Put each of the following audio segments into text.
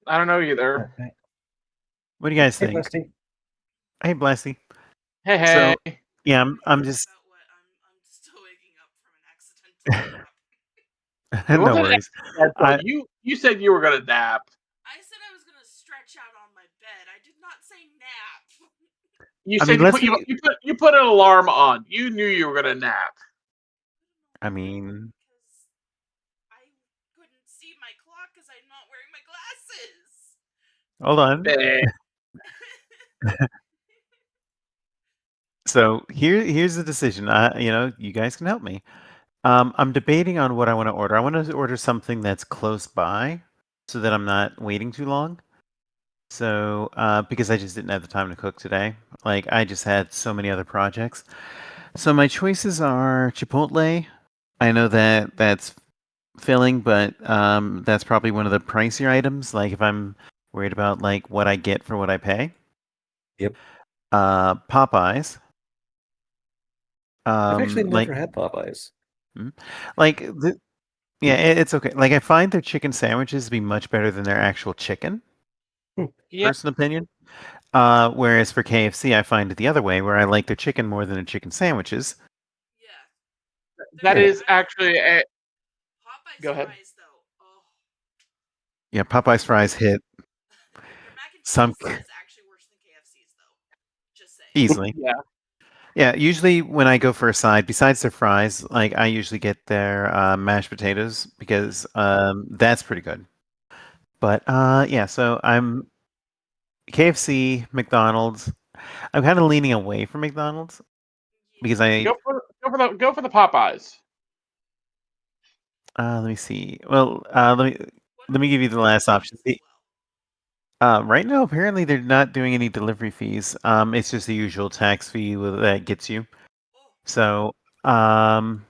I don't know either. What do you guys Hey, think? Rusty. Hey, Blessy. Hey, So, hey. yeah, I'm just. About what I'm still waking up from an accidental nap. It No wasn't worries. accidental. You said you were gonna nap. I said I was gonna stretch out on my bed. I did not say nap. You I said mean, you let's put be. you put an alarm on. You knew you were gonna nap. I mean, Because I couldn't see my clock because I'm not wearing my glasses. hold on. Eh. So here's the decision. You guys can help me. I'm debating on what I want to order. I want to order something that's close by, so that I'm not waiting too long. So, because I just didn't have the time to cook today. Like, I just had so many other projects. So my choices are Chipotle. I know that that's filling, but that's probably one of the pricier items. Like, if I'm worried about like what I get for what I pay. Yep. Popeyes. I've actually Like, never had Popeyes. like yeah, it's okay. Like, I find their chicken sandwiches to be much better than their actual chicken. Yeah, Personal opinion. Whereas for KFC, I find it the other way, where I like their chicken more than their chicken sandwiches. Yeah. that Yeah. is actually a. Popeyes Go ahead. fries though. Oh. Yeah, Popeyes fries hit Their mac and some cheese is actually worse than KFC's though. Just saying. easily. Yeah. Yeah, usually when I go for a side, besides their fries, like I usually get their mashed potatoes because that's pretty good. But yeah, so I'm KFC, McDonald's. I'm kind of leaning away from McDonald's because Yeah. Go for the Popeyes. let me see. Well, What let about me give you the last delivery option. fees as well? Right now, apparently they're not doing any delivery fees. It's just the usual tax fee that gets you. Oh. So, um,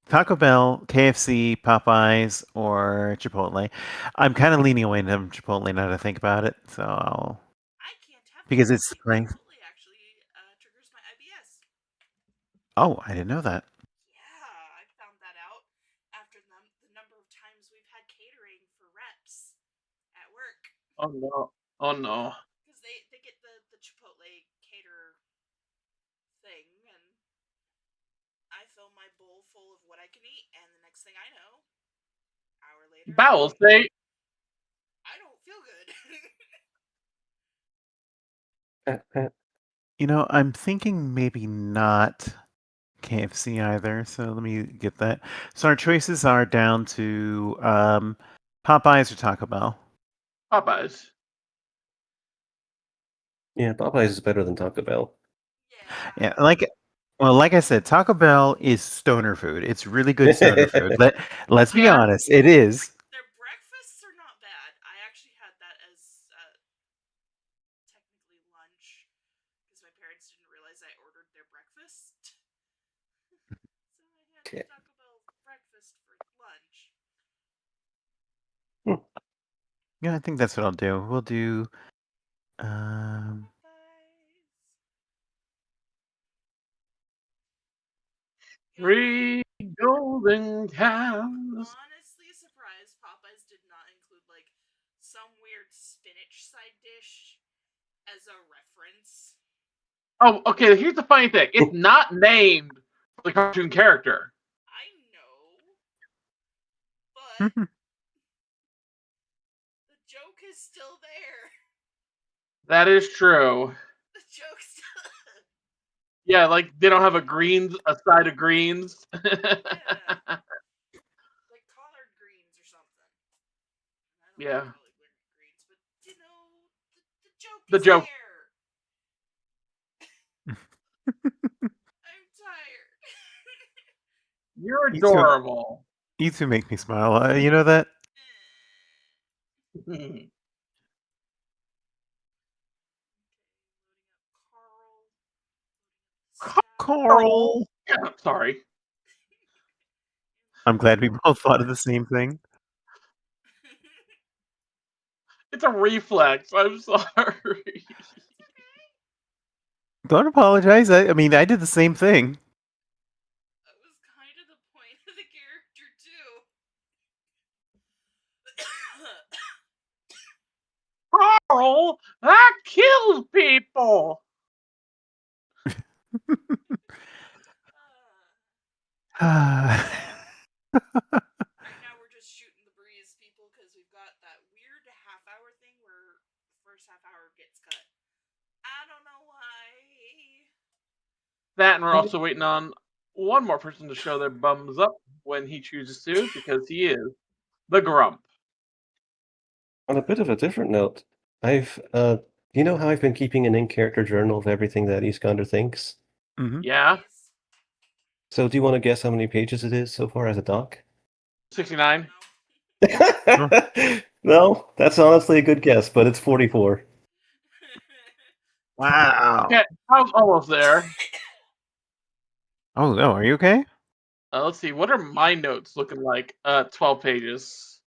Taco Bell, KFC, Popeyes, or Chipotle. I'm kind of leaning away from Chipotle now that I think about it. So, I can't have because it's the KFC. price. Chipotle actually triggers my IBS. Oh, I didn't know that. Yeah, I found that out after the number of times we've had catering for reps at work. Oh no. Oh no. Because they get the Chipotle cater thing, and I fill my bowl full of what I can eat, and the next thing I know, hour later, Bowels, they. I don't feel good. I'm thinking maybe not KFC either. So let me get that. So our choices are down to Popeyes or Taco Bell. Popeyes. Yeah, Popeyes is better than Taco Bell. Yeah, Yeah. like I said, Taco Bell is stoner food. It's really good stoner food. Let's be Yeah. honest, it is. Their breakfasts are not bad. I actually had that as technically lunch because my parents didn't realize I ordered their breakfast. So I had Okay. Taco Bell breakfast for lunch. Yeah, I think that's what I'll do. We'll do. Um, Popeyes. 3 golden cows. I'm honestly surprised Popeyes did not include like some weird spinach side dish as a reference. Oh, okay. Here's the funny thing. It's not named for the cartoon character. I know, but the joke is still there. That is true. The joke's still. Yeah, like they don't have a side of greens. Yeah. Like collard greens or something. I don't Yeah. like collard greens, but you know, the joke The is joke. there. I'm tired. You're you two, adorable. you two make me smile. You know that? Carl. Sorry. I'm glad we both thought of the same thing. It's a reflex. I'm sorry. Don't apologize. I mean, I did the same thing. That was kind of the point of the character too. immoral. That kills people. Right now we're just shooting the breeze, people, because we've got that weird half-hour thing where the first half hour gets cut. I don't know why. That, and we're also waiting on one more person to show their bums up when he chooses to, because he is the Grump. On a bit of a different note, you know how I've been keeping an in-character journal of everything that Iskander thinks? Mhm. Yeah, Yes. So do you want to guess how many pages it is so far as a doc? 69. No, that's honestly a good guess, but it's 44. Wow. Okay, I was almost there. Oh, no, are you okay? Let's see, what are my notes looking like? 12 pages.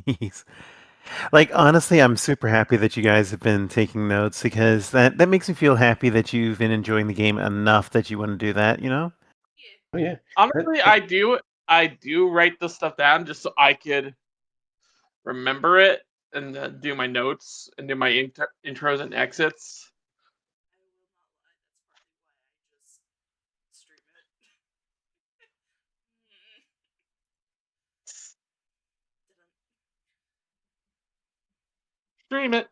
Jeez. Like, honestly, I'm super happy that you guys have been taking notes because that makes me feel happy that you've been enjoying the game enough that you want to do that, you know? Yeah. Oh yeah. Honestly, I do write this stuff down just so I could remember it and do my notes and do my intros and exits. I will not lie, that's probably why I just stream it. Stream it.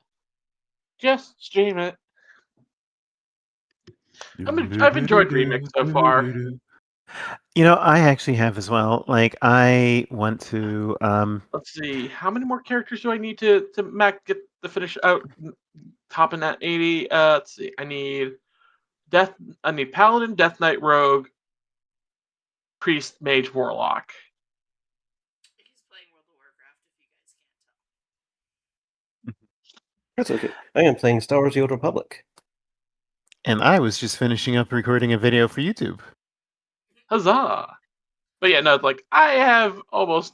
Just stream it. I've enjoyed Remix so far. You know, I actually have as well. Like, I want to. Let's see, how many more characters do I need to get the finish out topping at 80? Let's see, I need Paladin, Death Knight, Rogue, Priest, Mage, Warlock. He's playing World of Warcraft, if you guys can't tell. That's okay. I am playing Star Wars: The Old Republic. And I was just finishing up recording a video for YouTube. Huzzah! But yeah, no, it's like I have almost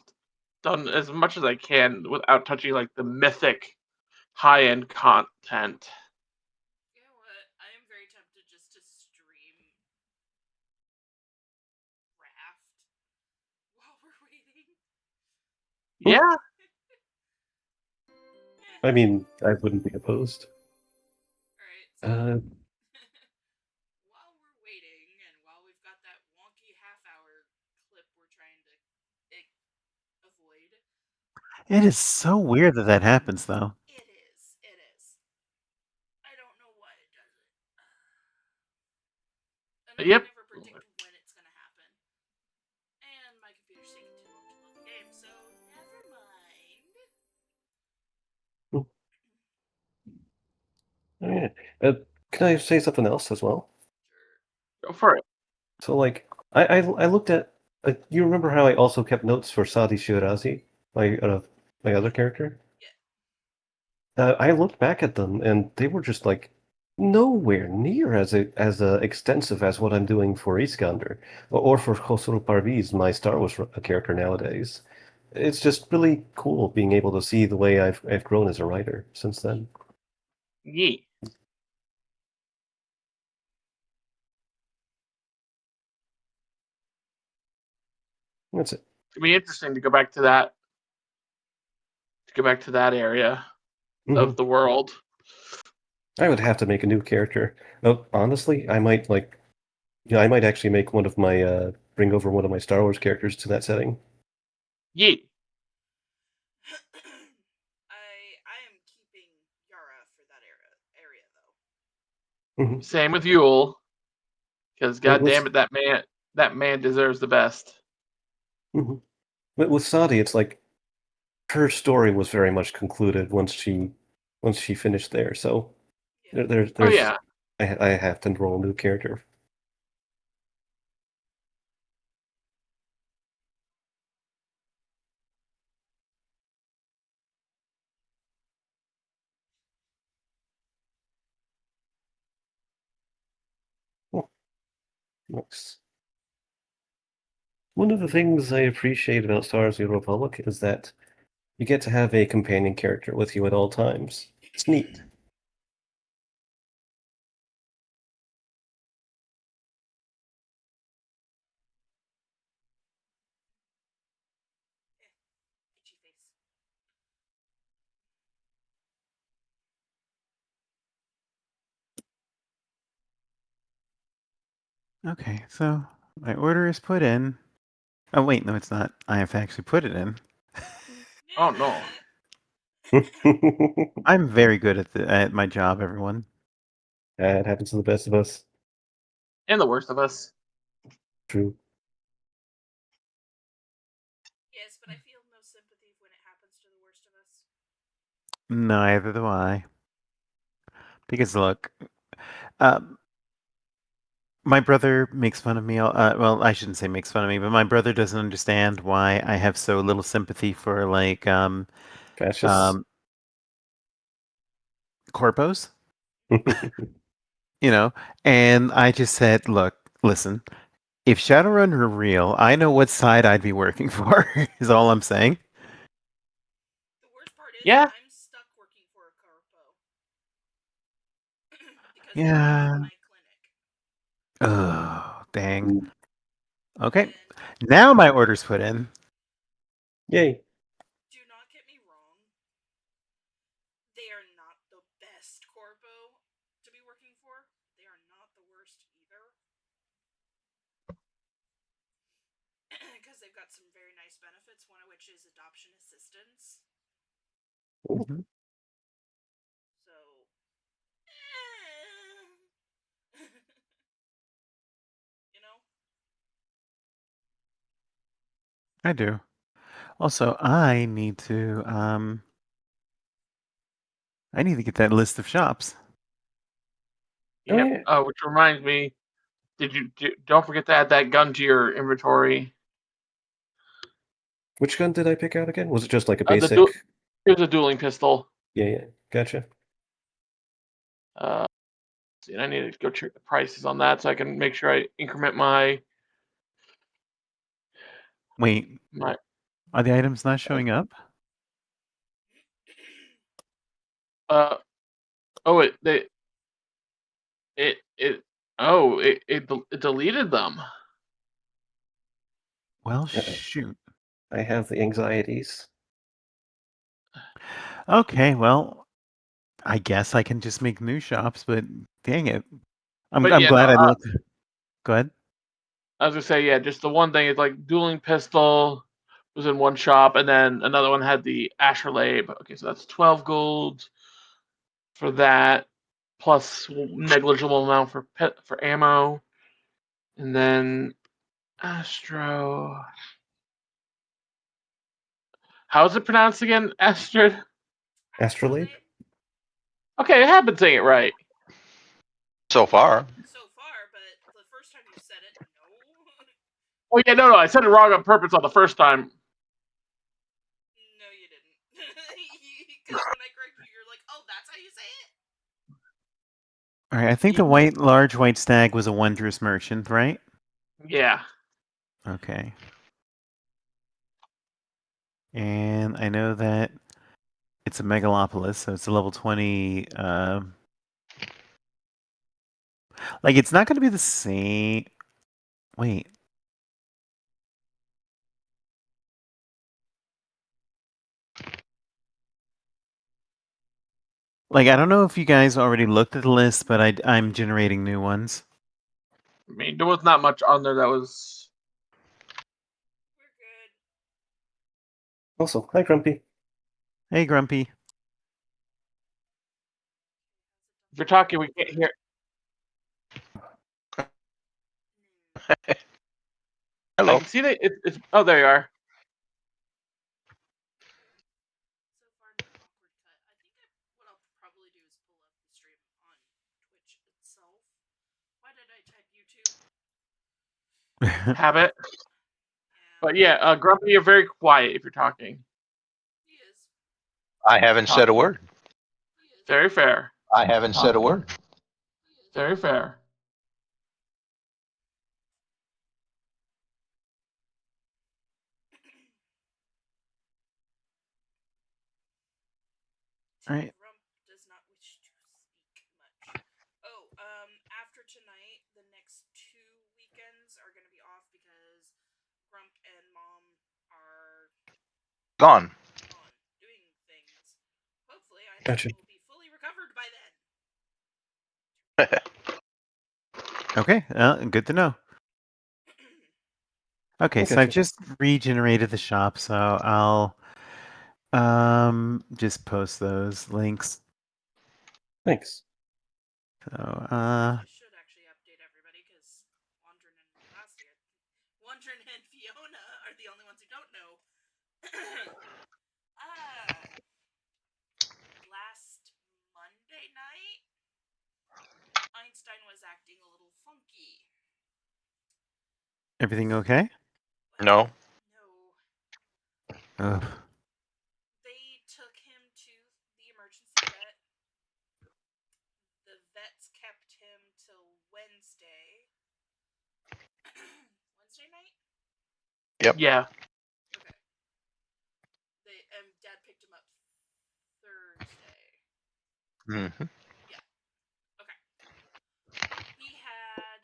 done as much as I can without touching like the mythic high-end content. You know what? I am very tempted just to stream Raft while we're waiting. Yeah, I mean, I wouldn't be opposed. Alright, so Uh, while we're waiting and while we've got that wonky half-hour clip we're trying to avoid. It is so weird that that happens, though. It is. It is. I don't know why it does it. And I Yep. can never predict when it's gonna happen. And my computer's taking too long to load the game, so never mind. oh, yeah. Can I say something else as well? Sure. Go for it. So, like, I looked at. You remember how I also kept notes for Sadi Shirazi, my other character? I looked back at them, and they were just like nowhere near as extensive as what I'm doing for Iskander or for Khosrow Parviz, my Star Wars character nowadays. It's just really cool being able to see the way I've grown as a writer since then. Yee. That's it. It'd be interesting to go back to that. To go back to that area of Mhm. the world. I would have to make a new character. Oh, honestly, I might I might actually make one of my bring over one of my Star Wars characters to that setting. Yee. I am keeping Yara for that area though. Mhm. Same with Yule. Because But god damn it, that man deserves the best. mhm. But with Sadi, it's like her story was very much concluded once she finished there. So Yeah. Oh there's yeah. I have to enroll a new character. Oh, nice. One of the things I appreciate about Star Wars: The Old Republic is that you get to have a companion character with you at all times. It's neat. Itchy face. Okay, so my order is put in. Oh wait, no, it's not. I have to actually put it in. Oh, no. I'm very good at my job, everyone. It happens to the best of us. And the worst of us. True. Yes, but I feel no sympathy when it happens to the worst of us. Neither do I. Because look, um, my brother makes fun of me. Well, I shouldn't say makes fun of me, but my brother doesn't understand why I have so little sympathy for like Fascists. corpos. You know, and I just said, look, listen, if Shadowrun were real, I know what side I'd be working for, is all I'm saying. The worst part is Yeah. I'm stuck working for a corpo. Because they Yeah. run my clinic. Oh, dang. Ooh. Okay. And Now my order's put in. Yay. do not get me wrong. They are not the best corpo to be working for. They are not the worst either. Because they've got some very nice benefits, one of which is adoption assistance. Mhm. So, you know? I do. Also, I need to get that list of shops. Oh, Yep. yeah. Which reminds me, don't forget to add that gun to your inventory. Which gun did I pick out again? Was it just like a The basic? here's a dueling pistol. Yeah. Gotcha. See, I need to go check the prices on that so I can make sure I increment my Wait, are the items not showing up? It deleted them. Well, Uh-oh. shoot. I have the anxieties. Okay, well, I guess I can just make new shops, but dang it. I'm But yeah, glad no, I looked. Go ahead. I was gonna say, yeah, just the one thing is like dueling pistol was in one shop, and then another one had the astrolabe. Okay, so that's 12 gold for that, plus negligible amount for ammo, and then Astro. How is it pronounced again, Astrid? Astrolabe? Okay, I have been saying it right. So far. So far, but the first time you said it, no. Oh yeah, no, I said it wrong on purpose on the first time. No, you didn't. Because when I corrected you, you're like, oh, that's how you say it? All right, I think the large white stag was a wondrous merchant, right? Yeah. Okay. And I know that it's a megalopolis, so it's a level 20. Like, it's not going to be the same. Wait. Like, I don't know if you guys already looked at the list, but I'm generating new ones. I mean, there was not much on there that was. We're good. Also, hi, Grumpy. Hey, Grumpy. If you're talking, we can't hear. Hello. I can see that it's. Oh, there you are. So far, no awkward cut. I think what I'll probably do is pull up the stream on Twitch itself. Why did I type YouTube? Habit. Yeah. But yeah, Grumpy, you're very quiet if you're talking. He is. I haven't said a word. He is. Very fair. I haven't said a word. He is. Very fair. All right. Rump does not wish to speak much. Oh, after tonight, the next 2 weekends are going to be off because Grump and Mom are Gone. doing things. Hopefully, I Gotcha. will be fully recovered by then. Okay, good to know. Okay, so I've Gotcha. just regenerated the shop, so I'll just post those links. Thanks. So I should actually update everybody because Wandrin and Fiona are the only ones who don't know. Last Monday night, Einstein was acting a little funky. everything okay? No. No. Ugh. They took him to the emergency vet. The vets kept him till Wednesday. Wednesday night? Yep. Yeah. Okay. Dad picked him up Thursday. Mm-hmm. Okay. He had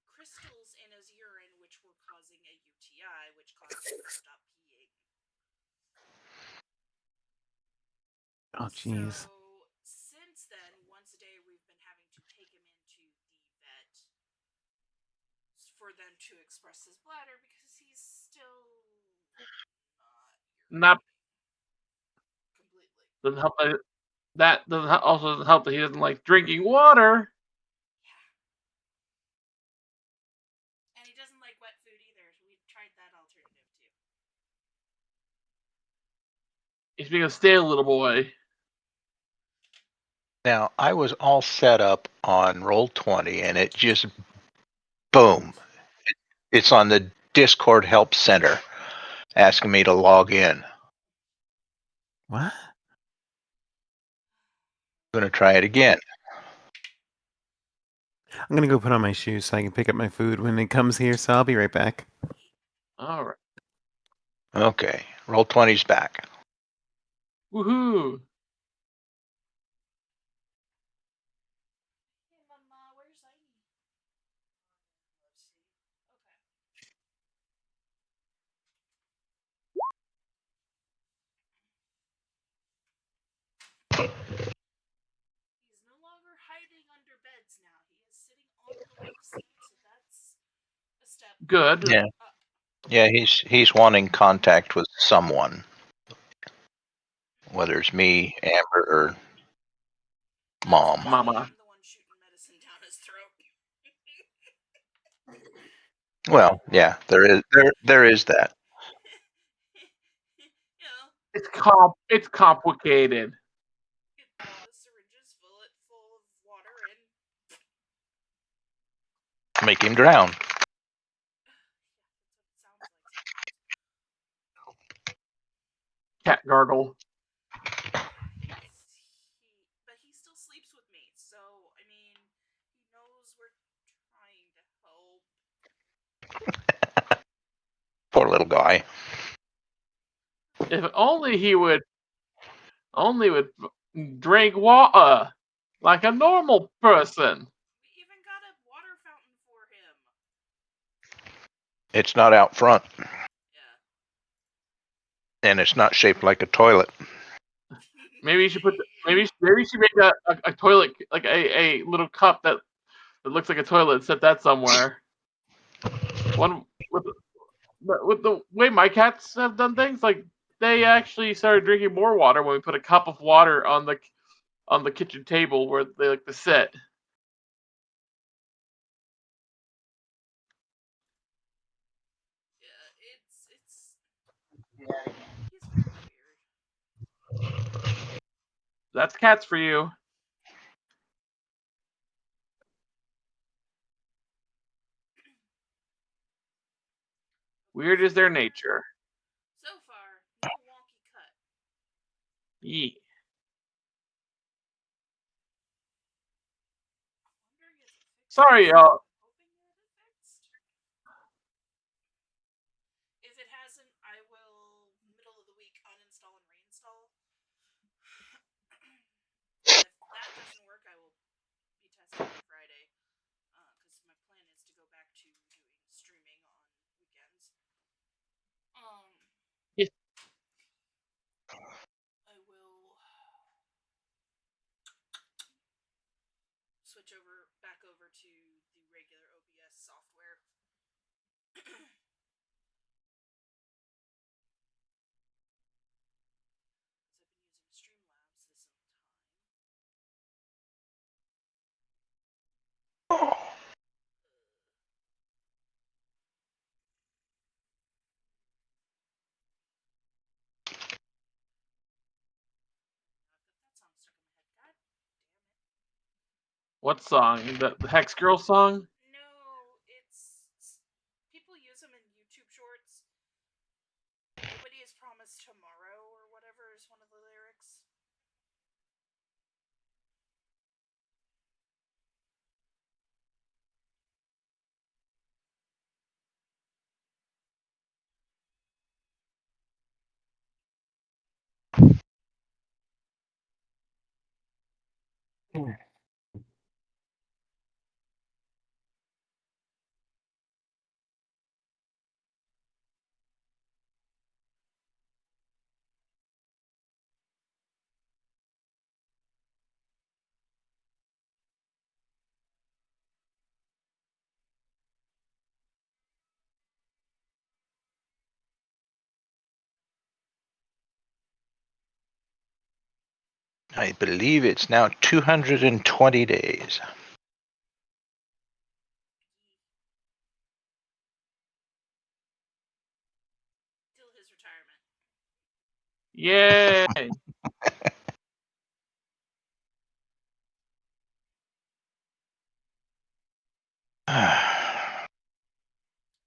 crystals in his urine which were causing a UTI, which caused him to stop peeing. Oh, jeez. So, since then, once a day we've been having to take him into the vet for them to express his bladder because he's still Not completely. doesn't help that also doesn't help that he doesn't like drinking water. Yeah. And he doesn't like wet food either. We tried that alternative too. He's being a stale little boy. Now, I was all set up on Roll20 and it just, boom. It's on the Discord Help Center asking me to log in. What? I'm going to try it again. I'm gonna go put on my shoes so I can pick up my food when it comes here, so I'll be right back. All right. Okay. Roll20's back. Woohoo! Hey, Mama, where's Zarni? Let's see. Okay. He's no longer hiding under beds now. He is sitting on the love seat, so that's a step. Good. Yeah. Yeah, he's wanting contact with someone. Whether it's me, Amber, or Mom. Mama. I'm the one shooting medicine down his throat. Well, yeah, there is that. You know, It's complicated. get the syringes, fill it full of water, and Make him drown. that's what it sounds like. Cat gargle. But he still sleeps with me, so I mean, he knows we're trying to help. Poor little guy. If only he would drink water like a normal person. We even got a water fountain for him. It's not out front, Yeah. and it's not shaped like a toilet. Maybe you should maybe you should make a toilet, like a little cup that looks like a toilet, and set that somewhere. One with the way my cats have done things, like they actually started drinking more water when we put a cup of water on the kitchen table where they like to sit. Yeah, he's very weird. That's cats for you. Weird is their nature. So far, no wonky cut. Yee. Wondering is it fixed? Sorry, y'all. Hoping that it fixed. If it hasn't, I will middle of the week uninstall and reinstall. If that doesn't work, I will be testing on Friday. Because my plan is to go back to doing streaming on weekends. Yes. I will switch back over to the software. I've been using Streamlabs this whole time. I've got that song stuck in my head. God damn it. What song? The Hex Girl song? No, it's people use them in YouTube shorts. Nobody is promised tomorrow or whatever is one of the lyrics. I believe it's now 220 days. Till his retirement. Yay!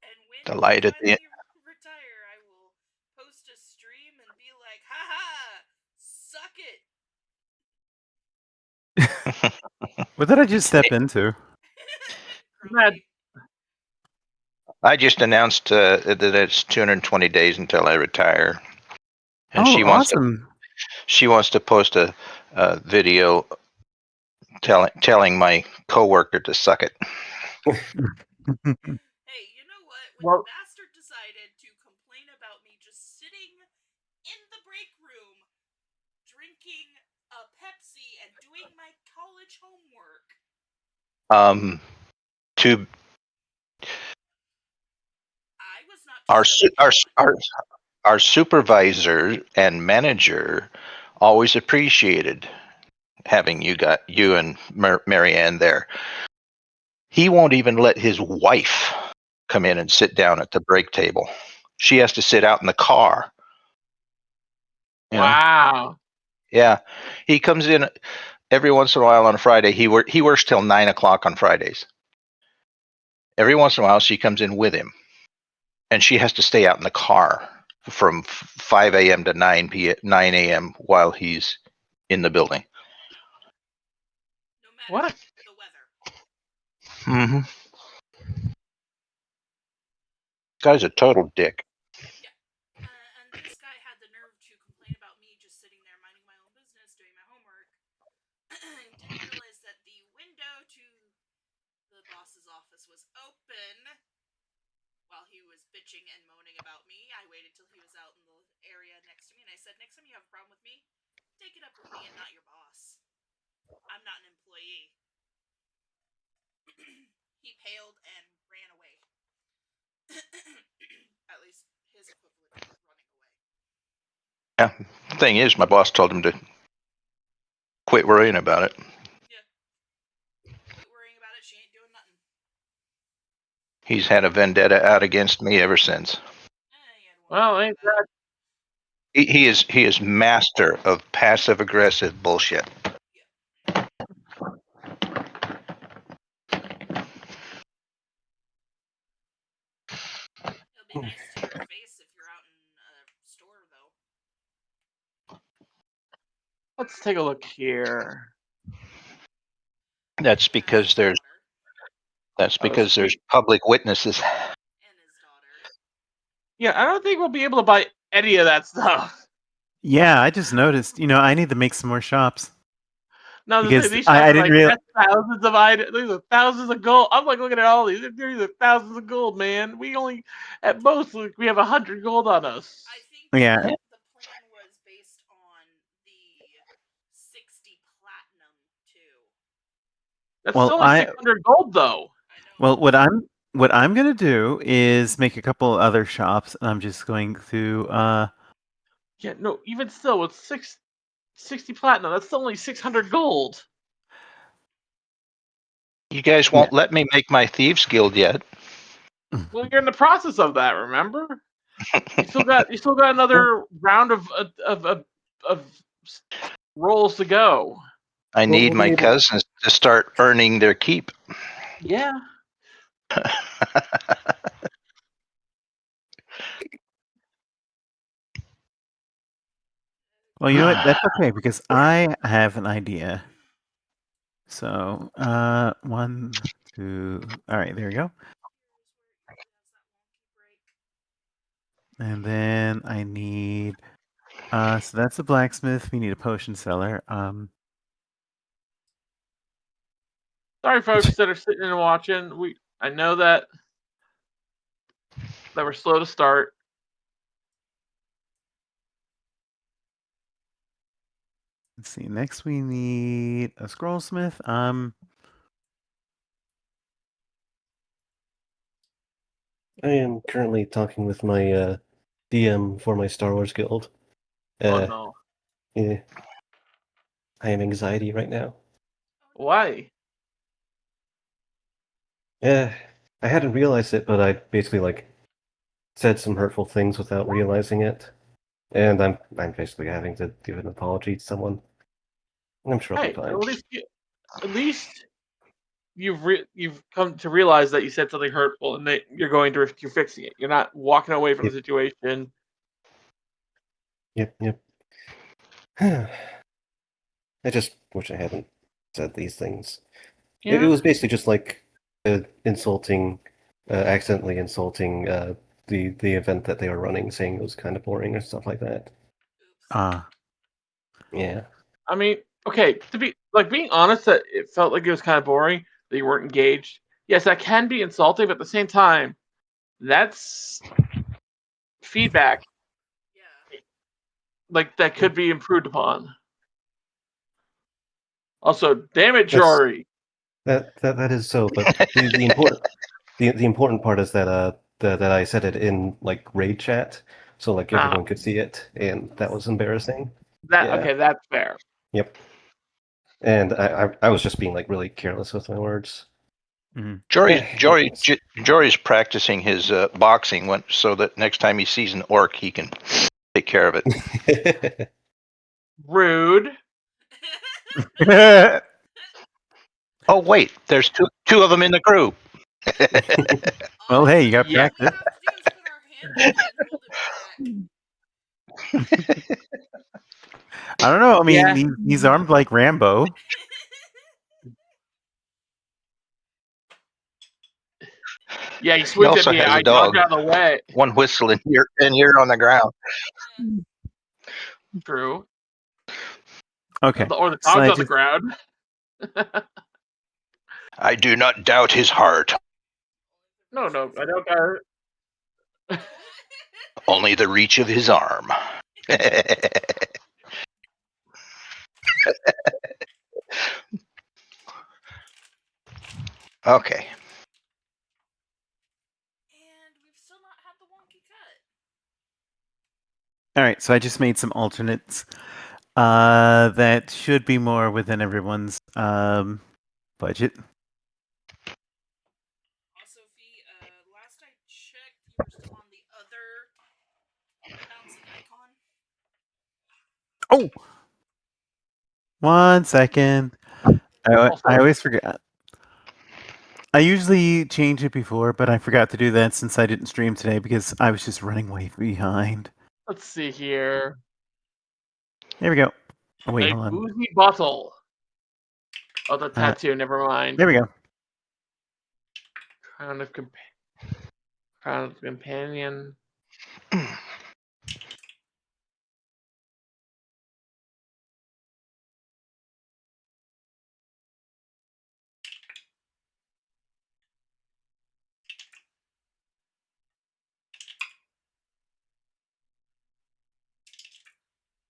And when The light he at the finally retire, I will post a stream and be like, haha, suck it. What did I just step into? Grumpy. I just announced that it's 220 days until I retire, and Oh, she wants awesome. to post a video telling my coworker to suck it. Hey, you know what? When Well- the bastard decided to complain about me just sitting in the break room, drinking a Pepsi and doing my college homework, To I was not our deserving of one. our supervisor and manager always appreciated having you and Marianne there. He won't even let his wife come in and sit down at the break table. She has to sit out in the car. You know? Wow. Yeah, he comes in every once in a while on a Friday. He works till 9 o'clock on Fridays. Every once in a while, she comes in with him, and she has to stay out in the car from 5 a.m. to 9 a.m. while he's in the building. No matter What? the weather. Mm-hmm. Guy's a total dick. And this guy had the nerve to complain about me just sitting there minding my own business, doing my homework. Didn't realize that the window to the boss's office was open while he was bitching and moaning about me. I waited till he was out in the area next to me, and I said, next time you have a problem with me, take it up with me and not your boss. I'm not an employee. He paled and ran away. At least his equivalent of running away. Yeah. The thing is, my boss told him to quit worrying about it. Yeah. Quit worrying about it. She ain't doing nothing. He's had a vendetta out against me ever since. He had one Well, before ain't that. that He is master of passive aggressive bullshit. It'll be nice to your face if you're out in a store, though. Let's take a look here. That's because there's public witnesses. And his daughter. Yeah, I don't think we'll be able to buy any of that stuff. Yeah, I just noticed. I need to make some more shops. No, Because these I shops are didn't like real- that's thousands of items. These are thousands of gold. I'm like looking at all these. These are thousands of gold, man. We only, at most, we have 100 gold on us. I think Yeah. the plan was based on the 60 platinum, too. That's Well, still like 600 gold, though. I know. Well, what I'm gonna do is make a couple other shops, and I'm just going to. Yeah, no, even still, with 60 platinum, that's still only 600 gold. You guys won't let me make my Thieves Guild yet. Well, you're in the process of that. Remember, you still got another round of rolls to go. I Well, need we'll my be able- cousins to start earning their keep. Yeah. Well, you know what? That's okay because I have an idea. So, 1, 2. All right, there we go. And then I need. So that's the blacksmith. We need a potion seller. Sorry, folks that are sitting and watching. I know that we're slow to start. Let's see. Next, we need a scrollsmith. I am currently talking with my DM for my Star Wars guild. Oh no. Yeah. I am anxiety right now. Why? Yeah, I hadn't realized it, but I basically said some hurtful things without realizing it, and I'm basically having to give an apology to someone. I'm sure I'll be Hey, fine. at least you've come to realize that you said something hurtful and that you're fixing it. You're not walking away from the situation. Yep. I just wish I hadn't said these things. It Yeah. was basically just accidentally insulting the event that they were running, saying it was kind of boring or stuff like that. Yeah. I mean, okay, to be being honest, that it felt like it was kind of boring that you weren't engaged. Yes, that can be insulting, but at the same time, that's feedback. Yeah. That could be improved upon. Also, damn it, That's- Jory. That is so, but the important part is that that I said it in raid chat, so everyone could see it, and that was embarrassing. Okay, that's fair. Yep. And I was just being really careless with my words. Jory's practicing his boxing so that next time he sees an orc, he can take care of it. Rude. Oh wait, there's two of them in the crew. Well, hey, you got Yeah. practice. I don't know. I mean, Yeah. he's armed like Rambo. Yeah, he swings at also me. has a I dodge dog. out of the way. One whistle and you're on the ground. True. Okay. Or the So dog's I on the just- ground. I do not doubt his heart. No, I don't care. Only the reach of his arm. Okay. And we've still not had the wonky cut. All right. So I just made some alternates. That should be more within everyone's budget. Also, last I checked, you were still on the other bouncing icon. Oh, 1 second. I always forget. I usually change it before, but I forgot to do that since I didn't stream today because I was just running way behind. Let's see here. There we go. Oh, wait, A hold on. boozy bottle. Oh, the tattoo. Never mind. There we go. Crown of companion.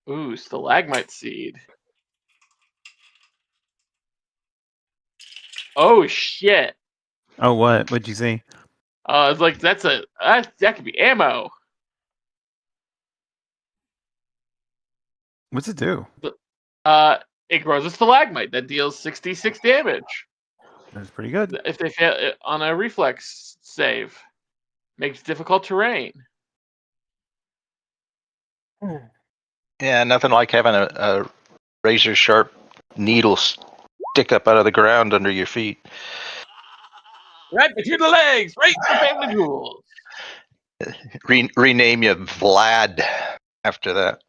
Ooh, stalagmite seed. Oh shit! Oh, what? What'd you say? It's like that could be ammo. What's it do? It grows a stalagmite that deals 66 damage That's pretty good. if they fail on a reflex save. Makes difficult terrain. Yeah, nothing like having a razor sharp needle stick up out of the ground under your feet. Right between the legs, right in the family jewels. Rename you Vlad after that.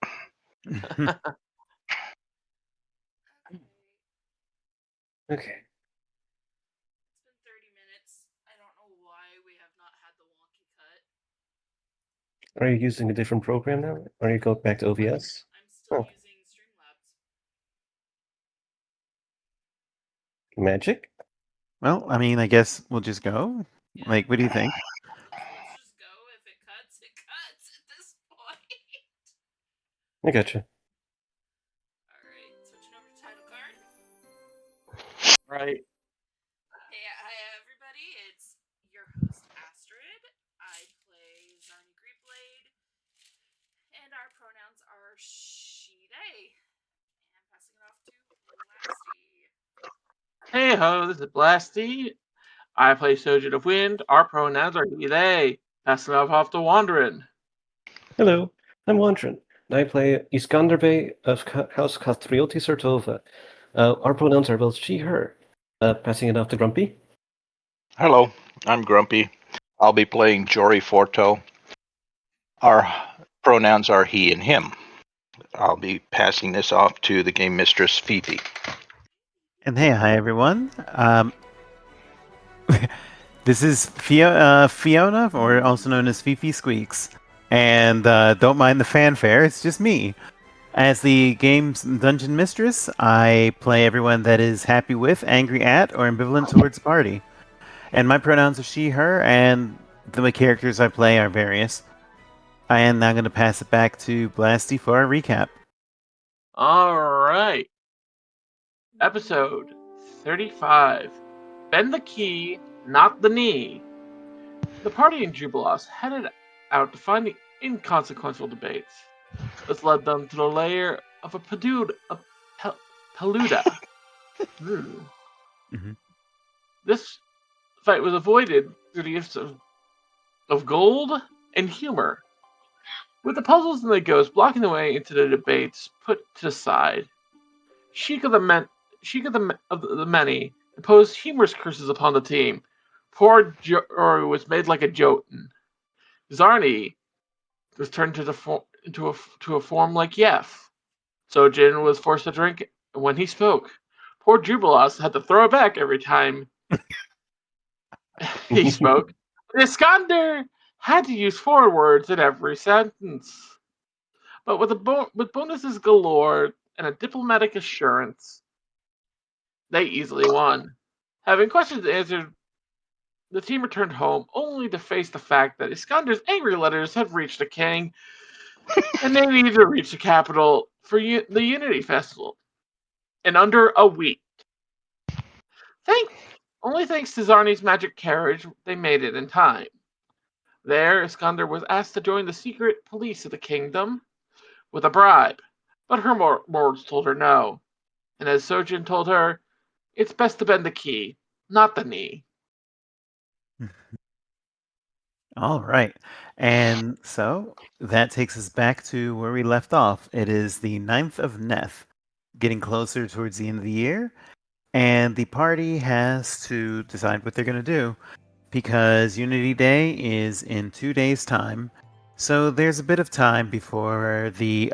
Okay. It's been 30 minutes. I don't know why we have not had the wonky cut. Are you using a different program now? Are you going back to OBS? I'm still Oh. using Streamlabs. Magic? Well, I mean, I guess we'll just go. Yeah. Like, what do you think? Let's just go. If it cuts, it cuts at this point. I gotcha. Alright, switching over to title card. Right. Hey, hi everybody, it's your host Astrid. I play Zarni Greeblade, and our pronouns are she, they. And passing it off to Blasty. Hey ho, this is Blasty. I play Sojin of Wind. Our pronouns are he, they. Passing off to Wanderin. Hello, I'm Wandrin. I play Iskander Bey of House Kastrioti Sertova. Our pronouns are both she, her. Passing it off to Grumpy. Hello, I'm Grumpy. I'll be playing Jory Forto. Our pronouns are he and him. I'll be passing this off to the game mistress Fifi. And hey, hi everyone. This is Fiona, or also known as Fifi Squeaks. And don't mind the fanfare, it's just me. As the game's dungeon mistress, I play everyone that is happy with, angry at, or ambivalent towards the party. And my pronouns are she, her, and the characters I play are various. I am now going to pass it back to Blasty for a recap. Alright. Episode 35. Bend the key, not the knee. The party in Jubilost headed out to find the inconsequential debates. This led them to the lair of a Peluda. Mhm. This fight was avoided through the use of gold and humor. With the puzzles and the ghosts blocking the way into the debates put to the side, Shyka the Many imposed humorous curses upon the team. Poor Jory was made like a Jotun. Zarni was turned into a form like Yeff. Sojin was forced to drink when he spoke. Poor Jubilost had to throw it back every time he spoke. Iskander had to use 4 words in every sentence. But with bonuses galore and a diplomatic assurance, they easily won. Having questions answered, the team returned home only to face the fact that Iskander's angry letters had reached the king, and they needed to reach the capital for the Unity Festival in under a week. Only thanks to Zarni's magic carriage, they made it in time. There, Iskander was asked to join the secret police of the kingdom with a bribe, but her morals told her no. And as Sojin told her, it's best to bend the key, not the knee. All right. And so that takes us back to where we left off. It is the 9th of Neth, getting closer towards the end of the year. And the party has to decide what they're going to do because Unity Day is in 2 days' time. So there's a bit of time before the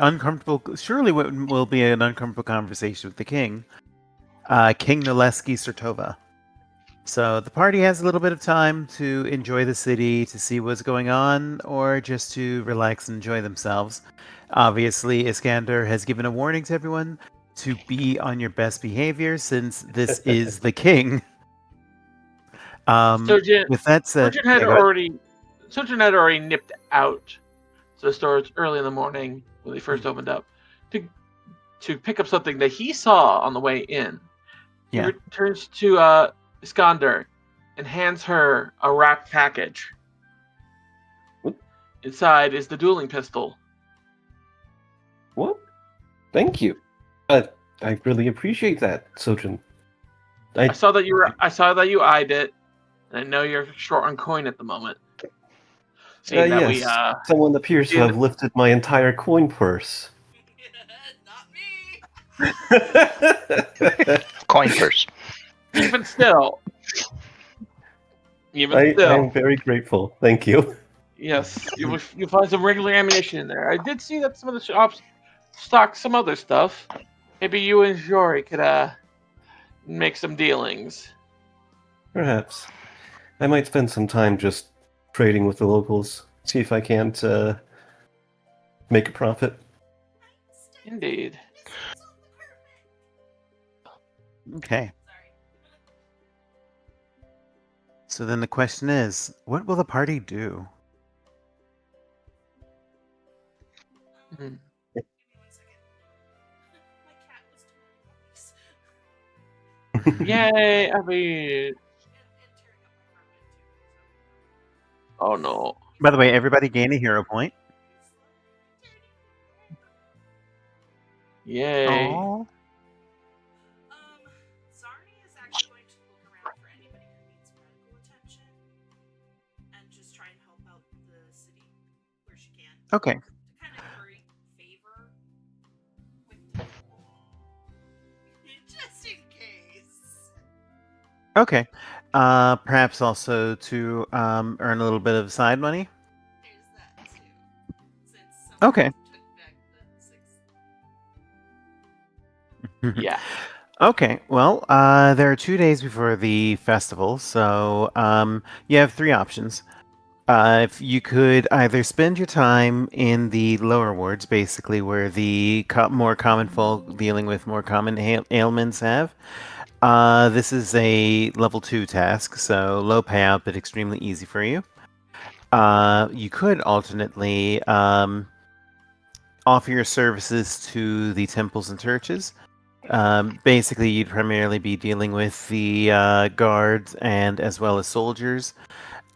surely what will be an uncomfortable conversation with the king, King Noleski Sertova. So the party has a little bit of time to enjoy the city, to see what's going on, or just to relax and enjoy themselves. Obviously, Iskander has given a warning to everyone to be on your best behavior since this is the king. Sojin, With that said, Sojin had yeah, go ahead. already nipped out to the stores early in the morning when they first opened up to pick up something that he saw on the way in. He Yeah. returns to Iskander. and hands her a wrapped package. What? Inside is the dueling pistol. What? Thank you. I really appreciate that, Sojin. I saw that you eyed it, and I know you're short on coin at the moment. Seeing that yes, someone appears to have lifted my entire coin purse. Not me. Coin purse. even still, I am very grateful. Thank you. yes, you'll find some regular ammunition in there. I did see that some of the shops stock some other stuff. Maybe you and Jory could make some dealings. Perhaps. I might spend some time just trading with the locals. See if I can't make a profit. Indeed. Okay. So then the question is, what will the party do? Hmm. Give me 1 second. My cat was too nice. Yay! I mean, And tearing up my carpet too. oh no. By the way, everybody gain a hero point. Yay! Aww. Zarni is actually going to look around for anybody who needs medical attention and just try and help out the city where she can. Okay. To kind of curry favor with the people. Just in case. Okay. Perhaps also to earn a little bit of side money. There's that too. Since someone Okay. took back the 6th. Yeah. Okay. Well, there are 2 days before the festival, so you have 3 options. If you could either spend your time in the lower wards, basically where the more common folk dealing with more common ailments have. This is a level 2 task, so low payout but extremely easy for you. You could alternately offer your services to the temples and churches. Basically, you'd primarily be dealing with the guards and as well as soldiers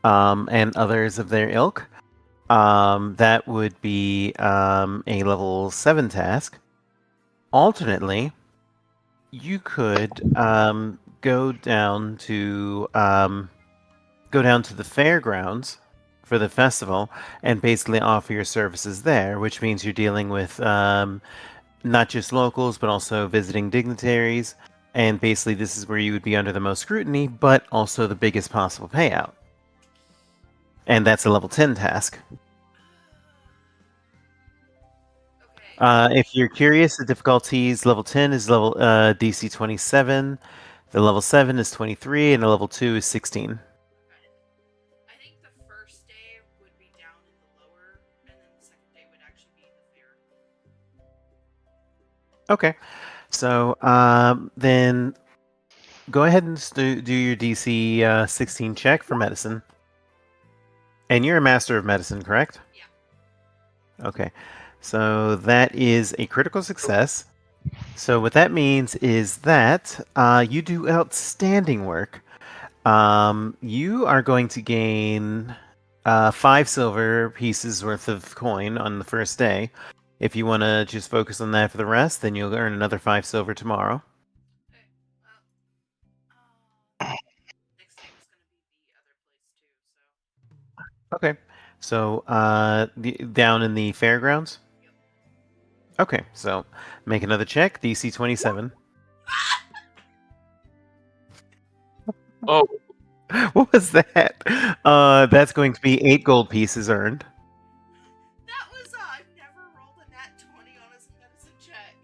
and others of their ilk. That would be a level 7 task. Alternately, you could go down to the fairgrounds for the festival and basically offer your services there, which means you're dealing with not just locals but also visiting dignitaries, and basically this is where you would be under the most scrutiny but also the biggest possible payout, and that's a level 10 task. Okay. If you're curious, the difficulties, level 10 is level DC 27, the level 7 is 23, and the level 2 is 16. I think the first day would be down in the lower, and then the second day would actually be the fair. Okay, so then go ahead and do your DC 16 check for medicine. And you're a master of medicine, correct? Yeah. Okay, so that is a critical success. So what that means is that you do outstanding work. You are going to gain 5 silver pieces worth of coin on the first day. If you want to just focus on that for the rest, then you'll earn another 5 silver tomorrow. Okay. Well, next day was going to be the other place too, so. Okay. So down in the fairgrounds? Yep. Okay, so make another check, DC 27. Oh, What was that? That's going to be 8 gold pieces earned. That was I've never rolled a nat 20 on a medicine check.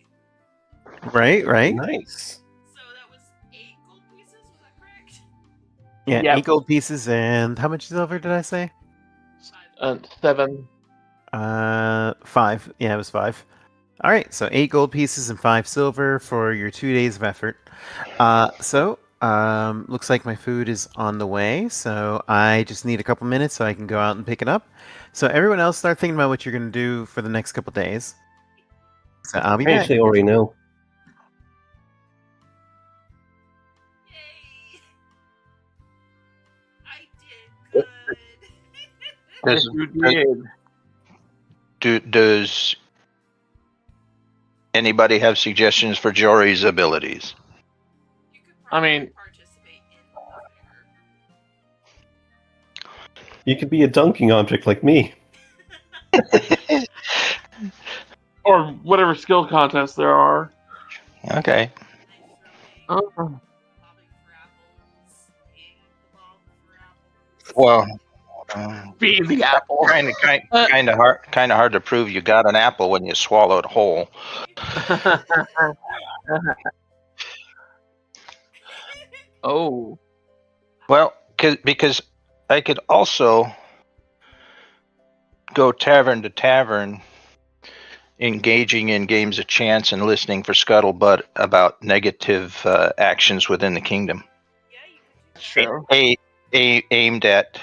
Right. Nice. So that was 8 gold pieces, was that correct? Yeah, Yep. 8 gold pieces and how much silver did I say? 7. 5. Yeah, it was 5. All right, so 8 gold pieces and 5 silver for your 2 days of effort. Looks like my food is on the way, so I just need a couple minutes so I can go out and pick it up. So everyone else start thinking about what you're going to do for the next couple days. So I'll be I back. actually already know. Yay! Yes, you did. Does anybody have suggestions for Jory's abilities? You could I mean- probably participate in theater. You could be a dunking object like me. Or whatever skill contests there are. Okay. Knife throwing, Oh. bobbing for apples, being the bob for apples. Well, Be the apple. kind of hard to prove you got an apple when you swallow it whole. Oh. Well, because I could also go tavern to tavern, engaging in games of chance and listening for scuttlebutt about negative actions within the kingdom, Yeah, you could do that. Sure. aimed at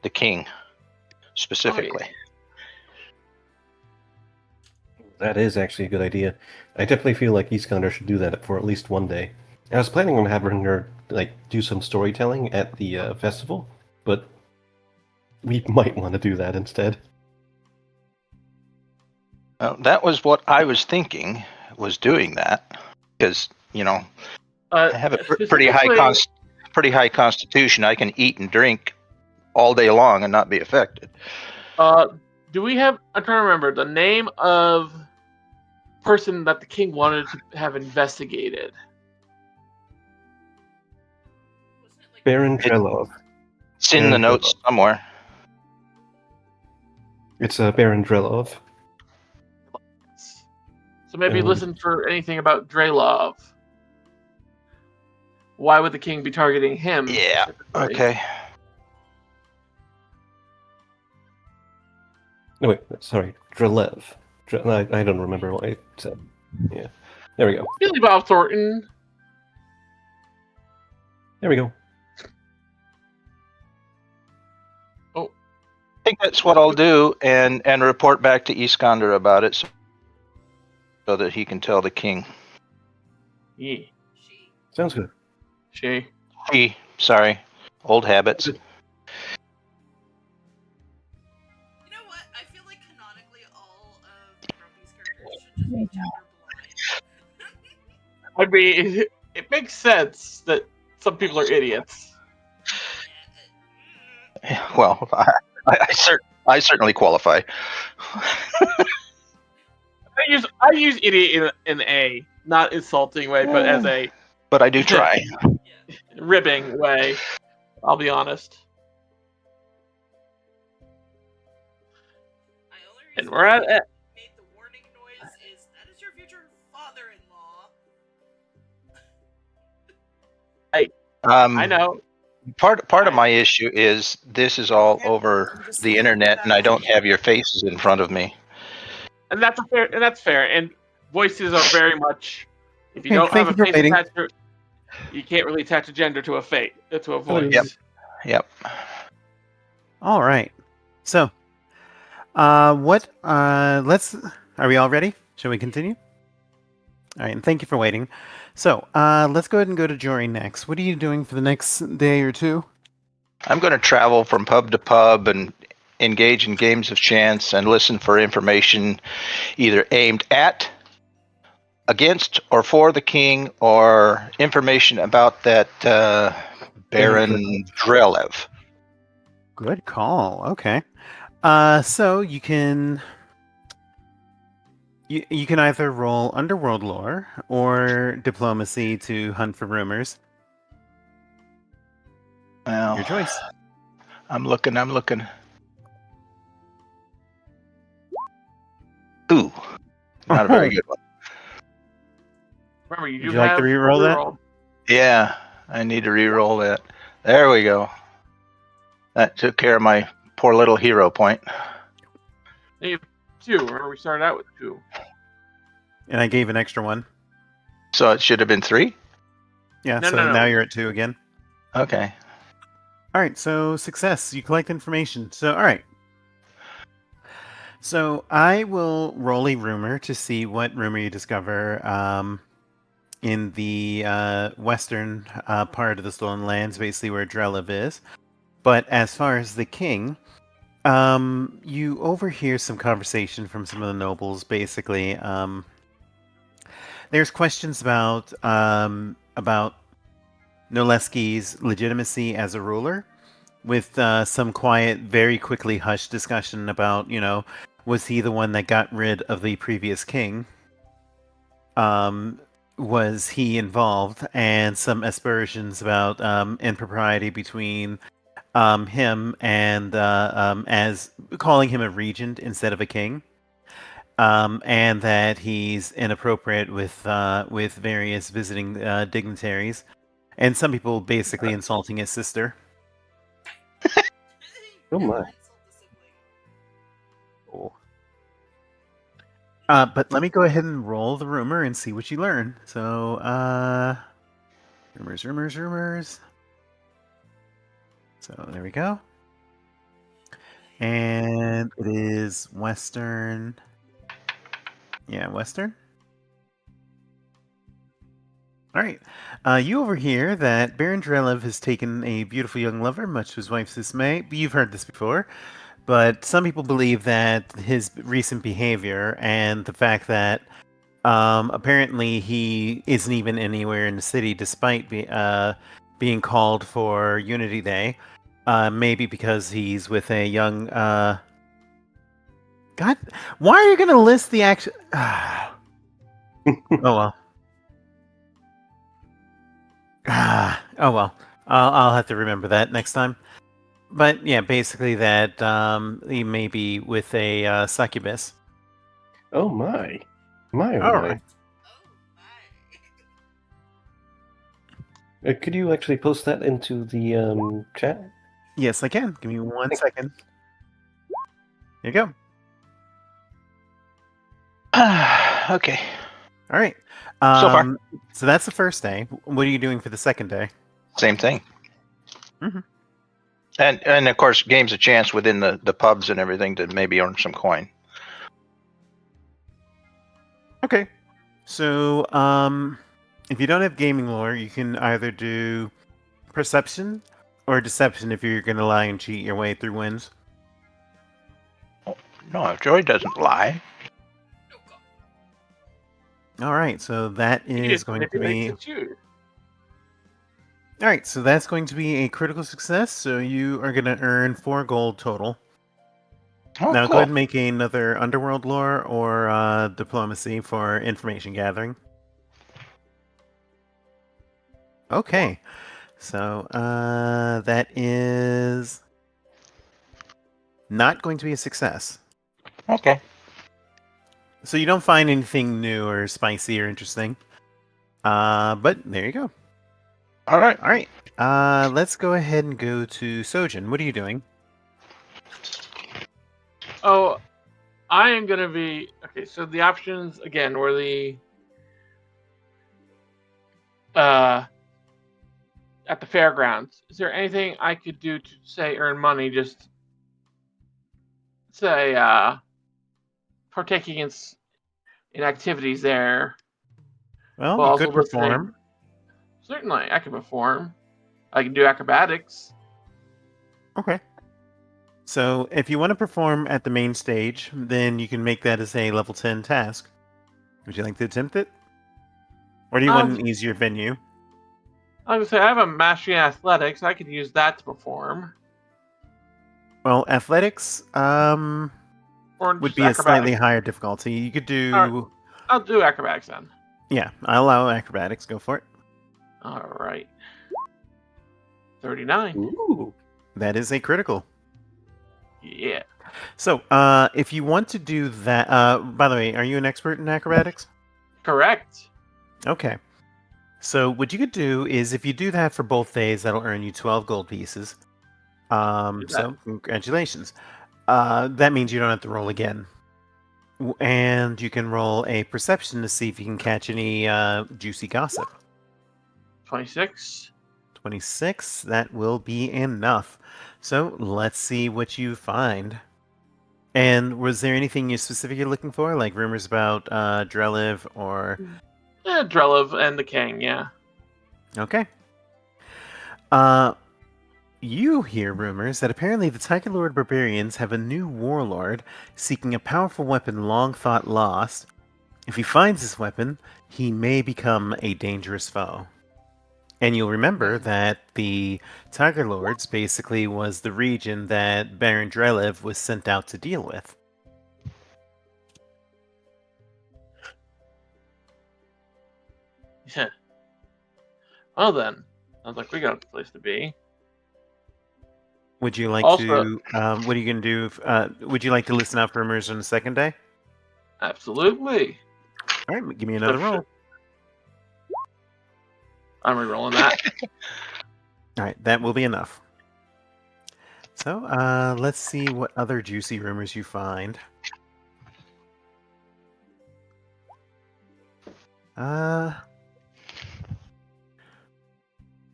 the king specifically. That is actually a good idea. I definitely feel like Iskander should do that for at least one day. I was planning on having her do some storytelling at the festival, but we might want to do that instead. Well, that was what I was thinking, was doing that, because I have a pretty high constitution. I can eat and drink all day long and not be affected. Do we have? I'm trying to remember the name of person that the king wanted to have investigated. Wasn't it like Baron Drelov. It's in the notes somewhere. It's Baron Drelov. So maybe listen for anything about Drelov. Why would the king be targeting him? Yeah. specifically? Okay. No, wait, sorry, Drelev. I don't remember what I said. Yeah, there we go. Billy Bob Thornton. There we go. I think that's what I'll do, and report back to Iskander about it, so that he can tell the king. Yeah. she? Sounds good. Sorry, old habits. You know what? I feel like canonically all of Grumpy's characters should just be gender blind. I mean, it makes sense that some people are idiots. Well, I certainly qualify. I use idiot in a not insulting way, but as a But I do try. ribbing way. I'll be honest. And we're at it. Made the warning noise is that is your future father-in-law. I know. Part of my issue is this is all over the internet, and I don't have your faces in front of me. And that's fair. And voices are very much. If you Okay, don't thank have a you for face waiting. attached to it, you can't really attach a gender to a voice. Yep. All right. So, are we all ready? Shall we continue? All right, and thank you for waiting. So, let's go ahead and go to Jory next. What are you doing for the next day or two? I'm going to travel from pub to pub and engage in games of chance and listen for information either aimed at, against, or for the king, or information about that Baron Drelev. Good call. Okay. So you can either roll underworld lore or diplomacy to hunt for rumors. Well, Your choice. I'm looking. Ooh, not a very good one. Remember, you Would do you like to have reroll that? reroll. Yeah, I need to re-roll that. There we go. That took care of my poor little hero point. You have 2. Remember, we started out with 2. And I gave an extra one. So it should have been 3? Yeah, No, so no. now you're at 2 again. Okay. All right, so success. You collect information. So, all right. So I will roll a rumor to see what rumor you discover in the western part of the Stolen Lands, basically where Drelev is. But as far as the king, You overhear some conversation from some of the nobles. Basically, there's questions about Noleski's legitimacy as a ruler, with some quiet, very quickly hushed discussion about, was he the one that got rid of the previous king? Was he involved? And some aspersions about impropriety between him and as calling him a regent instead of a king, and that he's inappropriate with various visiting dignitaries, and some people basically insulting his sister. Oh my. Insult the sibling. Oh. But let me go ahead and roll the rumor and see what you learn. So, rumors. So there we go. And it is Western. Yeah, Western. All right. You overhear that Baron Drelev has taken a beautiful young lover, much to his wife's dismay. You've heard this before. But some people believe that his recent behavior and the fact that apparently he isn't even anywhere in the city despite being called for Unity Day, maybe because he's with a young... God, why are you going to list the action... Oh, well. Oh, well. I'll have to remember that next time. But yeah, basically that he may be with a succubus. Oh my. My, oh All my. right. Oh my. Could you actually post that into the chat? Yes, I can. Give me 1 second. Here you go. Okay. All right. So far. So that's the first day. What are you doing for the second day? Same thing. Mhm. And of course, game's a chance within the pubs and everything to maybe earn some coin. Okay. So, if you don't have gaming lore, you can either do perception or deception if you're going to lie and cheat your way through wins. No, Jory doesn't lie. Oh god. All right. So that He is just going to be. manipulates you. All right. So that's going to be a critical success. So you are going to earn 4 gold total. Oh, Now cool. go ahead and make another underworld lore or diplomacy for information gathering. Okay. So that is not going to be a success. Okay. So you don't find anything new or spicy or interesting. But there you go. All right. All right. Let's go ahead and go to Sojin. What are you doing? Oh, I am gonna be okay. So the options again were the at the fairgrounds. Is there anything I could do to say earn money? Just say partaking in activities there. Well, While you also could listening. perform. Certainly, I can perform. I can do acrobatics. Okay. So if you want to perform at the main stage, then you can make that as a level 10 task. Would you like to attempt it? Or do you want an easier venue? I was gonna say I have a mastery in athletics. I could use that to perform. Well, athletics Or would just be a slightly acrobatics. higher difficulty. You could do... Alright. I'll do acrobatics then. Yeah, I'll allow acrobatics. Go for it. All right. 39. Ooh. That is a critical. Yeah. So, if you want to do that... by the way, are you an expert in acrobatics? Correct. Okay. So what you could do is if you do that for both days, that'll earn you 12 gold pieces. So congratulations. That means you don't have to roll again. And you can roll a perception to see if you can catch any juicy gossip. 26. 26, that will be enough. So let's see what you find. And was there anything you're specifically looking for? Like rumors about Drelev or... Drelev and the king, yeah. Okay. You hear rumors that apparently the Tiger Lord barbarians have a new warlord seeking a powerful weapon long thought lost. If he finds this weapon, he may become a dangerous foe. And you'll remember that the Tiger Lords basically was the region that Baron Drelev was sent out to deal with. Yeah. Well then, sounds like we got a place to be. Would you like Also- to? What are you going to do? Would you like to listen out for rumors on the second day? Absolutely. All right, give me another roll. I'm rerolling that. All right, that will be enough. So, let's see what other juicy rumors you find.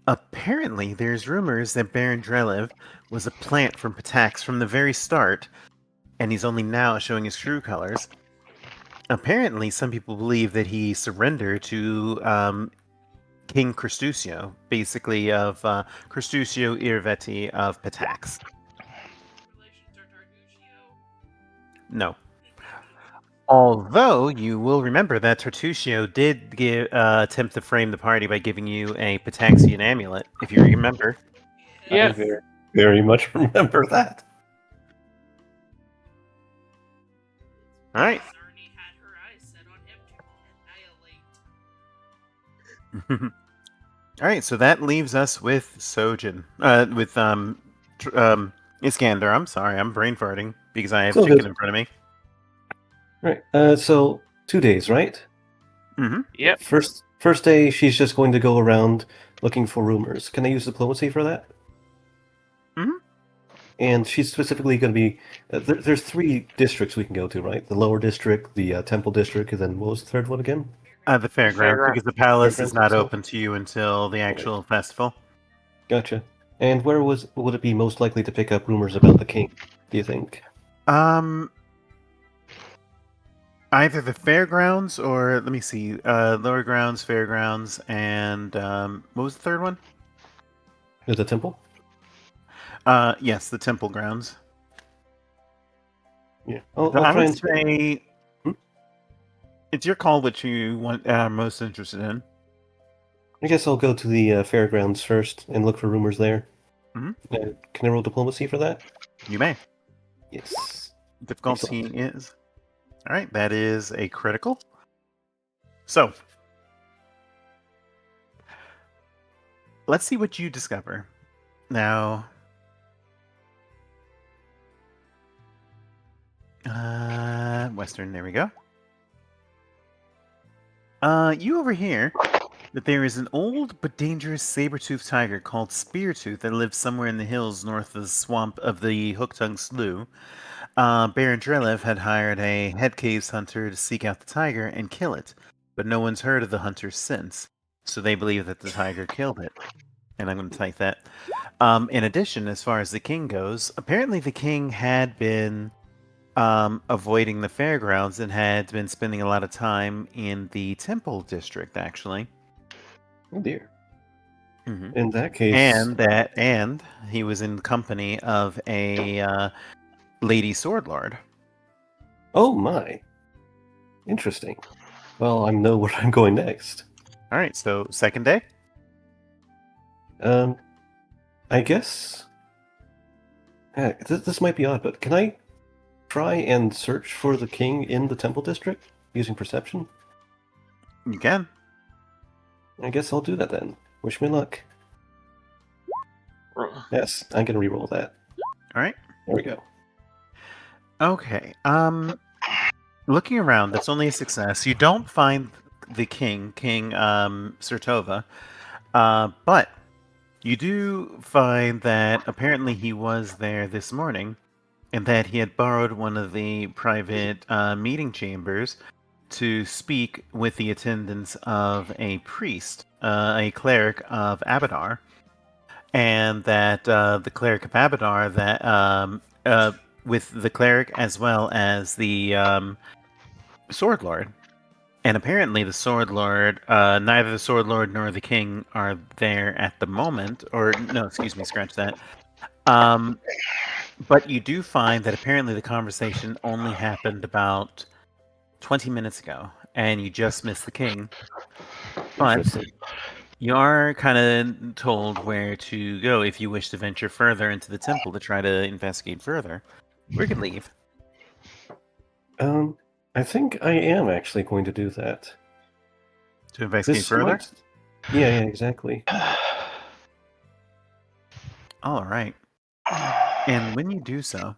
Apparently, there's rumors that Baron Drelev was a plant from Patax from the very start, and he's only now showing his true colors. Apparently, some people believe that he surrendered to King Christusio, basically of Christusio Irveti of Patax. Relations are Tartuccio. No. Although you will remember that Tartusio did attempt to frame the party by giving you a Pataxian amulet, if you remember. Yeah. I very, very much remember that. All right. Zarni had her eyes set on him to annihilate. All right, so that leaves us with Sojin, with Iskander. I'm sorry, I'm brain farting because I have So chicken good. in front of me. Right. So 2 days, right? Mm-hmm. Yep. First day, she's just going to go around looking for rumors. Can I use diplomacy for that? Mhm. And she's specifically going to be. There's 3 districts we can go to, right? The lower district, the temple district, and then what was the third one again? The fairgrounds, Fairground. because the palace is Fairgrounds not also? open to you until the actual festival. Gotcha. And where would it be most likely to pick up rumors about the king? Do you think? Either the fairgrounds or let me see, lower grounds, fairgrounds, and what was the third one? Is the temple? Yes, the temple grounds. Yeah. I'll I try would and say Hmm? it's your call which you want most interested in. I guess I'll go to the fairgrounds first and look for rumors there. Mhm. Can I roll diplomacy for that? You may. Yes. Difficulty Excellent. is all right. That is a critical. So let's see what you discover. Now, Western. There we go. You over here that there is an old but dangerous saber-toothed tiger called Speartooth that lives somewhere in the hills north of the swamp of the Hooktongue Slough. Baron Drelev had hired a head caves hunter to seek out the tiger and kill it, but no one's heard of the hunter since, so they believe that the tiger killed it. And I'm going to type that. In addition, as far as the king goes, apparently the king had been avoiding the fairgrounds and had been spending a lot of time in the temple district, actually. Oh dear. Mm-hmm. In that case, And he was in company of a lady sword lord. oh my, interesting. Well, I know where I'm going next. All right, so second day. I guess. This might be odd, but can I try and search for the king in the temple district using perception? You can. I guess I'll do that then. Wish me luck. Ro- Yes, I'm gonna reroll that. All right. There we go. Okay. Looking around, that's only a success. You don't find the King Sertova, but you do find that apparently he was there this morning, and that he had borrowed one of the private meeting chambers to speak with the attendance of a priest, a cleric of Abadar, and that the cleric of Abadar with the cleric as well as the sword lord And apparently the Sword Lord, neither the Sword Lord nor the King are there at the moment. Or, no, excuse me, scratch that. But you do find that apparently the conversation only happened about 20 minutes ago, and you just missed the King. But Interesting. you are kind of told where to go if you wish to venture further into the temple to try to investigate further. We could leave. I think I am actually going to do that. To investigate This further? might... Yeah, exactly. All right. And when you do so,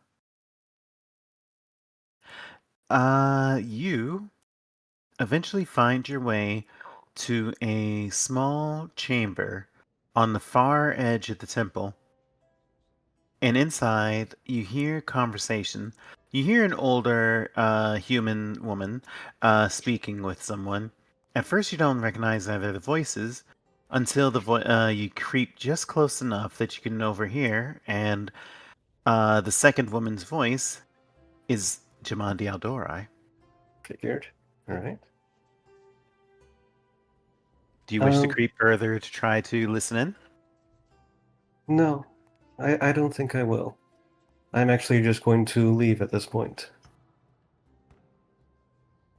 you eventually find your way to a small chamber on the far edge of the temple. And inside, you hear conversation. You hear an older human woman speaking with someone. At first, you don't recognize either the voices until you creep just close enough that you can overhear, and the second woman's voice is Jamandi Aldorai. Figured. All right. Do you wish to Um, creep further to try to listen in? No, I don't think I will. I'm actually just going to leave at this point.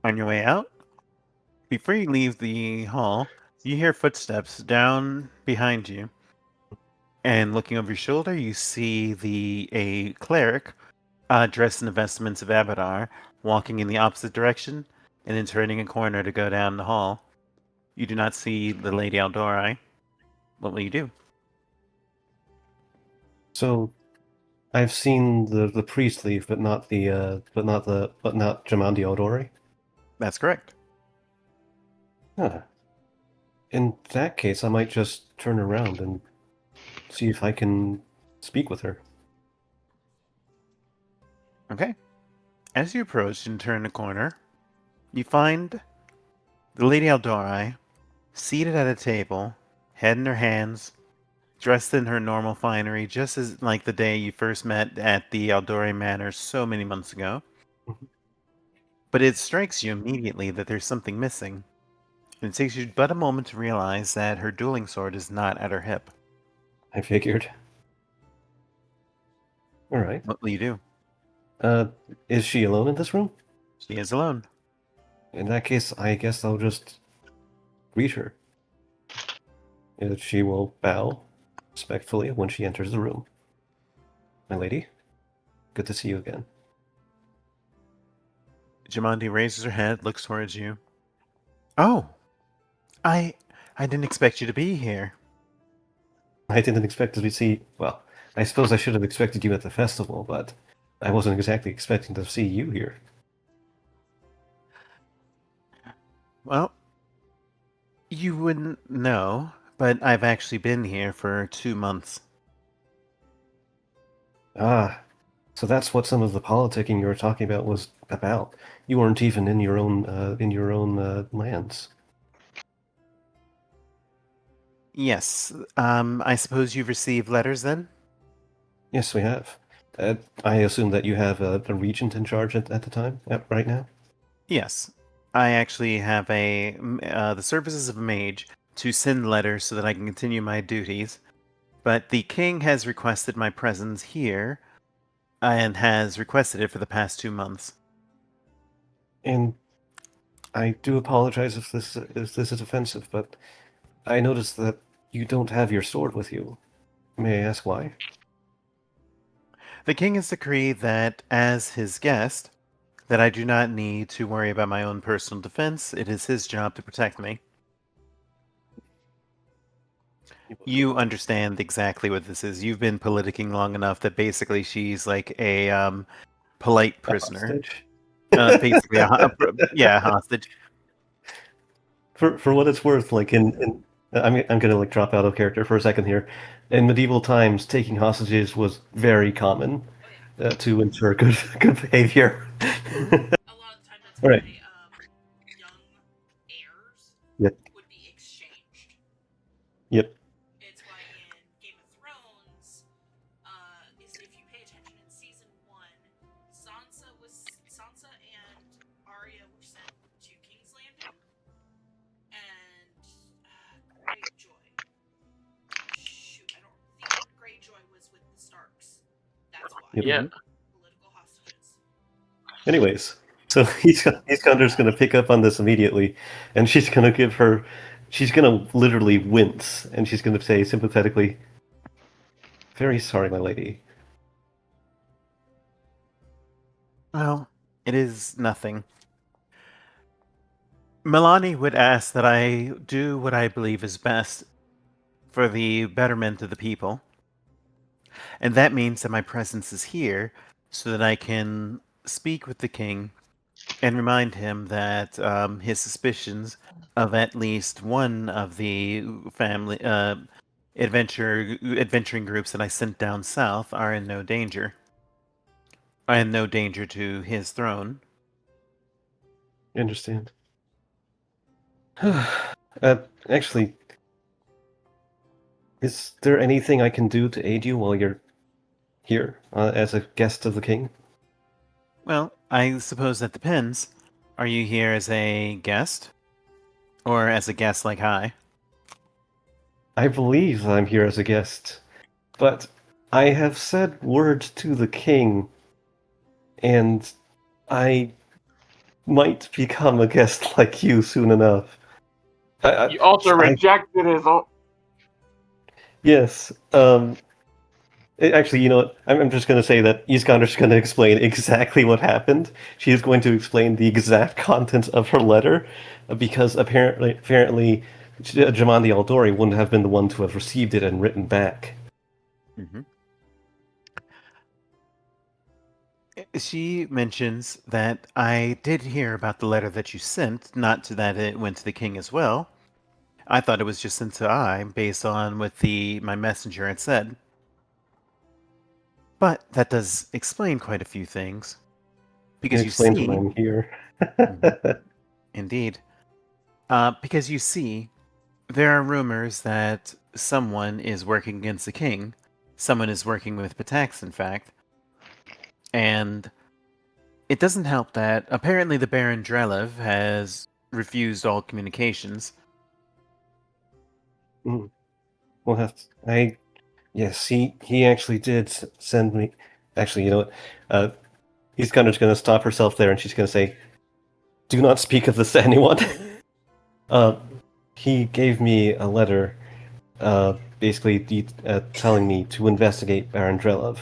On your way out? Before you leave the hall, you hear footsteps down behind you. And looking over your shoulder, you see a cleric dressed in the vestments of Abadar walking in the opposite direction and then turning a corner to go down the hall. You do not see the Lady Aldorai. What will you do? So I've seen the priest leave, but not Jamandi Odori. That's correct. Huh. In that case, I might just turn around and see if I can speak with her. Okay. As you approach and turn the corner, you find the Lady Aldorai seated at a table, head in her hands, dressed in her normal finery, just as like the day you first met at the Aldori Manor so many months ago. Mhm. But it strikes you immediately that there's something missing. And it takes you but a moment to realize that her dueling sword is not at her hip. I figured. All right. What will you do? Uh, is she alone in this room? She is alone. In that case, I guess I'll just greet her. She will bow respectfully when she enters the room. My lady, good to see you again. Jamandi raises her head, looks towards you. Oh, I didn't expect you to be here. I didn't expect to see... Well, I suppose I should have expected you at the festival, but I wasn't exactly expecting to see you here. Well, you wouldn't know, but I've actually been here for 2 months. Ah, so that's what some of the politicking you were talking about was about. You weren't even in your own lands. Yes. I suppose you've received letters then? Yes, we have. I assume that you have a regent in charge at the time, right now? Yes. I actually have the services of a mage to send letters so that I can continue my duties. But the king has requested my presence here and has requested it for the past 2 months. And I do apologize if this is offensive, but I noticed that you don't have your sword with you. May I ask why? The king has decreed that as his guest, that I do not need to worry about my own personal defense. It is his job to protect me. You understand exactly what this is. You've been politicking long enough that basically she's like a polite prisoner. Hostage? Basically, a hostage. For what it's worth, like I'm gonna like drop out of character for a second here. In medieval times, taking hostages was very common Oh yeah. to ensure good behavior. A lot of the time, that's All why right. young heirs Yep. would be exchanged. Yep. It's why in Game of Thrones, is if you pay attention in season 1, Sansa and Arya were sent to King's Landing, Yep. Yeah. Political hostages. Anyways, so Iskander's going to pick up on this immediately, and she's going to literally wince, and she's going to say sympathetically, "Very sorry, my lady." Well, it is nothing. Milani would ask that I do what I believe is best for the betterment of the people. And that means that my presence is here so that I can speak with the king and remind him that his suspicions of at least one of the family adventuring groups that I sent down south are in no danger. Are in no danger to his throne. I understand. Actually, is there anything I can do to aid you while you're here as a guest of the king? Well, I suppose that depends. Are you here as a guest? Or as a guest like I? I believe I'm here as a guest, but I have said words to the king, and I might become a guest like you soon enough. You also rejected his. Yes. Actually, you know what? I'm just going to say that Iskander's going to explain exactly what happened. She is going to explain the exact contents of her letter, because apparently, Jamandi Aldori wouldn't have been the one to have received it and written back. Mm-hmm. She mentions that I did hear about the letter that you sent, not to that it went to the king as well. I thought it was just sent to I, based on what my messenger had said. But that does explain quite a few things. Because It you explains see... why I'm here. Indeed. Because you see, there are rumors that someone is working against the king. Someone is working with Patax, in fact. And it doesn't help that apparently the Baron Drelev has refused all communications. We'll have to, yes, he actually did send me. Actually, you know what? Iskander's going to stop herself there, and she's going to say, "Do not speak of this to anyone." He gave me a letter, basically telling me to investigate Baron Drelov,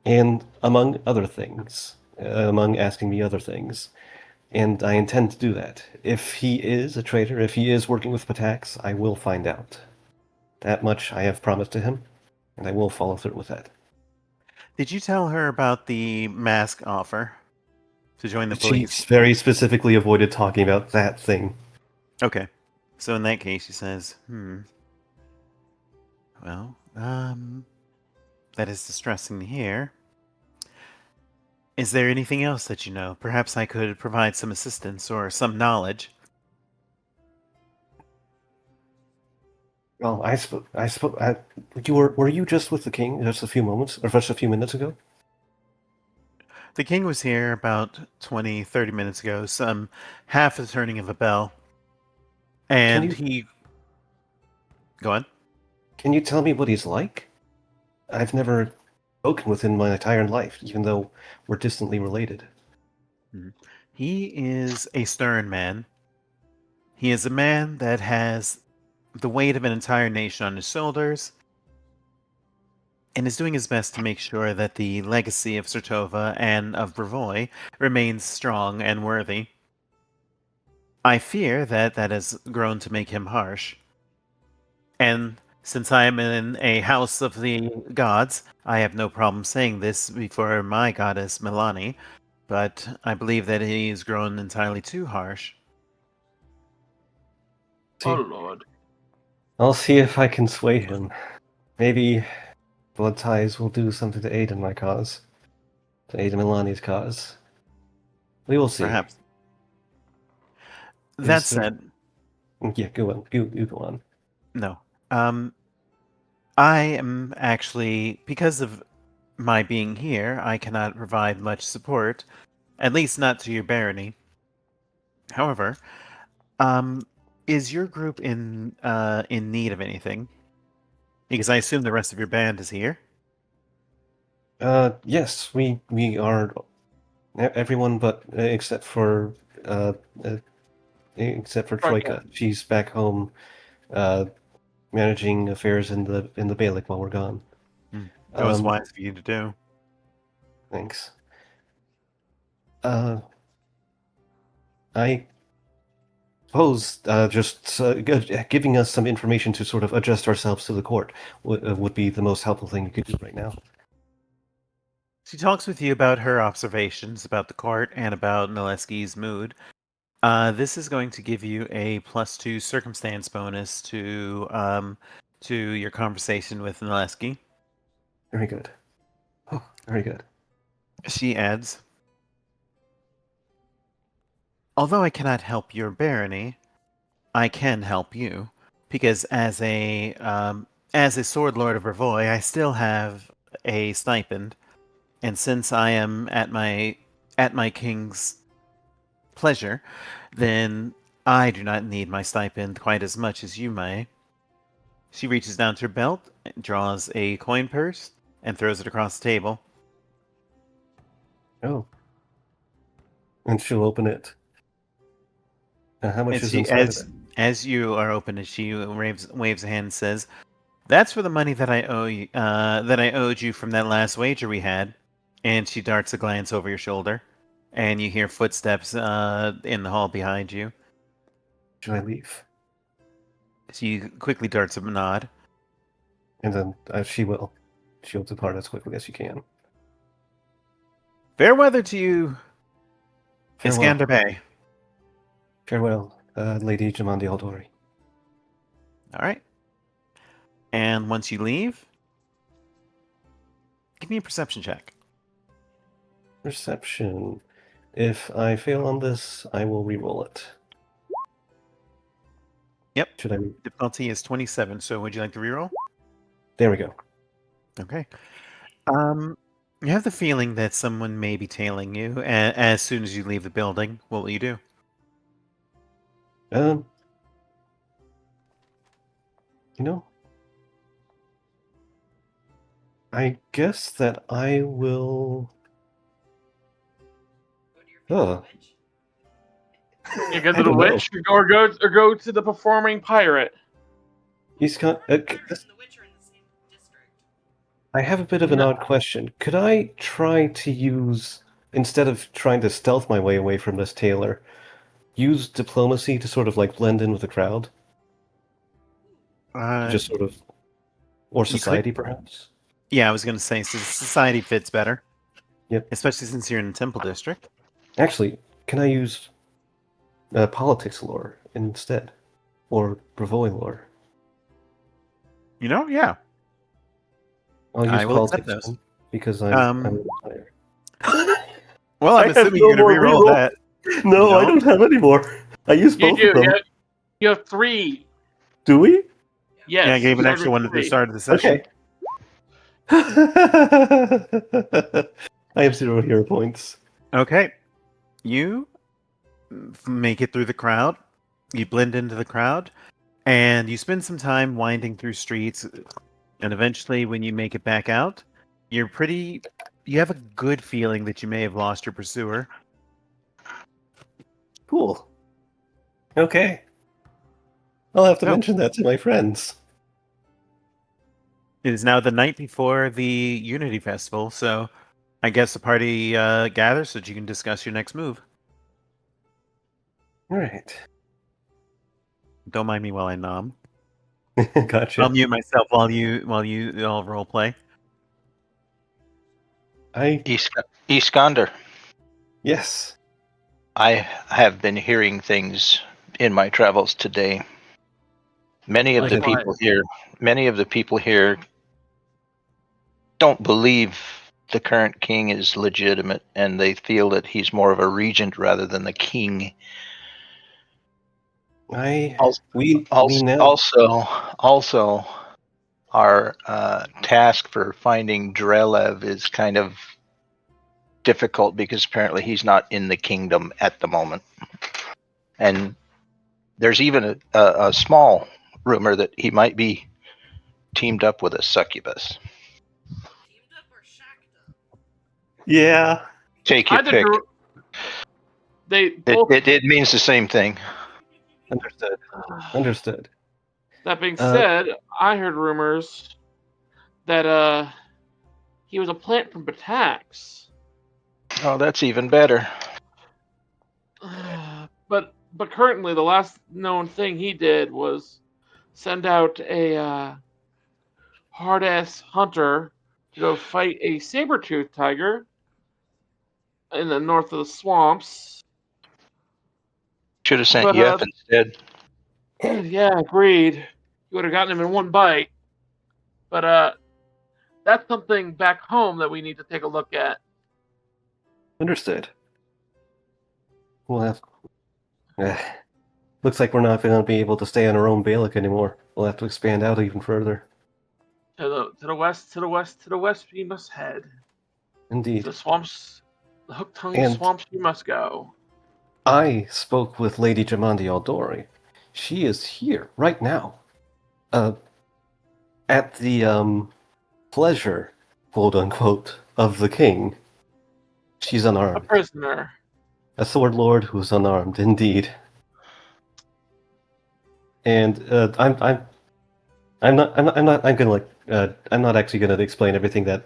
and among other things, among asking me other things. And I intend to do that. If he is a traitor, if he is working with Patax, I will find out. That much I have promised to him, and I will follow through with that. Did you tell her about the mask offer to join the She police? very specifically avoided talking about that thing. Okay. So in that case, she says, well, that is distressing to hear. Is there anything else that you know? Perhaps I could provide some assistance or some knowledge. Well, I suppose were you just with the king just a few moments, or just a few minutes ago? The king was here about 20, 30 minutes ago, some half the turning of a bell. And he... Go on. Can you tell me what he's like? I've never spoken with him my entire life, even though we're distantly related. He is a stern man. He is a man that has the weight of an entire nation on his shoulders, and is doing his best to make sure that the legacy of Sertova and of Brevoy remains strong and worthy. I fear that that has grown to make him harsh. And since I am in a house of the gods, I have no problem saying this before my goddess Milani, but I believe that he's grown entirely too harsh. Oh Lord. I'll see if I can sway him. Maybe blood ties will do something to aid in my cause. To aid in Milani's cause. We will see. Perhaps. That Is there- said, Yeah, go on. You go on. no. I am actually, because of my being here, I cannot provide much support, at least not to your barony. However, is your group in need of anything? Because I assume the rest of your band is here. Yes, we are everyone but except for uh, Troika. She's back home, managing affairs in the Balik while we're gone. That was wise for you to do. Thanks. I suppose just giving us some information to sort of adjust ourselves to the court would be the most helpful thing you could do right now. She talks with you about her observations about the court and about Naleski's mood. This is going to give you a +2 circumstance bonus to your conversation with Naleski. Very good. Oh, very good. She adds, although I cannot help your barony, I can help you, because as a sword lord of Revoy, I still have a stipend, and since I am at my king's pleasure, then I do not need my stipend quite as much as you may. She reaches down to her belt, draws a coin purse, and throws it across the table. Oh. And she'll open it. How much is inside of it? As you are open, she waves a hand and says, "That's for the money that I owe you, that I owed you from that last wager we had." And she darts a glance over your shoulder, and you hear footsteps in the hall behind you. Should I leave? She quickly darts a nod. And then she will. She'll depart as quickly as she can. Fair weather to you, Farewell. Iskander Bay. Farewell, Lady Jamandi Aldori. All right. And once you leave, give me a perception check. Perception. If I fail on this, I will re-roll it. Yep. Should I? Difficulty is 27, so would you like to reroll? There we go. Okay. You have the feeling that someone may be tailing you as soon as you leave the building. What will you do? You know, I guess that I will. Go to your favorite witch. You go I to the don't know. witch, or go to the performing pirate. He's got. Pirate and the witch are in the same district. I have a bit of an odd question. Could I try to use, instead of trying to stealth my way away from this tailor, use diplomacy to sort of like blend in with the crowd? Just sort of, or society perhaps? Yeah, I was going to say society fits better. Yep. Especially since you're in the Temple District. Actually, can I use politics lore instead? Or Bravoy lore? You know, yeah. I'll use I will accept politics those. Because I'm a player. Well, I'm assuming you're going to reroll that. No, I don't have any more. I used You both do. of them. You have 3. Do we? Yes. Yeah, I gave an you extra one at the 3. start of the session. Okay. I have 0 hero points. Okay. You make it through the crowd. You blend into the crowd. And you spend some time winding through streets. And eventually, when you make it back out, you have a good feeling that you may have lost your pursuer. Cool. Okay. I'll have to mention that to my friends. It is now the night before the Unity Festival, so I guess the party gathers so that you can discuss your next move. All right. Don't mind me while I nom. Gotcha. I'll mute myself while you all role play. Iskander, Yes. I have been hearing things in my travels today. Many of the people here don't believe the current king is legitimate, and they feel that he's more of a regent rather than the king. Also, our task for finding Drelev is kind of difficult because apparently he's not in the kingdom at the moment. And there's even a small rumor that he might be teamed up with a succubus. Teamed up or shacked up? Yeah. Take your Either pick. they both. It means the same thing. Understood. Understood. That being Uh, said, I heard rumors that he was a plant from Batax. Oh, that's even better. But currently, the last known thing he did was send out a hard ass hunter to go fight a saber-toothed tiger in the north of the swamps. Should have sent But Yeff instead. yeah, agreed. You would have gotten him in one bite. But that's something back home that we need to take a look at. understood. We'll have. Looks like we're not going to be able to stay on our own Balak anymore. We'll have to expand out even further. To the west, to the west, to the west we must head. Indeed. To the swamps, the hook-tongued And- swamps we must go. I spoke with Lady Jamandi Aldori. She is here right now. At the pleasure, quote unquote, of the king. She's A unarmed. prisoner. A sword lord who's unarmed, indeed. And I'm not actually gonna explain everything that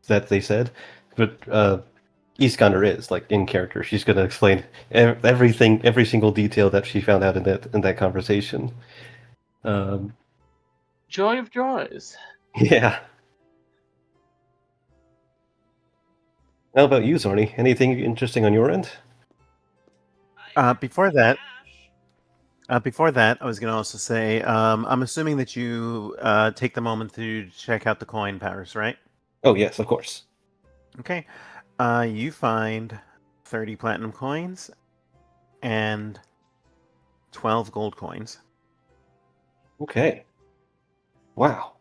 they said, but Iskander is like in character. She's gonna explain everything, every single detail that she found out in that conversation. Joy of joys. Yeah. How about you, Zarni? Anything interesting on your end? Before that, I was going to also say, I'm assuming that you take the moment to check out the coin powers, right? Oh yes, of course. Okay. You find 30 platinum coins and 12 gold coins. Okay. Wow.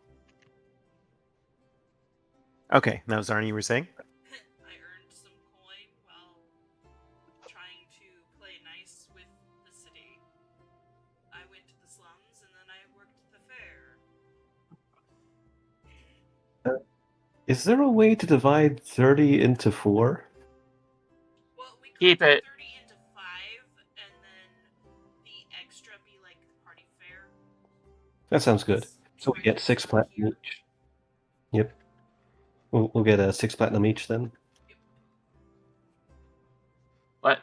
Okay, now Zarni, you were saying? I earned some coin while trying to play nice with the city. I went to the slums and then I worked at the fair. Is there a way to divide 30 into 4? Well, we could Keep put it. 30 into 5 and then the extra be like the party fair. That sounds good. So we get 6 platinum each. Yep. We'll get 6 platinum each then. What?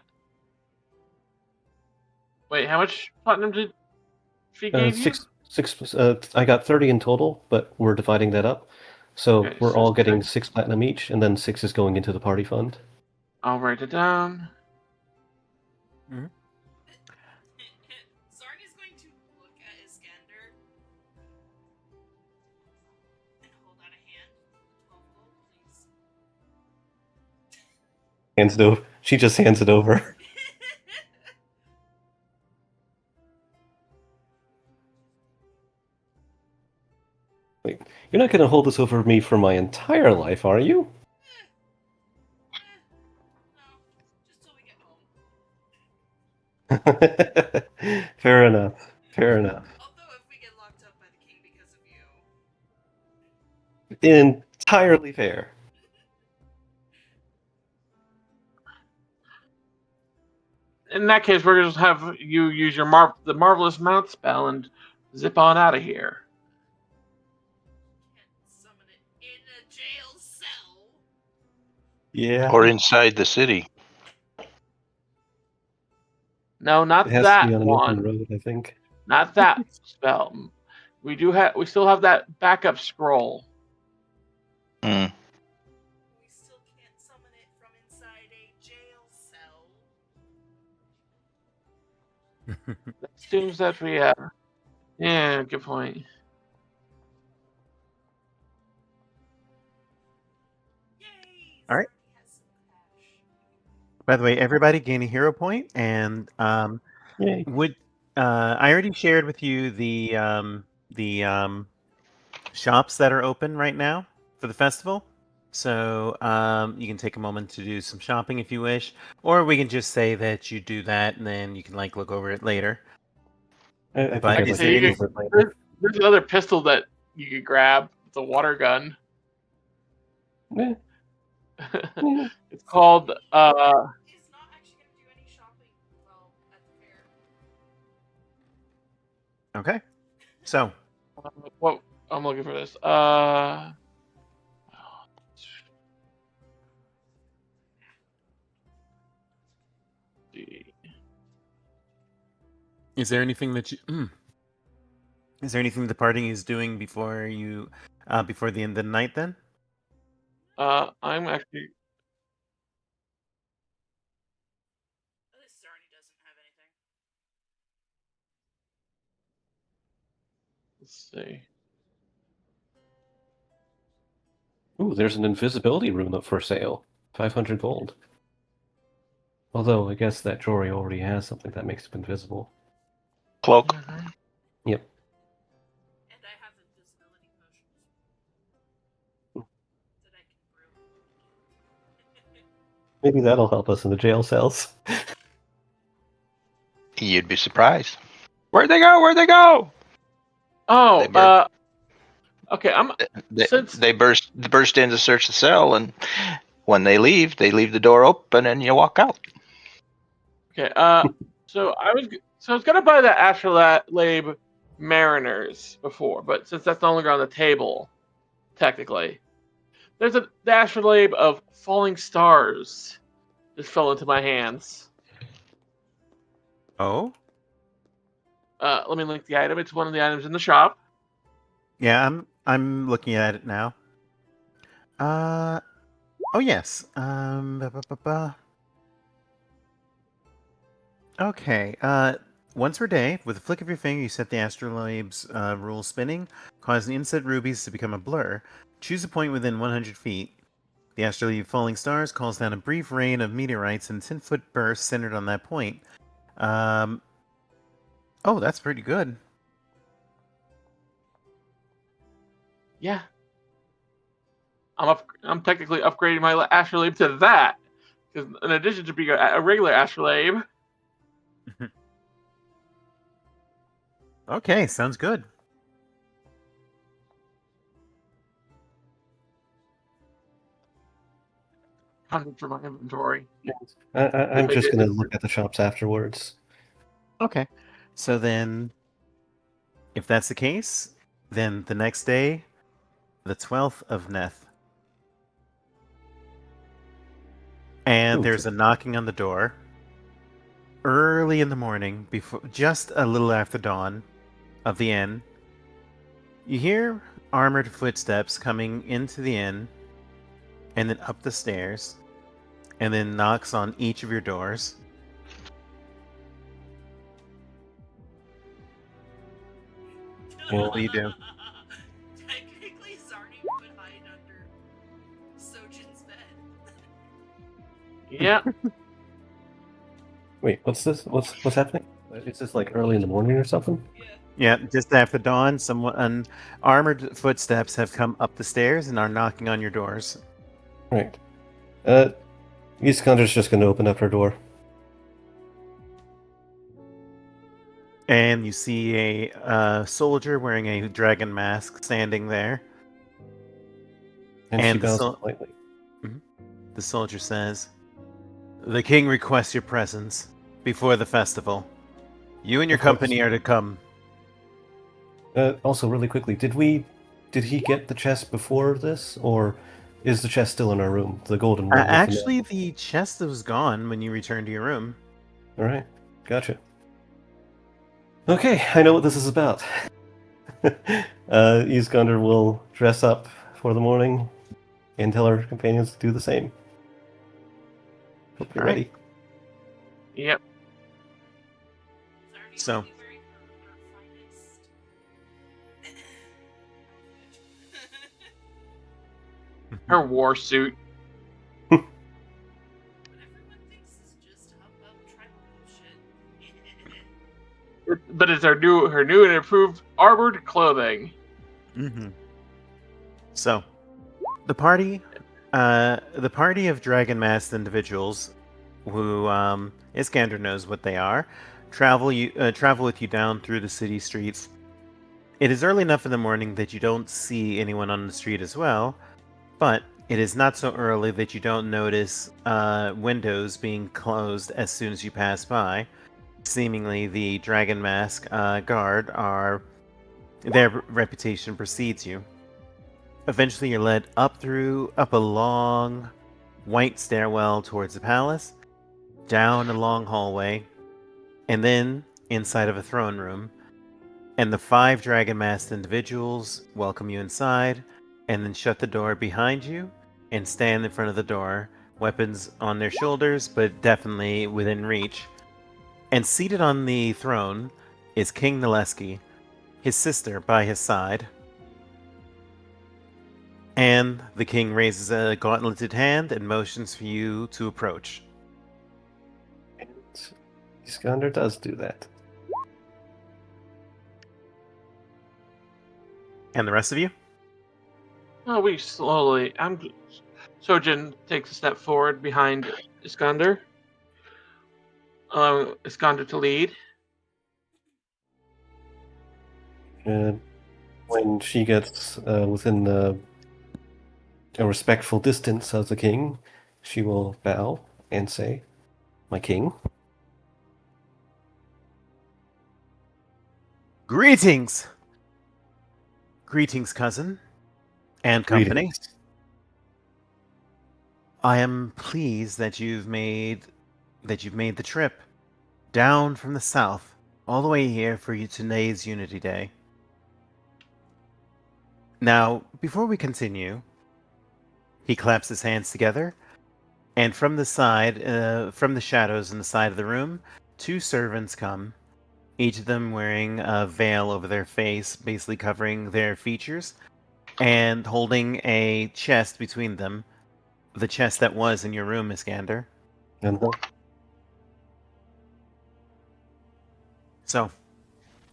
Wait, how much platinum did she give you? Six. I got 30 in total, but we're dividing that up. So Okay, we're so all getting 6. 6 platinum each, and then 6 is going into the party fund. I'll write it down. Zarni's going to look at Iskander and hold out a hand. 12 gold, please. Hands it over. She just hands it over. Wait, you're not going to hold this over me for my entire life, are you? No, just till we get home. Fair enough. Fair enough. Although if we get locked up by the king because of you. Entirely fair. In that case, we're gonna just have you use your the marvelous mount spell and zip on out of here. Can't summon it in a jail cell. Yeah. Or inside the city. No, not It has that to be on an one. open road, I think. Not that spell. We still have that backup scroll. Mm. We still can't summon it from inside a jail cell. That assumes that we have. Yeah, good point. Yay! All right. Zarni has some cash. By the way, everybody gain a hero point, and Yay. I already shared with you the shops that are open right now for the festival. So you can take a moment to do some shopping if you wish, or we can just say that you do that and then you can like look over it later. I think But I'd is like there to any- go over it later. There's another pistol that you could grab. It's a water gun. Eh, It's called He's not actually going to do any shopping while at the fair. Okay. So, what I'm looking for this. is there anything that you is there anything the party is doing before before the end of the night then? I'm actually. This Zarni doesn't have anything. Let's see. Ooh, there's an invisibility rune up for sale. 500 gold. Although, I guess that Jory already has something that makes him invisible. Cloak. Yep. And I have invisibility potions that I can brew. Maybe that'll help us in the jail cells. You'd be surprised. Where'd they go? Where'd they go? Oh, They burst. okay. They burst in to search the cell, and when they leave the door open, and you walk out. Okay. So I was gonna buy the Astrolabe Mariners before, but since that's no longer on the table, technically, there's the Astrolabe of Falling Stars just fell into my hands. Oh? Let me link the item. It's one of the items in the shop. Yeah, I'm looking at it now. Oh yes. Okay. Once per day, with a flick of your finger, you set the astrolabe's rule spinning, causing inset rubies to become a blur. Choose a point within 100 feet. The astrolabe falling stars calls down a brief rain of meteorites in 10-foot bursts centered on that point. Oh, that's pretty good. Yeah. I'm technically upgrading my Astrolabe to that, because in addition to being a regular Astrolabe. Okay, sounds good. Hunting for my inventory. I'm just going to look at the shops afterwards. Okay. So then, if that's the case, then the next day, the 12th of Neth. And there's a knocking on the door. Early in the morning, before just a little after dawn of the inn, you hear armored footsteps coming into the inn, and then up the stairs, and then knocks on each of your doors. What do you do? Technically, Zarni would hide under Sojin's bed. Yeah. Wait, what's this? What's happening? Is this like early in the morning or something? Yeah, just after dawn, someone armored footsteps have come up the stairs and are knocking on your doors. Right. Iskander's just going to open up her door. And you see a soldier wearing a dragon mask standing there. And she bows politely. The soldier says, "The king requests your presence before the festival. You and your company are to come." Also, really quickly, did he get the chest before this, or is the chest still in our room? The golden one. Actually, the chest was gone when you returned to your room. All right, gotcha. Okay, I know what this is about. Iskander will dress up for the morning and tell her companions to do the same. Hope you're ready. Yep. So. Her war suit. What everyone thinks is just hubbub tribal bullshit. But it's her new and improved armored clothing. Mm-hmm. So, the party of dragon masked individuals, who Iskander knows what they are, travel with you down through the city streets. It is early enough in the morning that you don't see anyone on the street as well, but It is not so early that you don't notice windows being closed as soon as you pass by. Seemingly, the Dragon Mask guard their reputation precedes you. Eventually, you're led up a long, white stairwell towards the palace, down a long hallway, and then inside of a throne room. And the 5 Dragon Masked individuals welcome you inside, and then shut the door behind you, and stand in front of the door, weapons on their shoulders, but definitely within reach. And seated on the throne is King Naleski, his sister by his side. And the king raises a gauntleted hand and motions for you to approach. And Iskander does do that. And the rest of you? Oh, we slowly. Sojin takes a step forward behind Iskander. Iskander to lead. And when she gets within a respectful distance of the king, she will bow and say, "My king." Greetings! Greetings, cousin. And company. Greetings. I am pleased that you've made the trip down from the south all the way here for today's Unity Day. Now, before we continue, he claps his hands together, and from the side, from the shadows in the side of the room, 2 servants come, each of them wearing a veil over their face, basically covering their features, and holding a chest between them. The chest that was in your room, Iskander. And So,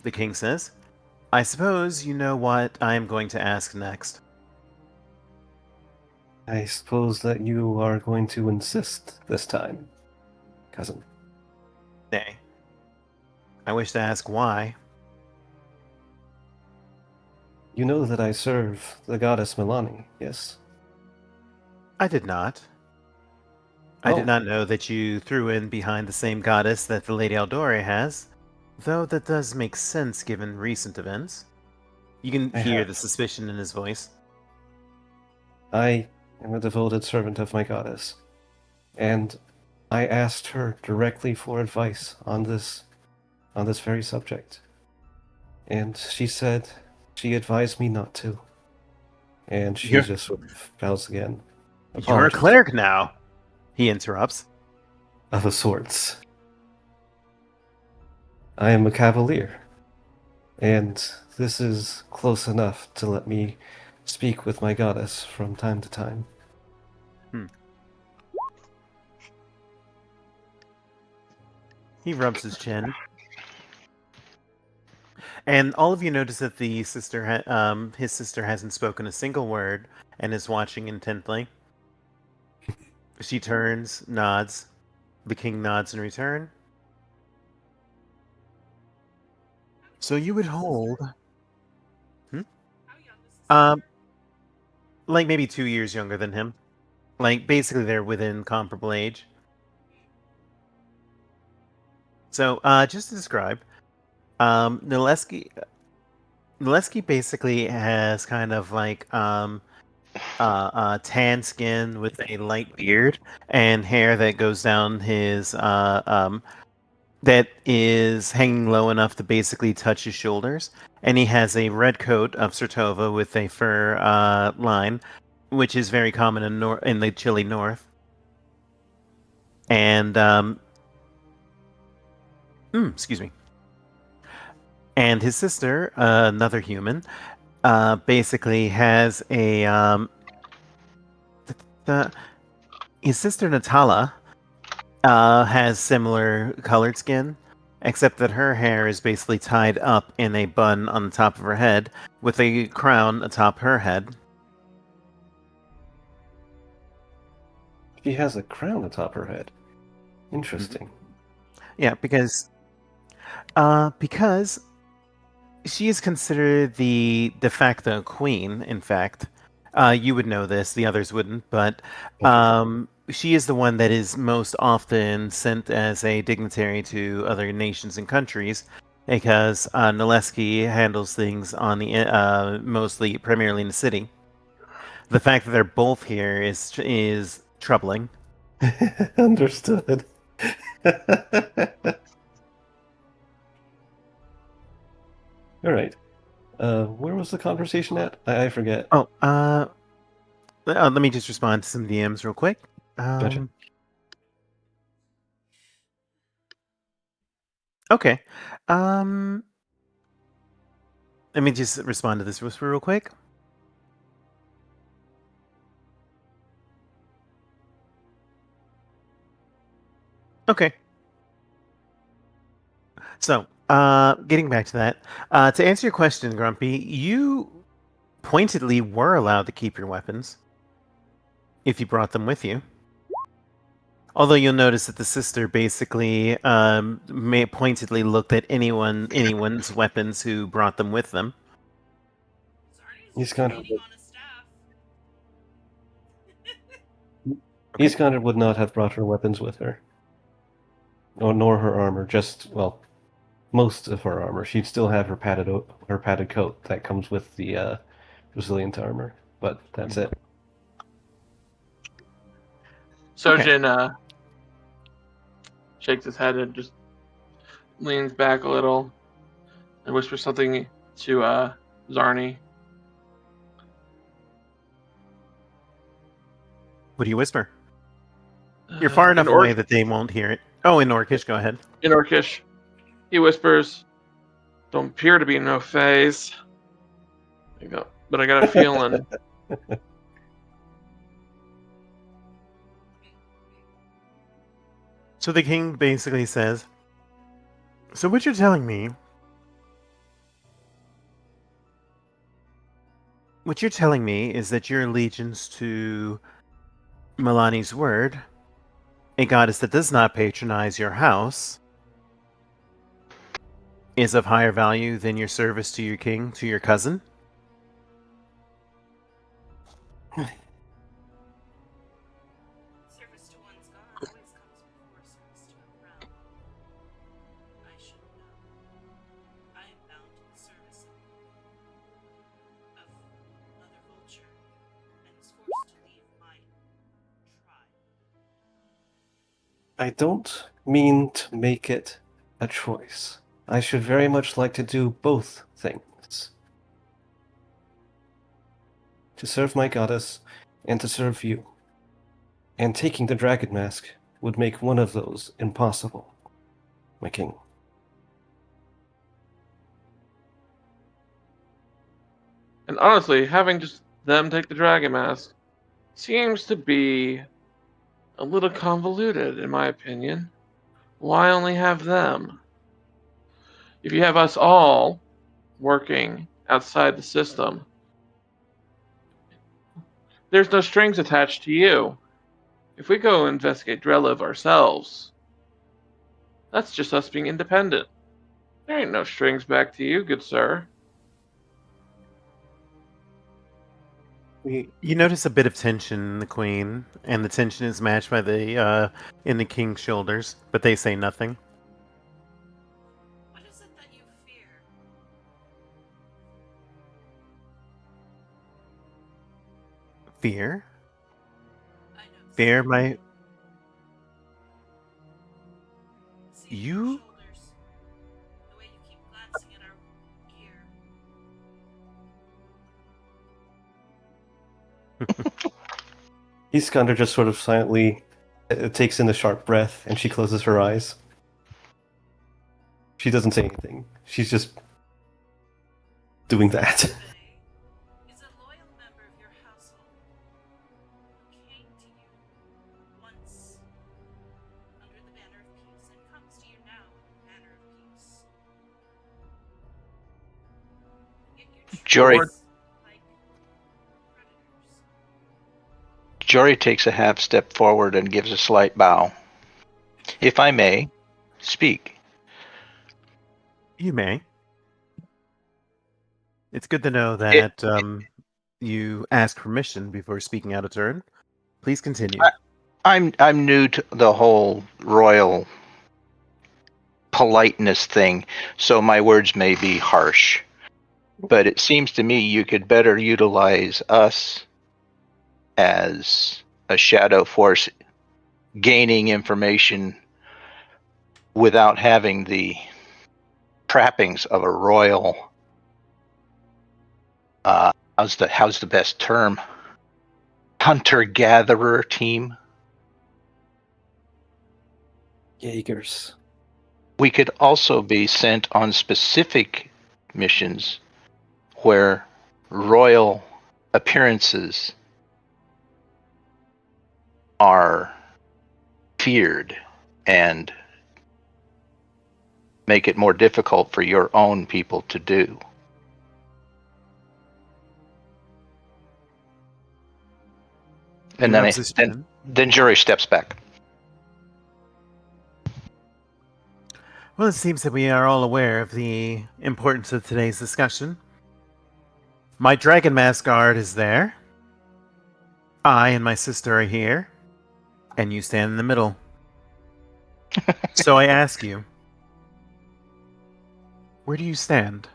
the king says, I suppose you know what I am going to ask next. I suppose that you are going to insist this time, cousin. Nay. I wish to ask why. You know that I serve the goddess Milani, yes? I did not. I Oh. did not know that you threw in behind the same goddess that the Lady Aldore has, though that does make sense given recent events. You can I hear have. the suspicion in his voice. I am a devoted servant of my goddess, and I asked her directly for advice on this very subject. And she said she advised me not to. And she You're- just sort of bows again. You're a Apologies. cleric now, he interrupts. Of the sorts. I am a cavalier, and this is close enough to let me speak with my goddess from time to time. He rubs his chin. And all of you notice that the his sister hasn't spoken a single word and is watching intently. She turns, nods. The king nods in return. So you would hold, How young is this? um, like maybe 2 years younger than him. Like basically they're within comparable age. So just to describe, Naleski basically has kind of like tan skin with a light beard and hair that goes down his that is hanging low enough to basically touch his shoulders, and he has a red coat of Sertova with a fur line, which is very common in the chilly north. And excuse me. And his sister, another human, basically has a his sister Natala has similar colored skin, except that her hair is basically tied up in a bun on the top of her head, with a crown atop her head. She has a crown atop her head. Interesting. Yeah, because she is considered the de facto queen, in fact. You would know this; the others wouldn't. But Gotcha. she is the one that is most often sent as a dignitary to other nations and countries, because Naleski handles things on the mostly, primarily in the city. The fact that they're both here is troubling. Understood. All right. Where was the conversation at? I forget. Oh, let me just respond to some DMs real quick. Gotcha. Okay. Let me just respond to this whisper real quick. Okay. So, getting back to that, to answer your question, Grumpy, you pointedly were allowed to keep your weapons if you brought them with you. Although you'll notice that the sister basically pointedly looked at anyone's weapons who brought them with them. He's Zarni's kind of- waiting on a staff. Okay. Iskander would not have brought her weapons with her. Nor her armor, just, well, most of her armor. She'd still have her padded coat that comes with the resilient armor, but that's it. Sojin shakes his head and just leans back a little and whispers something to Zarni. What do you whisper? You're far enough away that they won't hear it. Oh, in Orcish, go ahead. In Orcish, he whispers, "Don't appear to be no phase. But I got a feeling." So the king basically says, "So what you're telling me is that your allegiance to Milani's word, a goddess that does not patronize your house, is of higher value than your service to your king, to your cousin?" Service to one's god always comes before service to a crown. I should know. I am bound to the service of Mother Vulture, and was forced to leave my tribe. I don't mean to make it a choice. I should very much like to do both things. To serve my goddess, and to serve you. And taking the dragon mask would make one of those impossible, my king. And honestly, having just them take the dragon mask seems to be a little convoluted, in my opinion. Why only have them? If you have us all working outside the system, there's no strings attached to you. If we go investigate Drelev ourselves, that's just us being independent. There ain't no strings back to you, good sir. You notice a bit of tension in the queen, and the tension is matched by the in the king's shoulders, but they say nothing. What is it that you fear? Fear? I know. Fear my... See your You? shoulders. The way you keep glancing at our gear. Iskander just sort of silently takes in a sharp breath, and she closes her eyes. She doesn't say anything. She's just doing that. Is a loyal member of your household who came to you once under the banner of peace and comes to you now in the banner of peace. Yet you treat Jory. us like predators. Jory takes a half step forward and gives a slight bow. If I may, speak. You may. It's good to know that you ask permission before speaking out of turn. Please continue. I'm new to the whole royal politeness thing, so my words may be harsh. But it seems to me you could better utilize us as a shadow force gaining information without having the trappings of a royal how's the best term? Hunter-gatherer team. Jaegers. We could also be sent on specific missions where royal appearances are feared and make it more difficult for your own people to do. And then Jory steps back. Well, it seems that we are all aware of the importance of today's discussion. My dragon mask guard is there. I and my sister are here. And you stand in the middle. So I ask you, where do you stand?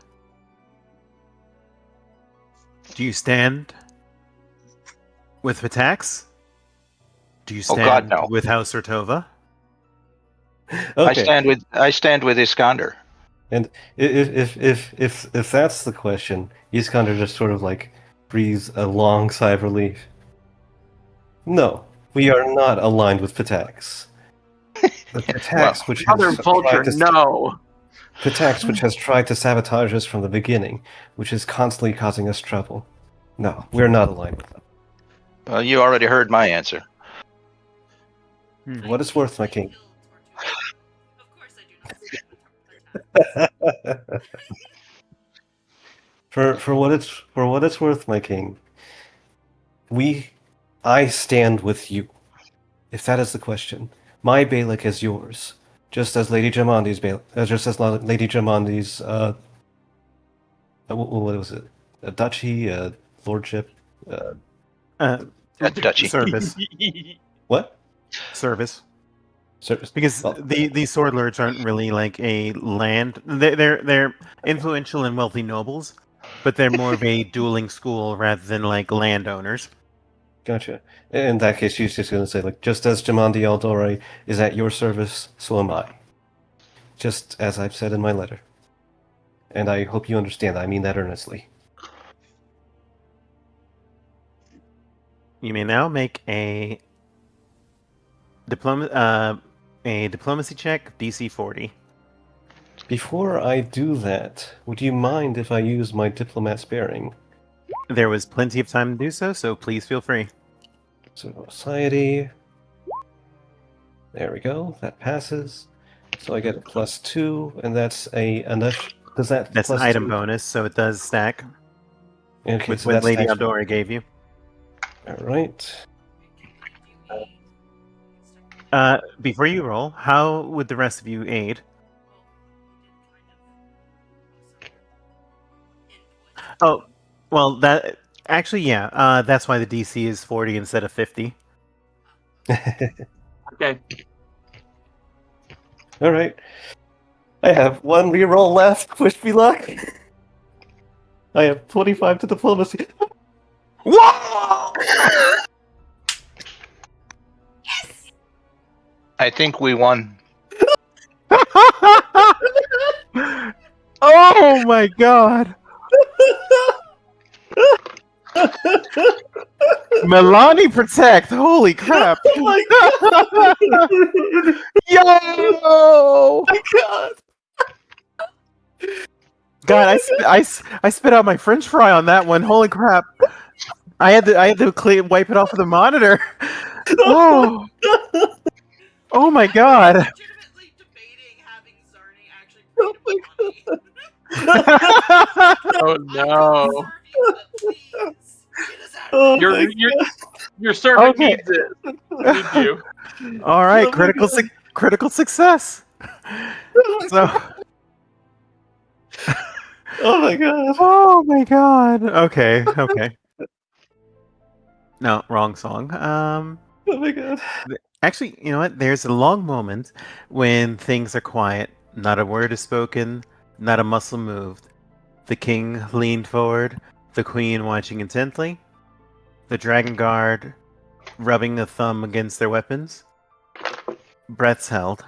Do you stand with Vitax? Do you stand God, no. with House Ortova? Okay. I stand with Iskander. And if that's the question, Iskander just sort of like breathes a long sigh of relief. No, we are not aligned with Vitax. The Vitax, which Mother has Vulture, no. Vitax, which has tried to sabotage us from the beginning, which is constantly causing us trouble. No, we're not aligned with them. Well, you already heard my answer. What is worth, my king? Of course I do not stand with For what it's worth, my king. I stand with you. If that is the question, my Balak is yours, just as Lady Jamandi's Lady Jamandi's what was it? A duchy, a lordship, Duchy. Service. what? Service. Service. Because Well, the sword lords aren't really like a land. They're influential and wealthy nobles, but they're more of a dueling school rather than like landowners. Gotcha. In that case, she's just going to say, like, just as Jamandi Aldore is at your service, so am I. Just as I've said in my letter. And I hope you understand. I mean that earnestly. You may now make a diplomacy check, DC 40. Before I do that, would you mind if I use my diplomat's bearing? There was plenty of time to do so, so please feel free. So, society. There we go. That passes. So I get a +2, and that's enough. Does that? That's an item bonus, so it does stack Okay, with so what that's Lady actually... Aldora gave you. All right. Before you roll, how would the rest of you aid? Oh, well, that actually, yeah. That's why the DC is 40 instead of 50. Okay. All right. I have one reroll left. Wish me luck. I have 25 to diplomacy. Whoa! I think we won. Oh my god! Milani Protect! Holy crap! Oh my god! Yo! Oh my god! God, I spit out my French fry on that one. Holy crap! I had to wipe it off of the monitor. Oh! Oh my god! I'm legitimately debating having Zarni actually create a body. Oh no. Oh Your my your your servant Okay. needs it. Needs you. All right, Oh my critical success. So, Oh my god! oh my god. Okay. No, wrong song. Oh my god. Actually, you know what? There's a long moment when things are quiet. Not a word is spoken, not a muscle moved. The king leaned forward, the queen watching intently, the dragon guard rubbing a thumb against their weapons. Breaths held.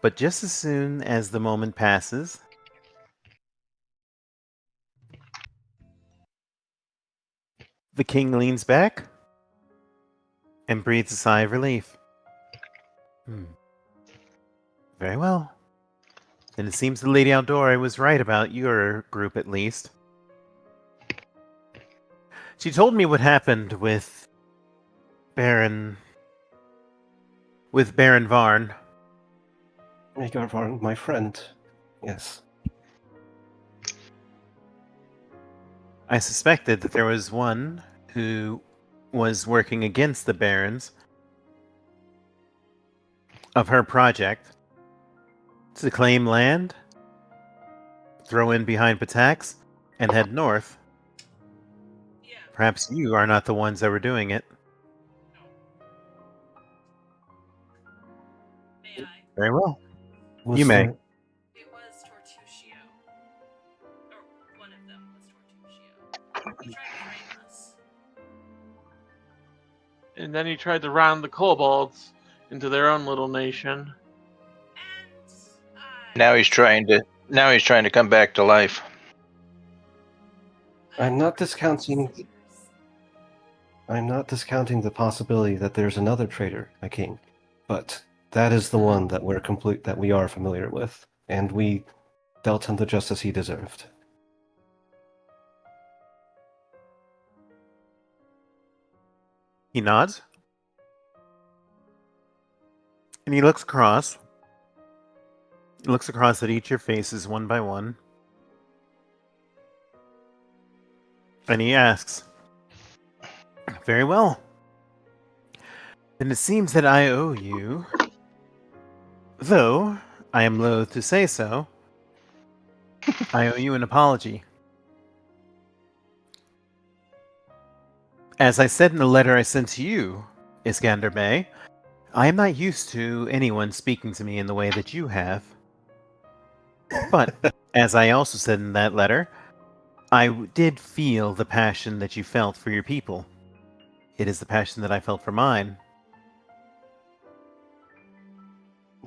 But just as soon as the moment passes, the king leans back and breathes a sigh of relief. Very well. Then it seems the Lady Aldore was right about your group, at least. She told me what happened with Baron Varn. My friend. Yes. I suspected that there was one who was working against the barons of her project to claim land, throw in behind Patax, and head north. Yeah. Perhaps you are not the ones that were doing it. May I? Very well. Was You may. there- It was Tortusio. Or one of them was Tortusio. He tried to frame us. And then he tried to round the kobolds into their own little nation. And I... Now he's trying to come back to life. I'm not discounting the possibility that there's another traitor, my king, but that is the one that we are familiar with, and we dealt him the justice he deserved. He nods. And he looks across. He looks across at each of your faces one by one. And he asks, very well. Then it seems that I owe you, though I am loath to say so, I owe you an apology. As I said in the letter I sent to you, Iskander Bey, I am not used to anyone speaking to me in the way that you have. But, as I also said in that letter, I did feel the passion that you felt for your people. It is the passion that I felt for mine.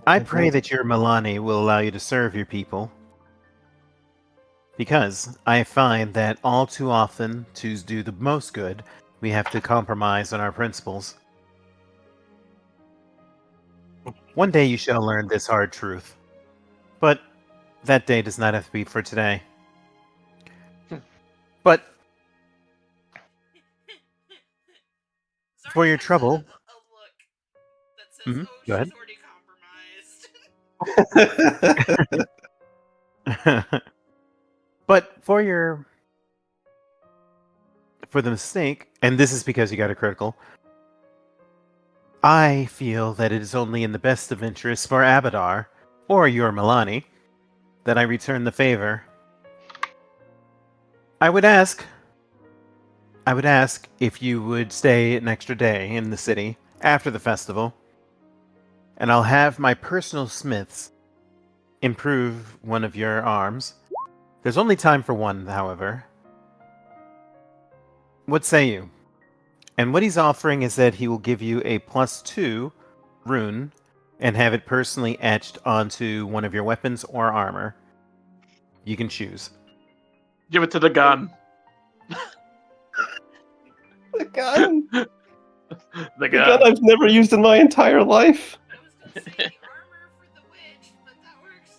I pray that your Milani will allow you to serve your people. Because I find that all too often, to do the most good, we have to compromise on our principles. One day you shall learn this hard truth. But that day does not have to be for today. But for your Zarni has trouble... a look that says, Mhm, oh, go ahead. she's already compromised. But for the mistake, and this is because you got a critical, I feel that it is only in the best of interests for Abadar, or your Milani, that I return the favor. I would ask if you would stay an extra day in the city after the festival, and I'll have my personal smiths improve one of your arms. There's only time for one, however. What say you? And what he's offering is that he will give you a +2 rune and have it personally etched onto one of your weapons or armor. You can choose. Give it to the gun. The gun! The The gun. gun I've never used in my entire life! I was gonna say the armor for the witch, but that works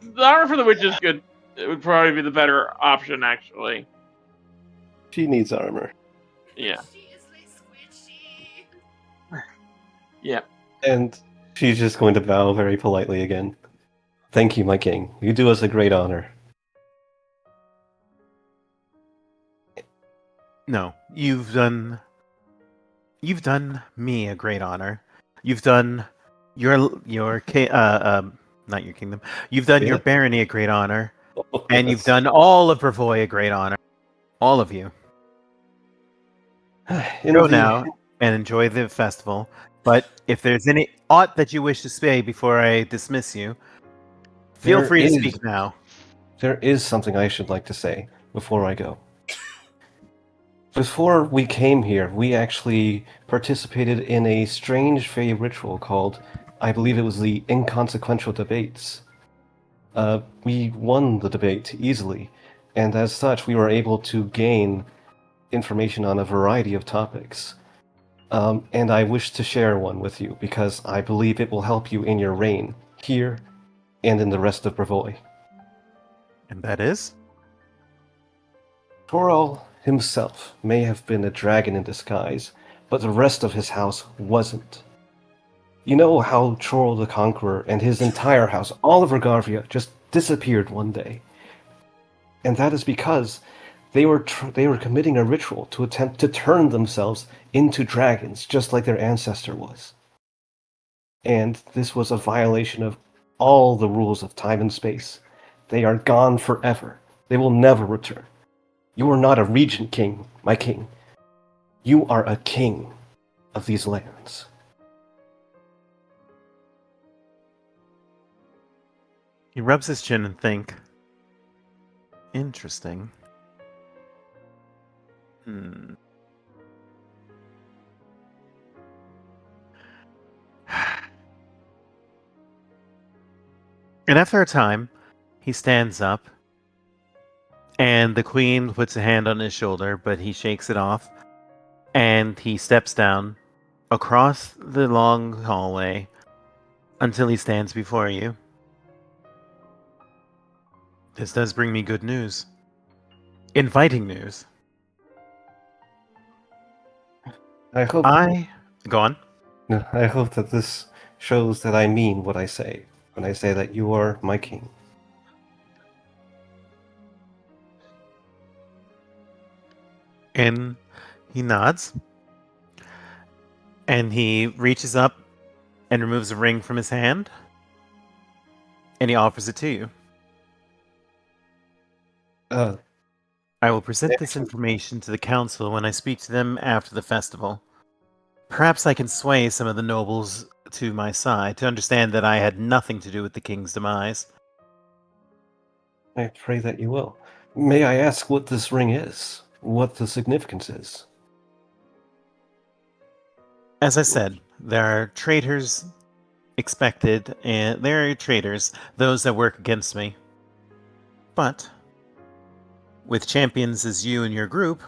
too. The armor for the witch is good. It would probably be the better option, actually. She needs armor. Yeah. She is like squishy. Yeah. And she's just going to bow very politely again. Thank you, my king. You do us a great honor. No, you've done me a great honor. You've done not your kingdom. You've done your Yeah. barony a great honor, and you've Yes. done all of Brevoy a great honor. All of you. Go now and enjoy the festival. But if there's any aught that you wish to say before I dismiss you, feel There free to is- speak now. There is something I should like to say before I go. Before we came here, we actually participated in a strange Fey ritual called, I believe it was the Inconsequential Debates. We won the debate easily, and as such, we were able to gain information on a variety of topics. And I wish to share one with you because I believe it will help you in your reign here and in the rest of Bravoy. And that is? Torol himself may have been a dragon in disguise, but the rest of his house wasn't. You know how Torol the Conqueror and his entire house, all of Regarvia, just disappeared one day. And that is because they were committing a ritual to attempt to turn themselves into dragons, just like their ancestor was. And this was a violation of all the rules of time and space. They are gone forever. They will never return. You are not a regent king, my king. You are a king of these lands. He rubs his chin and think. Interesting. Hmm. And after a time, he stands up, and the queen puts a hand on his shoulder, but he shakes it off, and he steps down across the long hallway until he stands before you. This does bring me good news. Inviting news. I hope Go on. I hope that this shows that I mean what I say when I say that you are my king. And he nods. And he reaches up and removes a ring from his hand. And he offers it to you. I will present this information to the council when I speak to them after the festival. Perhaps I can sway some of the nobles to my side to understand that I had nothing to do with the king's demise. I pray that you will. May I ask what this ring is? What the significance is? As I said, there are traitors expected, and there are traitors, those that work against me. But with champions as you and your group,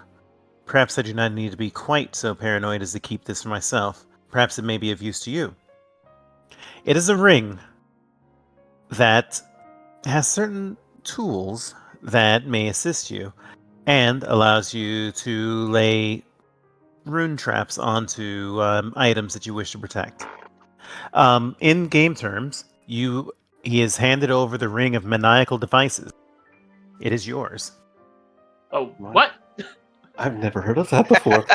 perhaps I do not need to be quite so paranoid as to keep this for myself. Perhaps it may be of use to you. It is a ring that has certain tools that may assist you and allows you to lay rune traps onto items that you wish to protect. In game terms, he has handed over the ring of maniacal devices. It is yours. Oh, what? I've never heard of that before.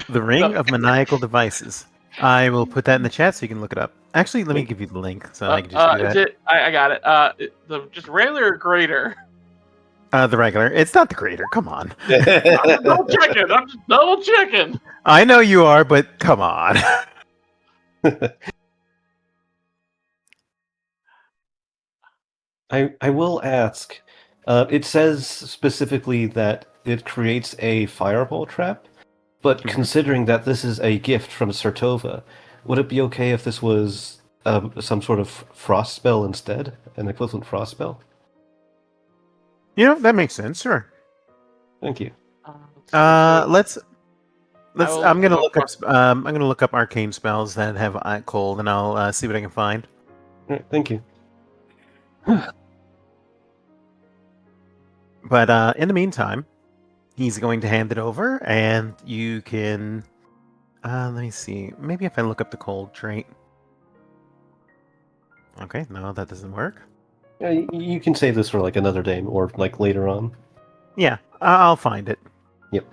The ring of maniacal devices. I will put that in the chat so you can look it up. Actually, let me give you the link so I can just do Is that. I got it. Just regular or greater? The regular. It's not the greater. Come on. I'm just double checking. I'm just double checking. I know you are, but come on. I will ask. It says specifically that it creates a fireball trap, but considering that this is a gift from Sertova, would it be okay if this was some sort of frost spell instead? An equivalent frost spell? That makes sense. Sure. Thank you. Let's. will I'm gonna look look up. I'm gonna look up arcane spells that have cold, and I'll see what I can find. All right, thank you. But in the meantime, he's going to hand it over, and you can. Let me see. Maybe if I look up the cold trait. Okay, no, that doesn't work. Yeah, you can save this for like another day or like later on. Yeah, I'll find it. Yep.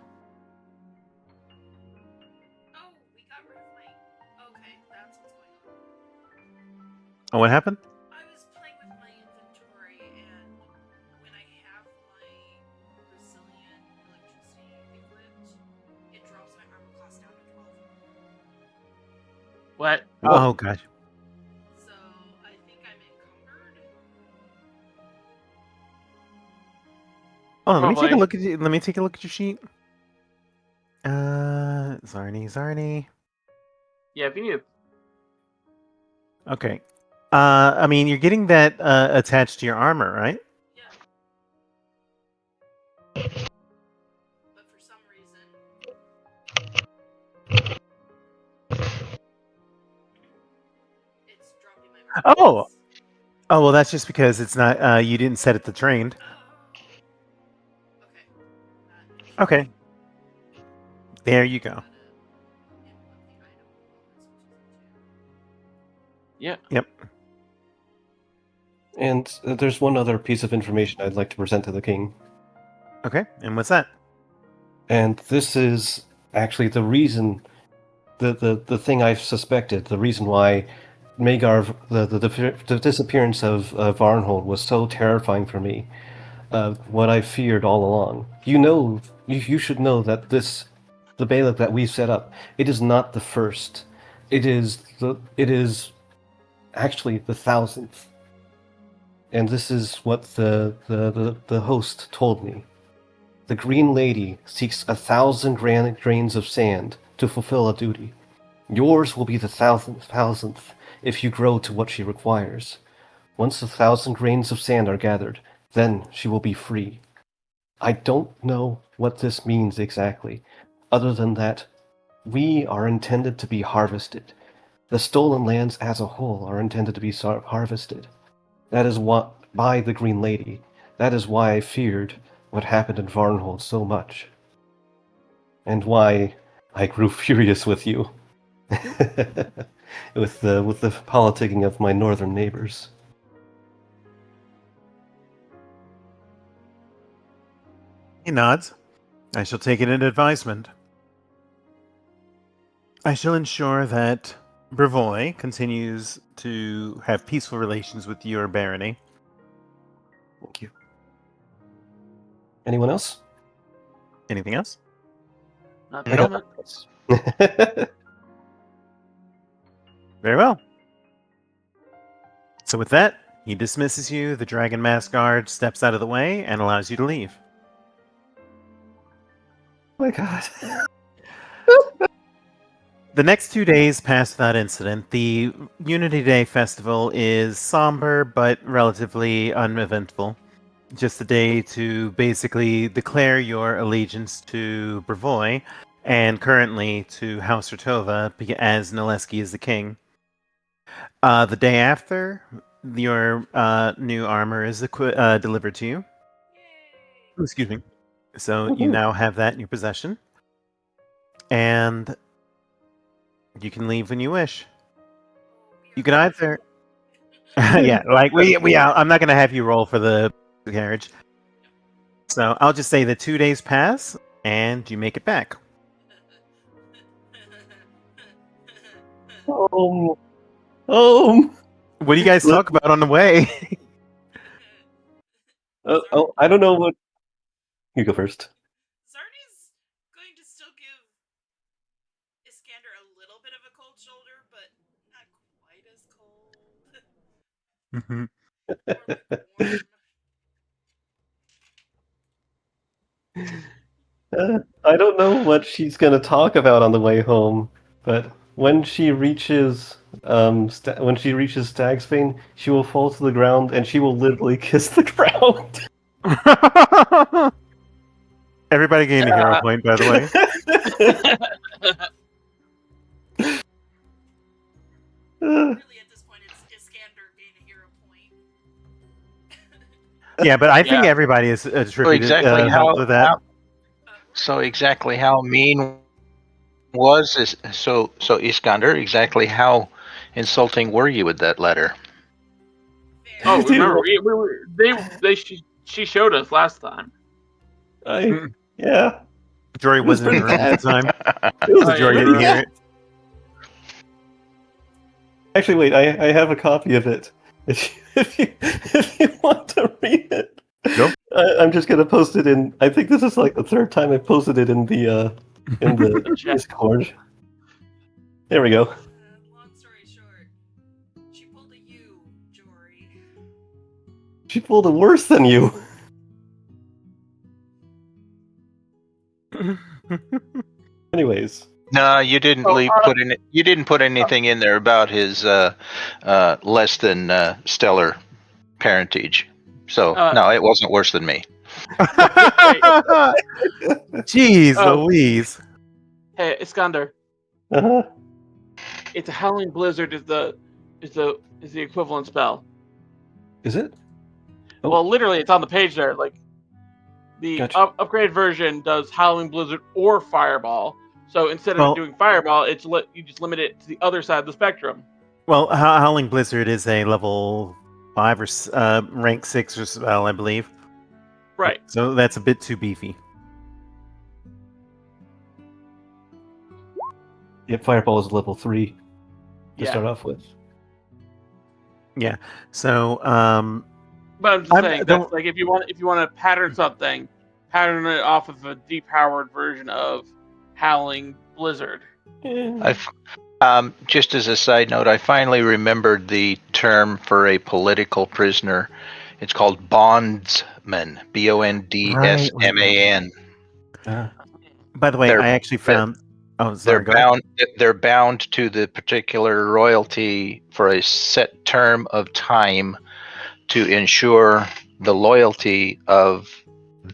Oh, we got rid of my. Okay, that's what's going on. Oh, what happened? I was playing with my inventory, and when I have my resilient electricity Oh gosh. So I think I'm encumbered. Oh, let me take a Probably. look at you. Let me take a look at your sheet. Zarni. Yeah, if you need. Okay. I mean, you're getting that attached to your armor, right? Yeah. But for some reason, it's dropping my Oh! weapons. Oh well, that's just because it's not. You didn't set it to trained. Okay. Okay. There you go. Input the item components, Yeah. Yep. And there's one other piece of information I'd like to present to the king. Okay. And what's that? And this is actually the reason, the thing I've suspected, the reason why Magar, the disappearance of Varnhold was so terrifying for me. What I feared all along. You should know that the Balak that we set up, it is not the first. It is actually the 1000th. And this is what the host told me. The Green Lady seeks 1,000 grains of sand to fulfill a duty. Yours will be the 1000th if you grow to what she requires. Once 1,000 grains of sand are gathered, then she will be free. I don't know what this means exactly, other than that we are intended to be harvested. The stolen lands as a whole are intended to be harvested. That is what by the Green Lady. That is why I feared what happened in Varnhold so much. And why I grew furious with you. with the politicking of my northern neighbors. He nods. I shall take it into advisement. I shall ensure that Brevoy continues to have peaceful relations with your barony. Thank you. Anyone else? Anything else? Not at the moment. Very well. So with that, he dismisses you, the Dragon Mask Guard steps out of the way and allows you to leave. Oh my god. The next 2 days pass without incident. The Unity Day festival is somber but relatively uneventful. Just a day to basically declare your allegiance to Brevoy and currently to House Rtova as Naleski is the king. The day after, your new armor is delivered to you. Yay! Excuse me. So you now have that in your possession. And you can leave when you wish. You can either... yeah, like I'm not going to have you roll for the carriage. So I'll just say the 2 days pass, and you make it back. Oh. What do you guys talk about on the way? I don't know what. You go first. Zarni's going to still give Iskander a little bit of a cold shoulder, but not quite as cold. Mhm. More warm. I don't know what she's gonna talk about on the way home, but when she reaches Stagsbane, she will fall to the ground and she will literally kiss the ground. Everybody gained a hero point, by the way. Really, at this point, it's Iskander gain a hero point. Yeah, but I think Yeah. everybody is attributed exactly to that. So exactly how mean was this? So Iskander, exactly how insulting were you with that letter? Oh, Dude, remember she showed us last time. Yeah. Jory It was wasn't in the room pretty at the time. It was Oh, yeah, Jory you're didn't right. hear it. Actually, wait, I have a copy of it. If you want to read it. Go. I'm just gonna post it in. I think this is like the third time I posted it in the Chat. Discord. There we go. Long story short, She pulled it worse than you. Anyways. No, you didn't Oh, put in. You didn't put anything in there about his less than stellar parentage. So no, it wasn't worse than me. Jeez Oh. Louise. Hey, Iskander. Uh-huh. It's a howling blizzard is the equivalent spell. Is it? Oh. Well, literally, it's on the page there. Like the Gotcha. upgraded version does howling blizzard or fireball. So instead of doing fireball, you just limit it to the other side of the spectrum. Well, Howling Blizzard is a level 5 or rank 6 or spell, I believe. Right. So that's a bit too beefy. Yeah, Fireball is level 3 to Yeah. start off with. Yeah. So, But I'm just saying that's like if you want to pattern something, pattern it off of a depowered version of Howling Blizzard. Just as a side note, I finally remembered the term for a political prisoner. It's called bondsman. BONDSMAN. By the way, I actually found. Oh, sorry. They're bound to the particular royalty for a set term of time to ensure the loyalty of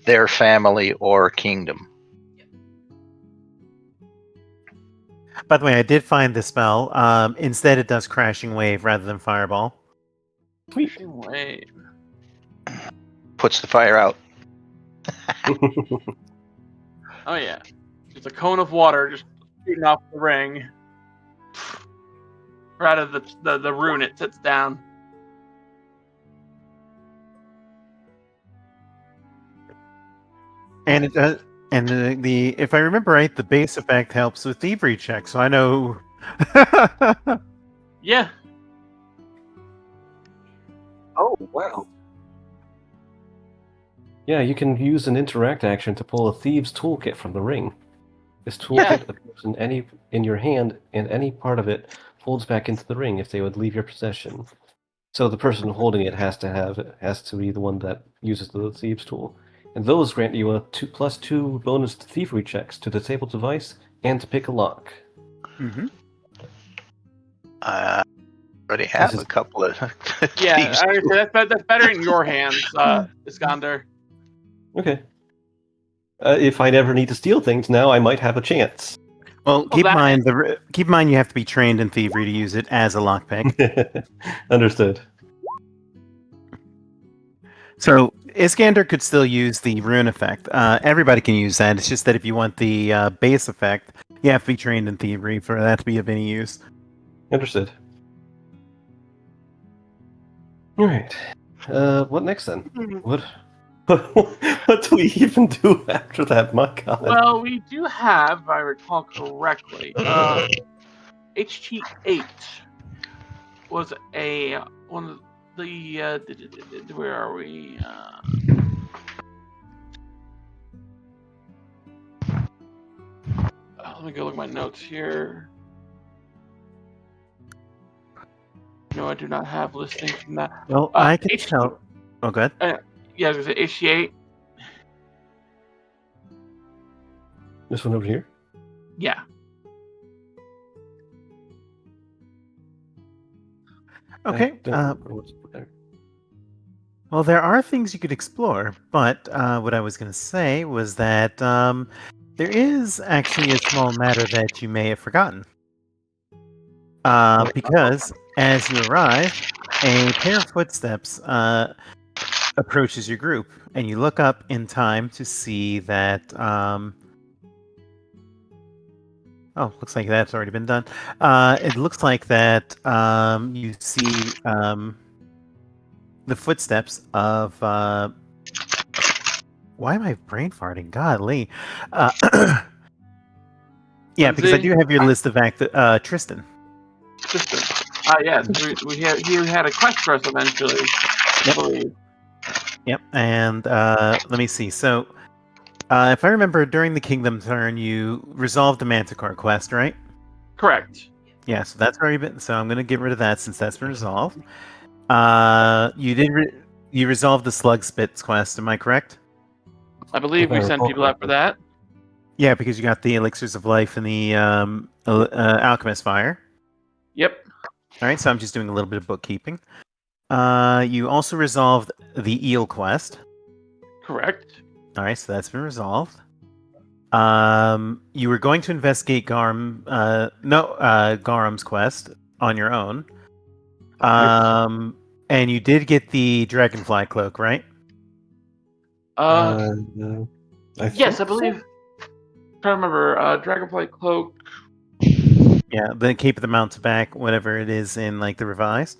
their family or kingdom. By the way, I did find the spell. Instead, it does Crashing Wave rather than Fireball. Crashing Wave. Puts the fire out. Oh yeah, it's a cone of water just shooting off the ring. Right out of the rune it sits down. And it does. And the if I remember right, the base effect helps with thievery checks, so I know. Yeah. Oh, wow. Yeah, you can use an interact action to pull a thieves' toolkit from the ring. This toolkit appears in your hand, and any part of it folds back into the ring if they would leave your possession. So the person holding it has to be the one that uses the thieves' tool. And those grant you a 2+2 bonus to thievery checks, to disable device, and to pick a lock. Mm-hmm. I already have a couple of Yeah, thieves. that's better in your hands, Iskander. Okay. If I never need to steal things now, I might have a chance. Well, keep in mind you have to be trained in thievery to use it as a lockpick. Understood. So Iskander could still use the rune effect. Everybody can use that. It's just that if you want the base effect, you have to be trained in thievery for that to be of any use. Understood. All right. What next then? What do we even do after that? My God. Well, we do have, if I recall correctly, HT8 was one of the where are we? Let me go look at my notes here. No, I do not have listings from that. Well, I can tell. Oh, good. Yeah, I was going to say HT8. This one over here? Yeah. Okay. Well, there are things you could explore, but what I was going to say was that there is actually a small matter that you may have forgotten. Because as you arrive, a pair of footsteps approaches your group, and you look up in time to see that. Oh, looks like that's already been done. It looks like that you see the footsteps of. Why am I brain farting? Godly. Yeah, because I do have your list of Tristan. Tristan. Yes, he had a quest for us eventually. I believe. Yep, and let me see. So, if I remember, during the Kingdom turn, you resolved the Manticore quest, right? Correct. Yeah, so that's already been. So I'm going to get rid of that since that's been resolved. You did You resolved the Slug Spits quest, am I correct? I believe If I we sent recall people out for correctly. that. Yeah, because you got the Elixirs of Life and the Alchemist Fire. Yep. All right, so I'm just doing a little bit of bookkeeping. You also resolved the Eel quest. Correct. All right, so that's been resolved. You were going to investigate Garam's quest on your own. And you did get the Dragonfly Cloak, right? No. Yes, think I believe. so. Trying to remember. Dragonfly Cloak. Yeah, the Cape of the Mountebank, whatever it is in like the revised.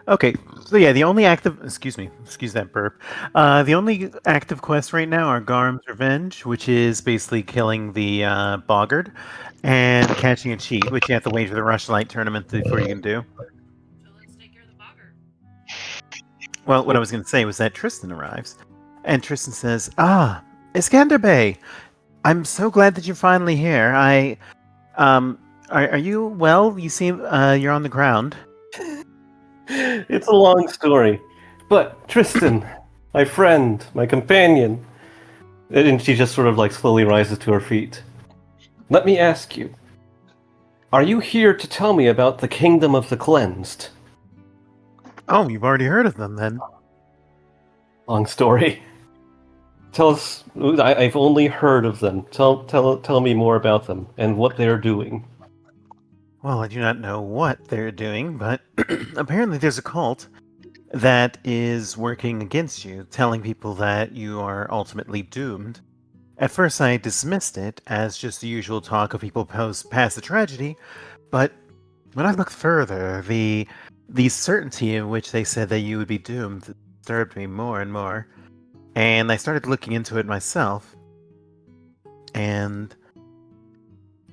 Okay, so yeah, the only active excuse that burp. The only active quests right now are Garm's Revenge, which is basically killing the Boggard, and catching a cheat, which you have to wait for the Rushlight tournament before you can do. So let's take care of the bogger. Well, what I was going to say was that Tristan arrives, and Tristan says, "Ah, Iskander Bey, I'm so glad that you're finally here. Are you well? You seem you're on the ground." It's a long story. But Tristan, my friend, my companion. And she just sort of like slowly rises to her feet. Let me ask you. Are you here to tell me about the Kingdom of the Cleansed? Oh, you've already heard of them then. Long story. Tell us. I've only heard of them. Tell me more about them and what they're doing. Well, I do not know what they're doing, but apparently there's a cult that is working against you, telling people that you are ultimately doomed. At first, I dismissed it as just the usual talk of people past the tragedy, but when I looked further, the certainty in which they said that you would be doomed disturbed me more and more, and I started looking into it myself, and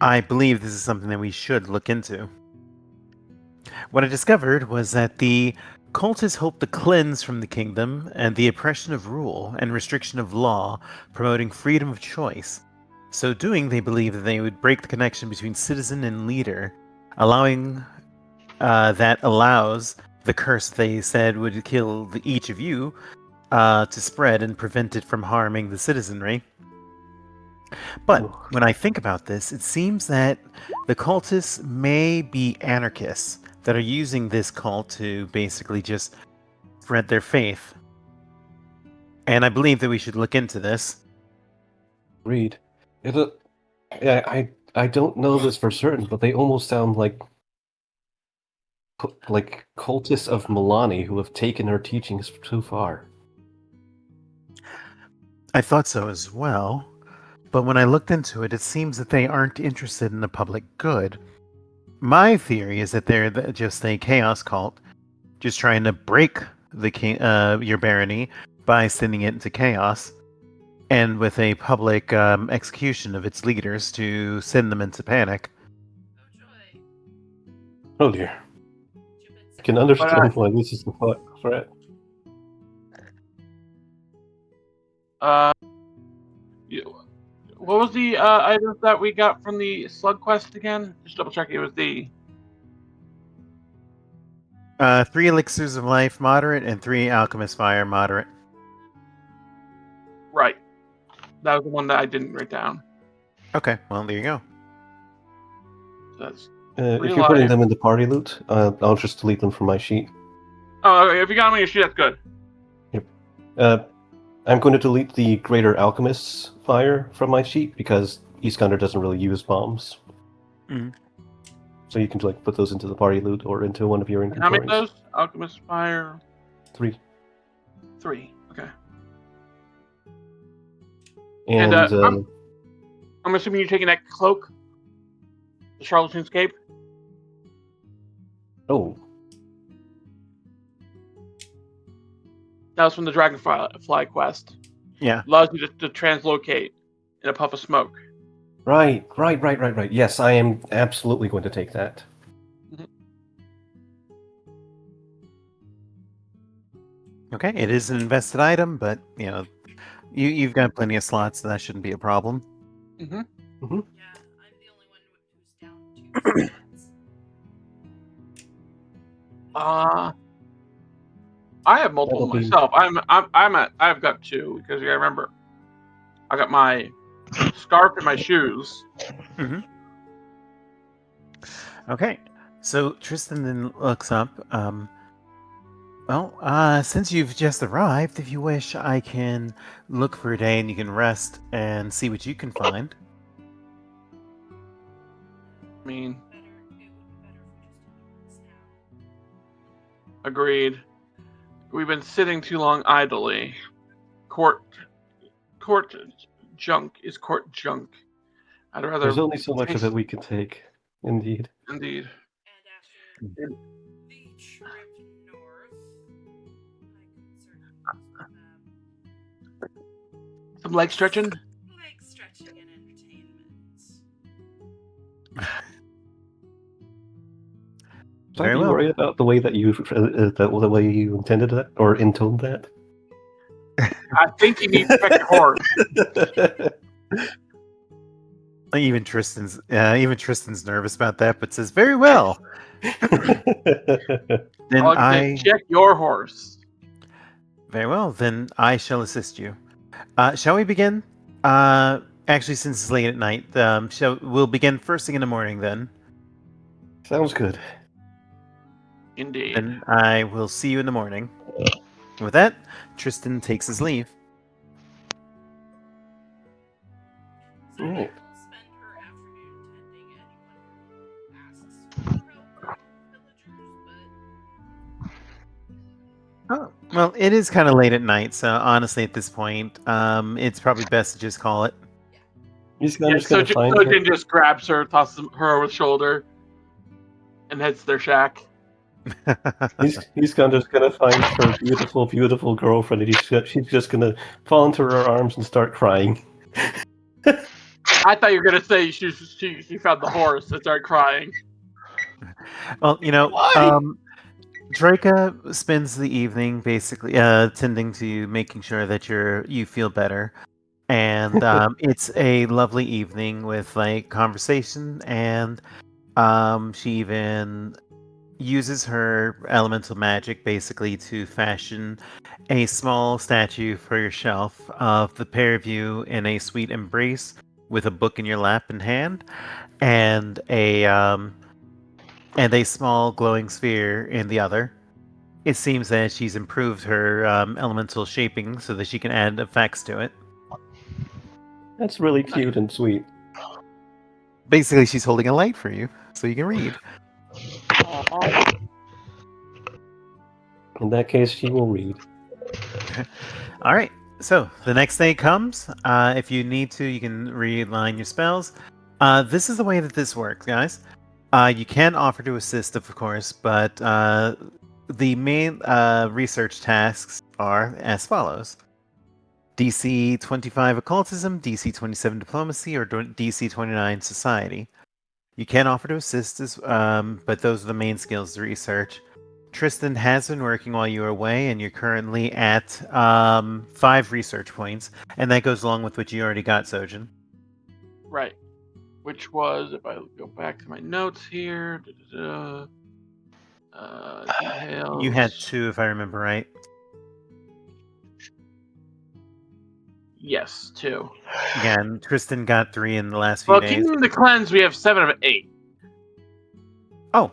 I believe this is something that we should look into. What I discovered was that the cultists hope to cleanse from the kingdom and the oppression of rule and restriction of law, promoting freedom of choice. So doing, they believe that they would break the connection between citizen and leader, allowing that allows the curse they said would kill each of you to spread and prevent it from harming the citizenry. But when I think about this, it seems that the cultists may be anarchists that are using this cult to basically just spread their faith. And I believe that we should look into this. Read. I don't know this for certain, but they almost sound like cultists of Milani who have taken her teachings too far. I thought so as well. But when I looked into it, it seems that they aren't interested in the public good. My theory is that they're just a chaos cult, just trying to break the your barony by sending it into chaos, and with a public execution of its leaders to send them into panic. Oh joy. Oh dear. Gibbets. I can understand why this is the threat. What was the items that we got from the slug quest again? Just double checking. It was the 3 elixirs of life moderate and 3 alchemist fire moderate. right. That was the one that I didn't write down. Okay, well there you go. That's If you're putting them in the party loot, I'll just delete them from my sheet. oh, okay, if you got them on your sheet, that's good. Yep. I'm going to delete the Greater Alchemist's Fire from my sheet because Iskander doesn't really use bombs. Mhm. So you can put those into the party loot or into one of your And how many inventories. of those? Alchemist Fire. 3. 3. Okay. And I'm assuming you're taking that cloak, the Charlatan's Cape. oh, That was from the Dragonfly quest. Yeah. Allows you to translocate in a puff of smoke. right. Yes, I am absolutely going to take that. Okay, it is an invested item, but you've got plenty of slots, so that shouldn't be a problem. Mm-hmm. Yeah, I'm the only one who's down 2 slots. I have multiple That'll be- myself. I've got 2 because I remember I got my scarf and my shoes. Okay. So Tristan then looks up. Since you've just arrived, if you wish, I can look for a day and you can rest and see what you can find. I mean, It would be better if we just did this now. agreed. We've been sitting too long idly. Court junk is court junk. I'd rather. There's only so much of take- it we can take. Indeed. Indeed. And after the trip north, I could certainly Some leg stretching. leg stretching and entertainment. So Very are you well. worried about the way that the way you intended that or intoned that? I think you need to check your horse. Even Tristan's nervous about that, but says very well. Then All I can say, check your horse. Very well. Then I shall assist you. Shall we begin? Actually, since it's late at night, we'll begin first thing in the morning. Then, Sounds good. Indeed. and I will see you in the morning. With that, Tristan takes his leave. Zarni Right. will spend her afternoon tending anyone who asks for help from villagers, but Oh, well, it is kind of late at night, so honestly, at this point, it's probably best to just call it. He's Yeah, just gonna find her. Sojin just grabs her, tosses her over the shoulder, and heads to their shack. He's just gonna find her beautiful, beautiful girlfriend, and she's just gonna fall into her arms and start crying. I thought you were gonna say she found the horse and started crying. Well, Why? Draca spends the evening basically tending to making sure that you feel better, and it's a lovely evening with like conversation, and she even uses her elemental magic basically to fashion a small statue for yourself of the pair of you in a sweet embrace with a book in your lap in hand, and a small glowing sphere in the other. It seems that she's improved her elemental shaping so that she can add effects to it. That's really cute and sweet. Basically, she's holding a light for you so you can read. In that case, she will read. All right. So the next day comes. If you need to, you can realign your spells. This is the way that this works, guys. You can offer to assist, of course, but the main research tasks are as follows: DC 25 Occultism, DC 27 Diplomacy, or DC 29 Society. You can offer to assist, but those are the main skills to research. Tristan has been working while you were away, and you're currently at 5 research points, and that goes along with what you already got, Sojin. Right. Which was, if I go back to my notes here, details. You had 2, if I remember right. Yes, 2. Again, Tristan got 3 in the last few Well, days. Kingdom of the Cleanse, we have 7 of 8. Oh.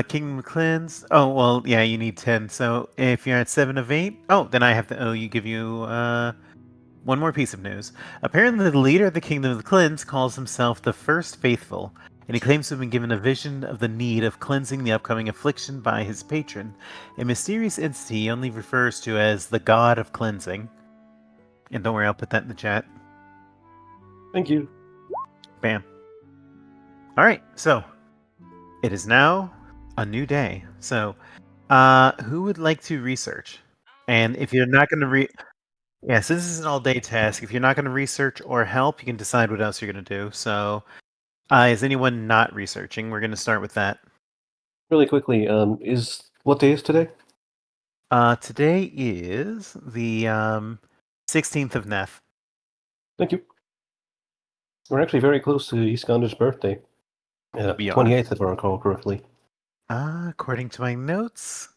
Kingdom of Cleanse. Oh, well, yeah, you need 10. So if you're at 7 of 8, then I have to give you one more piece of news. Apparently, the leader of the Kingdom of the Cleanse calls himself the First Faithful, and he claims to have been given a vision of the need of cleansing the upcoming affliction by his patron, a mysterious entity he only refers to as the God of Cleansing. And don't worry, I'll put that in the chat. Thank you. Bam. Alright, so it is now a new day. So, who would like to research? And if you're not going to yeah, since this is an all-day task, if you're not going to research or help, you can decide what else you're going to do. So, is anyone not researching? We're going to start with that. Really quickly, what day is today? Today is the 16th of Neff. Thank you. We're actually very close to Iskander's birthday. We are. 28th, if I recall correctly. According to my notes,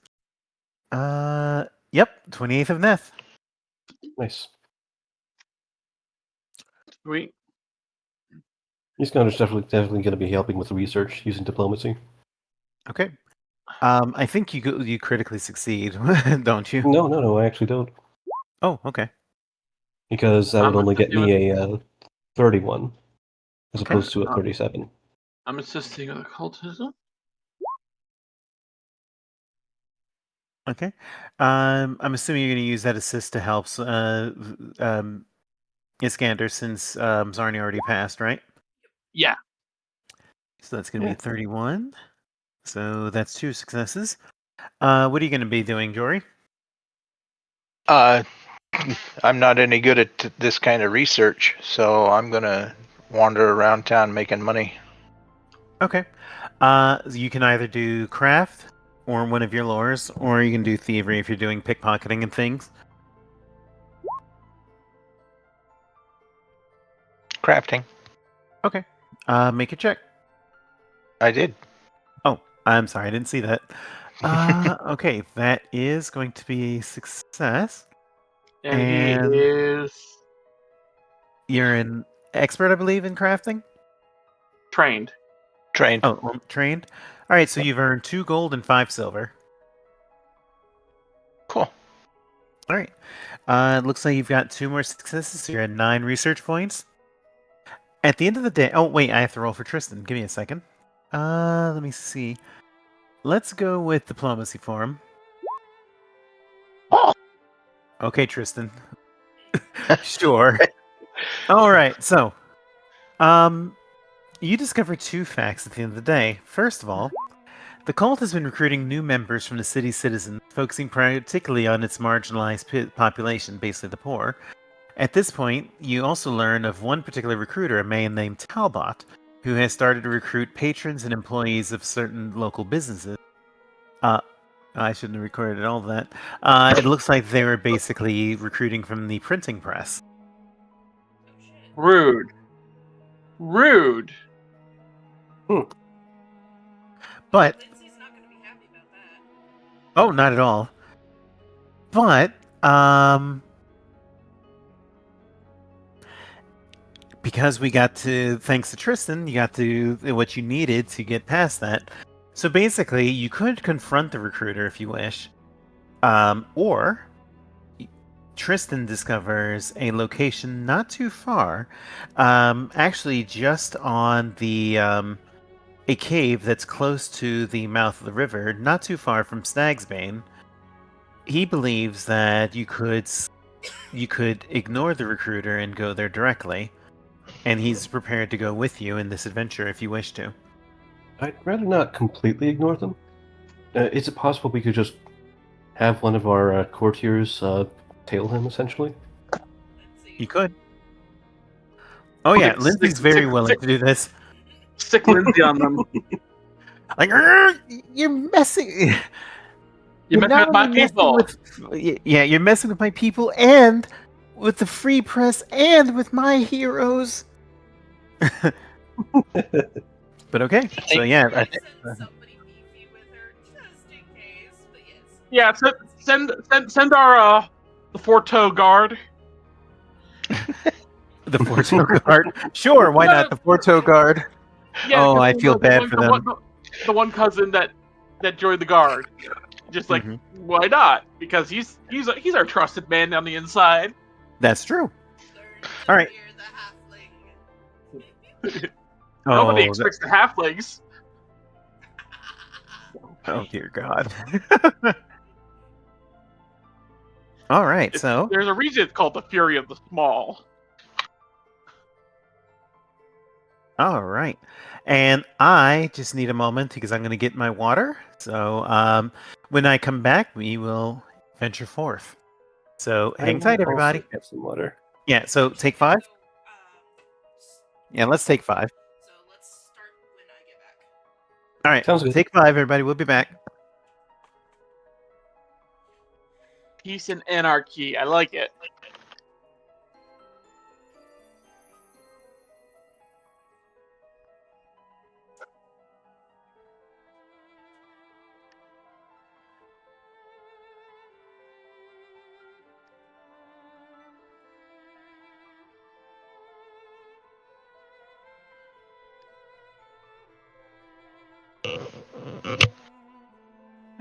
Yep, 28th of Neth. Nice. Sweet. Iskander's definitely going to be helping with the research using diplomacy. Okay. I think you critically succeed, don't you? No, I actually don't. Oh, okay. Because that would I'm only get assisting me a 31 as Okay. opposed to a 37. I'm assisting with occultism. Okay. I'm assuming you're going to use that assist to help Iskander since Zarni already passed, right? Yeah. So that's going to Yeah. be 31. So that's 2 successes. What are you going to be doing, Jory? I'm not any good at this kind of research, so I'm gonna wander around town making money. Okay. You can either do craft or one of your lores, or you can do thievery if you're doing pickpocketing and things. Crafting. Okay. Make a check. I did. Oh, I'm sorry, I didn't see that. Okay, that is going to be a success. And And- he is You're an expert, I believe, in crafting? trained. Trained. Oh, well, trained? Alright, so you've earned 2 gold and 5 silver. Cool. Alright. It looks like you've got 2 more successes, so you're at 9 research points. At the end of the day... Oh, wait, I have to roll for Tristan. Give me a second. Let me see. Let's go with diplomacy for him. Okay, Tristan. Sure. Alright, so... You discover 2 facts at the end of the day. First of all, the cult has been recruiting new members from the city's citizens, focusing particularly on its marginalized population, basically the poor. At this point, you also learn of one particular recruiter, a man named Talbot, who has started to recruit patrons and employees of certain local businesses. I shouldn't have recorded all of that. It looks like they were basically recruiting from the printing press. Oh shit. Rude. Rude. But Lindsay's not gonna be happy about that. oh, not at all. But because we got to, thanks to Tristan, you got to what you needed to get past that. So basically, you could confront the recruiter if you wish, or Tristan discovers a location not too far, actually just on the a cave that's close to the mouth of the river, not too far from Snagsbane. He believes that you could ignore the recruiter and go there directly, and he's prepared to go with you in this adventure if you wish to. I'd rather not completely ignore them. Is it possible we could just have one of our courtiers tail him, essentially? Lindsay. You could. Oh yeah, Like, Lindsay's stick- very stick- willing stick- to do this. Stick Lindsay on them. Like, you're messing. You're messing not with my only messing people. yeah, you're messing with my people and with the free press and with my heroes. But okay, so yeah, I Send somebody beefy with her just in case, but yes. Yeah, send our the four-toe guard. the Forto guard. Sure, why not the Forto guard? Yeah, Oh, 'cause I the- feel the bad one- for the them. one- the one cousin that joined the guard. Just like, Mhm. why not? Because he's our trusted man on the inside. That's true. Learn to All right. fear the halfling. Nobody Oh, expects the halflings. oh dear God. All right, so There's a reason it's called the Fury of the Small. all right, and I just need a moment because I'm going to get my water. So when I come back, we will venture forth. So hang tight, everybody. Have some water. Yeah. So take 5. Yeah, let's take 5. So let's start when I get back. All right, Sounds good. take 5, everybody. We'll be back. Peace and anarchy. I like it.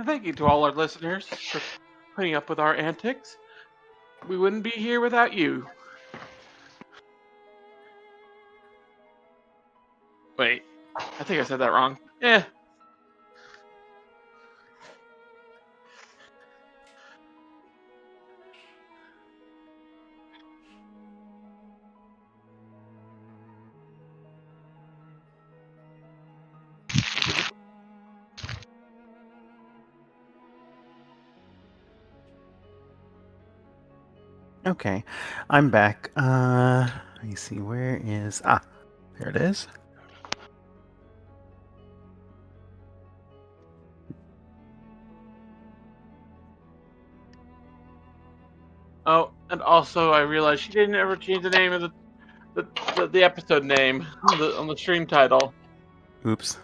And thank you to all our listeners for putting up with our antics. We wouldn't be here without you. Wait, I think I said that wrong. Okay, I'm back. Let me see, where is... there it is. Oh, and also I realized she didn't ever change the name of the episode name on the stream title. Oops.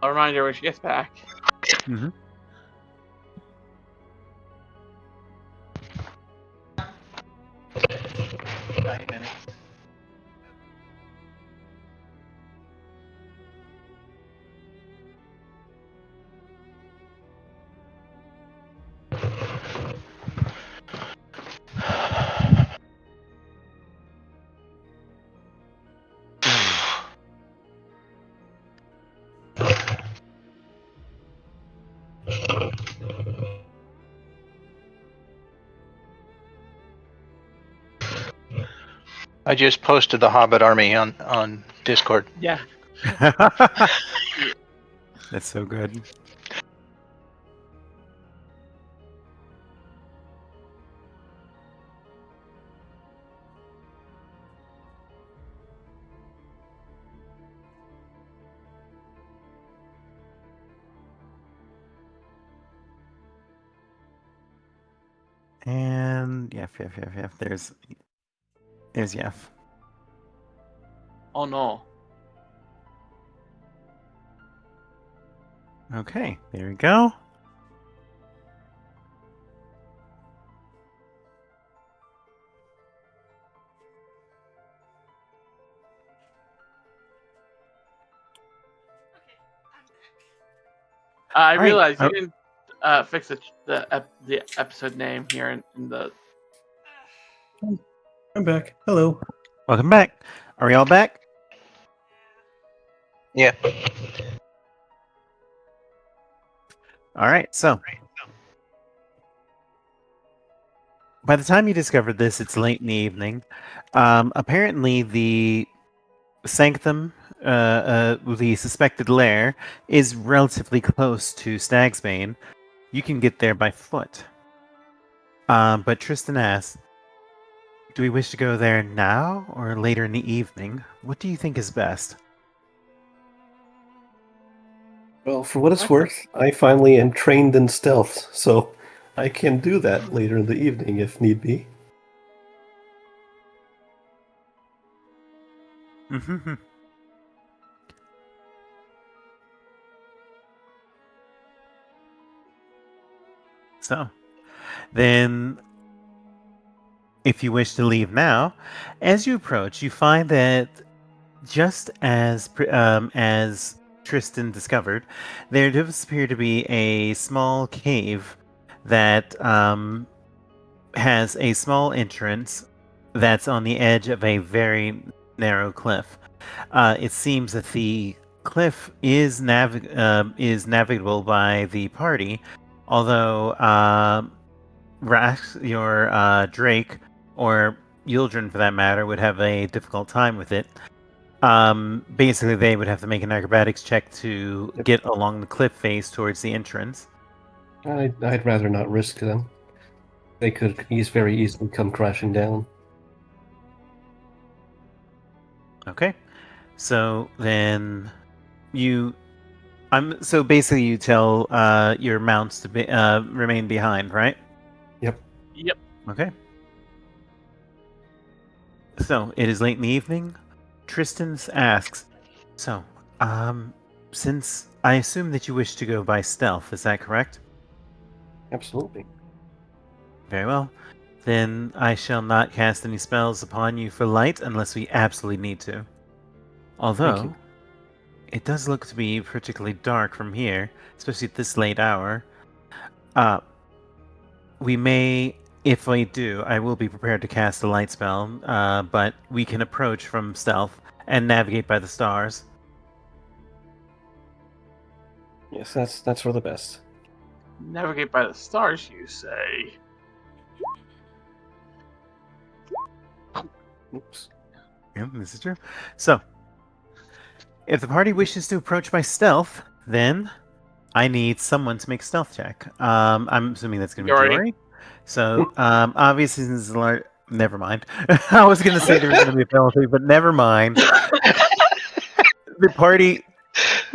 I'll remind her when she gets back. Mm-hmm. I just posted the Hobbit army on Discord. Yeah. That's so good. And Yeff. There's Yeff. Oh no. Okay, there we go. Okay, I'm back. I Right. realized you didn't fix the episode name here in the. I'm back. Hello. Welcome back. Are we all back? Yeah. All right, so by the time you discovered this, it's late in the evening. Apparently, the sanctum, the suspected lair, is relatively close to Stagsbane. You can get there by foot. But Tristan asks, do we wish to go there now or later in the evening? What do you think is best? Well, for what it's worth, I finally am trained in stealth, so I can do that later in the evening if need be. Mm-hmm. So, then, if you wish to leave now, as you approach, you find that just as Tristan discovered, there does appear to be a small cave that has a small entrance that's on the edge of a very narrow cliff. It seems that the cliff is navigable by the party, although Rax, your Drake, or Yildren for that matter, would have a difficult time with it. Basically, they would have to make an acrobatics check to get along the cliff face towards the entrance. I'd rather not risk them. They could very easily come crashing down. Okay, so then so basically you tell your mounts to remain behind, right? Yep. Yep. Okay. So it is late in the evening. Tristan asks, so, since I assume that you wish to go by stealth, is that correct? Absolutely. Very well. Then I shall not cast any spells upon you for light unless we absolutely need to. Although, it does look to be particularly dark from here, especially at this late hour. We may, if we do, I will be prepared to cast a light spell, but we can approach from stealth and navigate by the stars. Yes, that's for the best. Navigate by the stars, you say? Oops. Yeah, this is true. So, if the party wishes to approach by stealth, then I need someone to make a stealth check. I'm assuming that's going to be Jory. Jory. So, obviously, since it's large... Never mind. I was going to say there was going to be a penalty, but never mind. The party...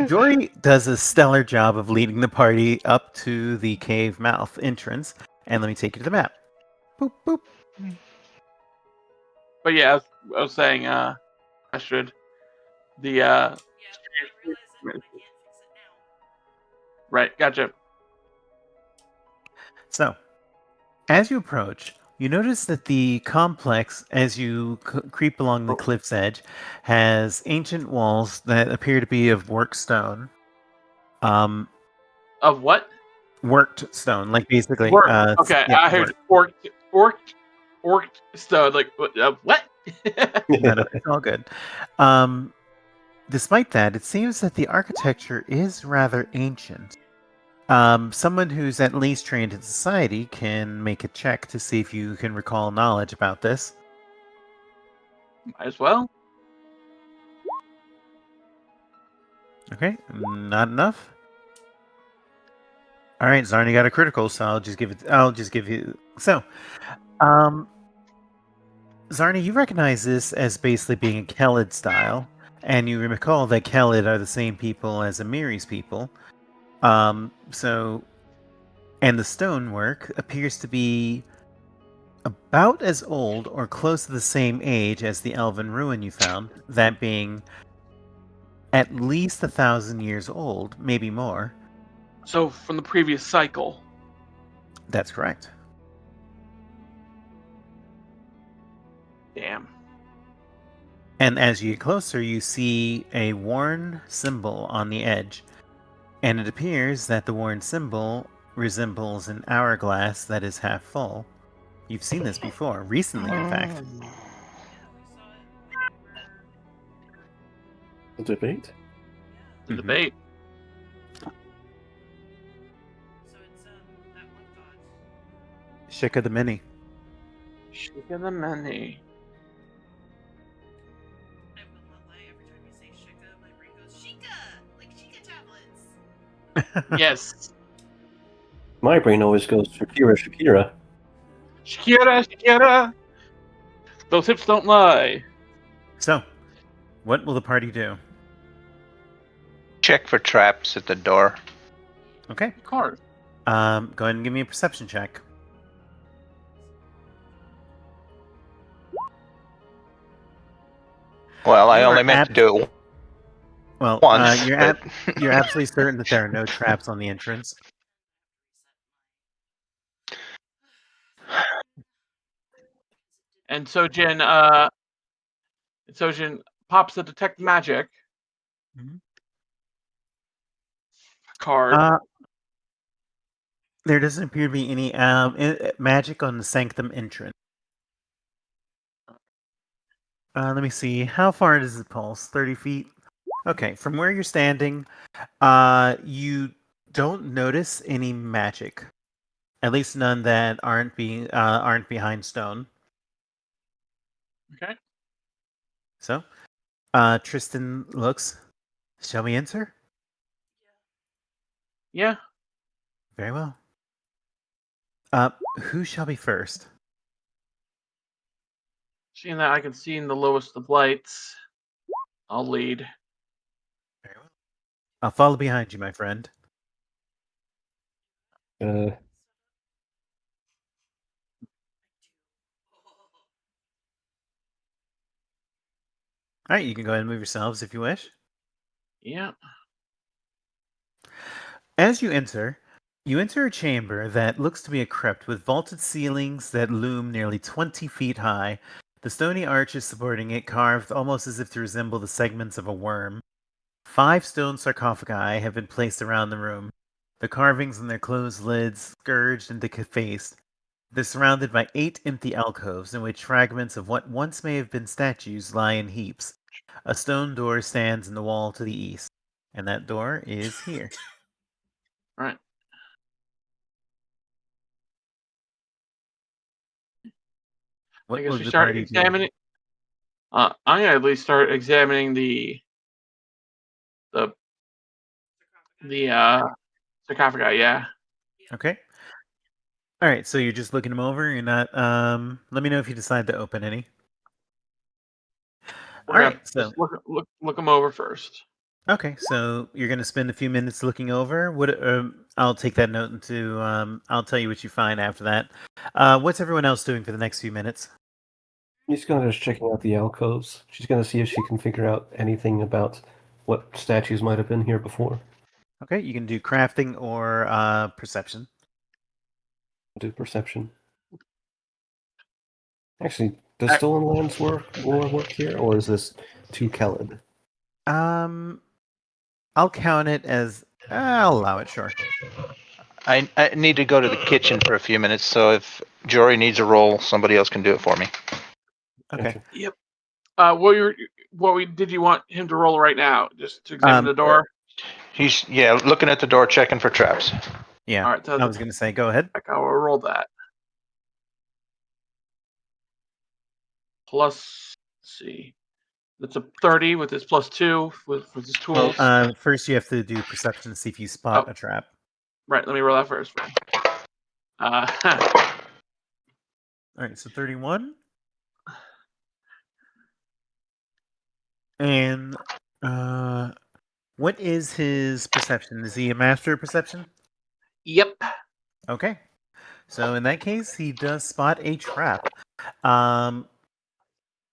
Jory does a stellar job of leading the party up to the cave mouth entrance. And let me take you to the map. Boop, boop. But yeah, I was saying, Astrid, the Yeah, but I realize that I can't fix it now. right, gotcha. So, as you approach, you notice that the complex, as you creep along the cliff's edge, has ancient walls that appear to be of worked stone. Of what? Worked stone, like basically. Work. Okay, yeah, I heard orked stone. Like what? No, it's all good. Despite that, it seems that the architecture is rather ancient. Someone who's at least trained in society can make a check to see if you can recall knowledge about this. Might as well. Okay, not enough. All right, Zarni got a critical, so I'll just give you. So, Zarni, you recognize this as basically being a Kelid style, and you recall that Kelid are the same people as Amiri's people. So, and the stonework appears to be about as old or close to the same age as the elven ruin you found, that being at least 1,000 years old, maybe more. So from the previous cycle. That's correct. Damn. And as you get closer, you see a worn symbol on the edge. And it appears that the worn symbol resembles an hourglass that is half full. You've seen this before, recently, in fact. Yeah, we saw it. A debate? The Mhm. debate. So it's that one god. Shyka the Many. Shyka the Many. I will not lie, every time you say Shyka, my brain goes Shyka! Like Shyka tablets! Yes. My brain always goes Shakira. Shakira. Those hips don't lie. So, what will the party do? Check for traps at the door. Okay. Card. Go ahead and give me a perception check. Well, I You only are meant to do it Well, once. you're but you're absolutely certain that there are no traps on the entrance. And Sojin, pops the detect magic Mhm. card. There doesn't appear to be any magic on the sanctum entrance. Let me see. How far does it pulse? 30 feet? Okay, from where you're standing, you don't notice any magic. At least none that aren't behind stone. Okay. So, Tristan looks. Shall we enter? Yeah. Very well. Who shall be first? Seeing that I can see in the lowest of lights, I'll lead. Very well. I'll follow behind you, my friend. All right, you can go ahead and move yourselves if you wish. Yeah. As you enter a chamber that looks to be a crypt with vaulted ceilings that loom nearly 20 feet high, the stony arches supporting it carved almost as if to resemble the segments of a worm. 5 stone sarcophagi have been placed around the room. The carvings on their closed lids, scourged and defaced. They're surrounded by 8 empty alcoves in which fragments of what once may have been statues lie in heaps. A stone door stands in the wall to the east, and that door is here. Right. What I guess will we the start party do? examining. I'm gonna at least start examining the sarcophagi. Yeah. Okay. All right, so you're just looking them over. You're not. Let me know if you decide to open any. We're All gonna right, so just look them over first. okay, so you're gonna spend a few minutes looking over. What? I'll take that note into. I'll tell you what you find after that. What's everyone else doing for the next few minutes? Iskander's checking out the alcoves. She's going to see if she can figure out anything about what statues might have been here before. Okay, you can do crafting or perception. Do perception. Actually, does Stolen Lands lore work here, or is this too Kelid? I'll count it as. I'll allow it. Sure. I need to go to the kitchen for a few minutes, so if Jory needs a roll, somebody else can do it for me. Okay. Gotcha. Yep. Did you want him to roll right now, just to examine the door? He's looking at the door, checking for traps. Yeah. All right. So I was gonna say, go ahead. I will roll that. Plus, let's see, that's a 30 with his +2 with his tools. First you have to do perception to see if you spot a trap. Right. Let me roll that first. All right. So 31. And what is his perception? Is he a master of perception? Yep. Okay. So in that case, he does spot a trap. And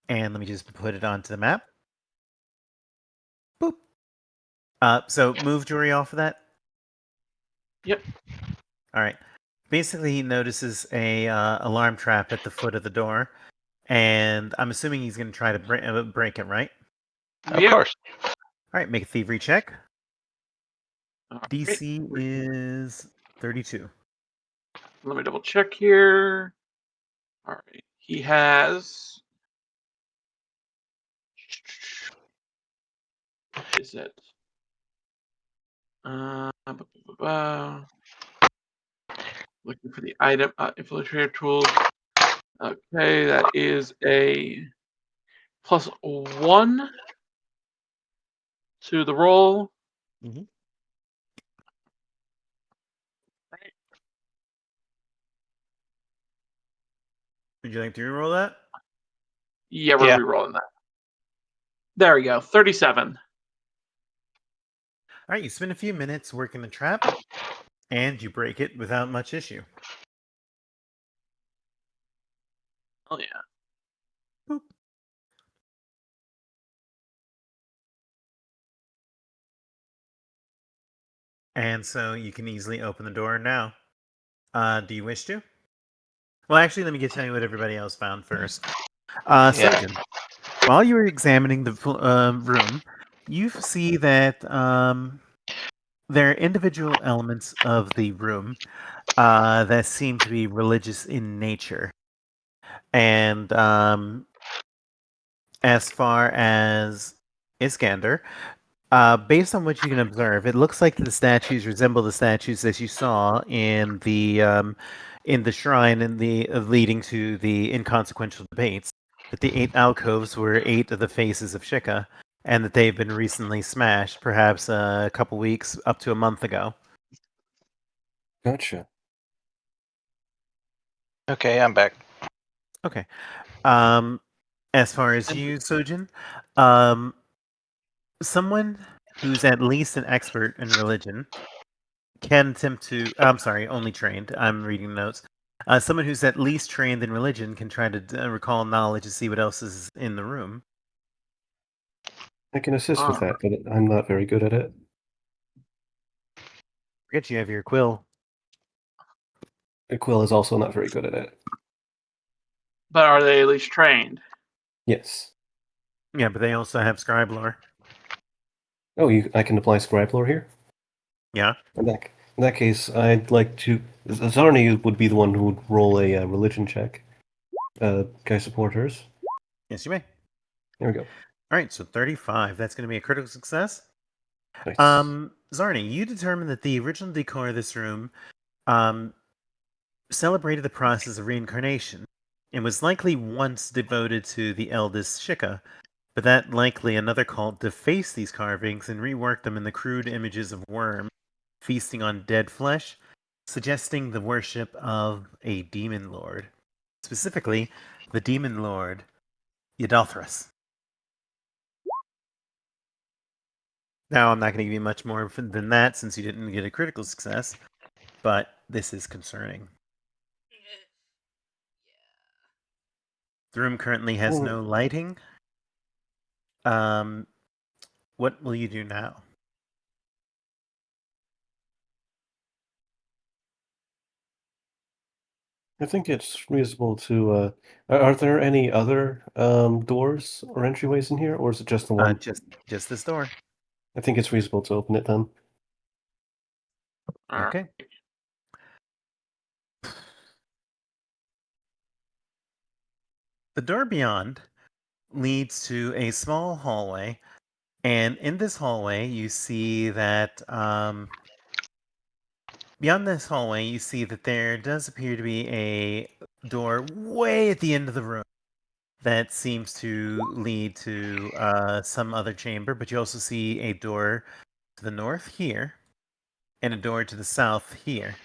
let me just put it onto the map. Boop. So move Jory off of that. Yep. All right. Basically, he notices a alarm trap at the foot of the door, and I'm assuming he's going to try to break it, right? Of course. All right. Make a thievery check. Right. DC is 32. Let me double check here. All right. He has. What is it? Looking for the item infiltrator tools. Okay, that is a +1 to the roll. Mm-hmm. Right. Would you like to reroll that? Yeah, we're rerolling that. There we go. 37. All right, you spend a few minutes working the trap, and you break it without much issue. Oh yeah. Boop. And so you can easily open the door now. Do you wish to? Well, actually, let me tell you what everybody else found first. Sojin, while you were examining the room, you see that there are individual elements of the room that seem to be religious in nature. And as far as Iskander, based on what you can observe, it looks like the statues resemble the statues that you saw in the shrine leading to the Inconsequential Debates. That the 8 alcoves were 8 of the faces of Shyka, and that they've been recently smashed, perhaps a couple weeks up to a month ago. Gotcha. Okay, I'm back. Okay. As far as you, Sojin, someone who's at least an expert in religion can attempt to. I'm sorry, only trained. I'm reading notes. Someone who's at least trained in religion can try to recall knowledge to see what else is in the room. I can assist with that, but I'm not very good at it. Forget you have your quill. Quill is also not very good at it. But are they at least trained? Yes. Yeah, but they also have scribe lore. Oh, I can apply scribe lore here. Yeah. In that case, I'd like to. Zarni would be the one who would roll a religion check. Can I support hers? Yes, you may. There we go. All right, so 35. That's going to be a critical success. Nice. Zarni, you determined that the original decor of this room celebrated the process of reincarnation and was likely once devoted to the eldest Shyka, but that likely another cult defaced these carvings and reworked them in the crude images of worms feasting on dead flesh, suggesting the worship of a demon lord. Specifically, the demon lord Yadalthrus. Now, I'm not going to give you much more than that since you didn't get a critical success, but this is concerning. The room currently has no lighting. What will you do now? I think it's reasonable to. Are there any other doors or entryways in here, or is it just the one? Just this door. I think it's reasonable to open it then. All right. Okay. The door beyond leads to a small hallway, and in this hallway, you see that beyond this hallway, you see that there does appear to be a door way at the end of the room that seems to lead to some other chamber, but you also see a door to the north here and a door to the south here.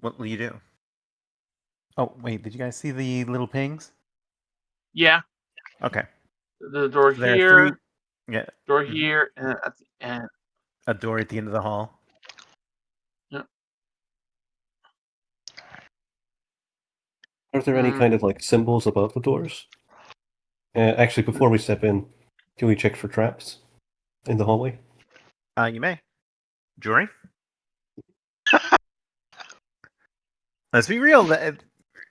What will you do? Oh, wait, did you guys see the little pings? Yeah. Okay. The door There are here, three. Yeah. door Mhm. here, and at the end. A door at the end of the hall. Are there any kind of like symbols above the doors? Actually, before we step in, can we check for traps in the hallway? You may. Jory? Let's be real.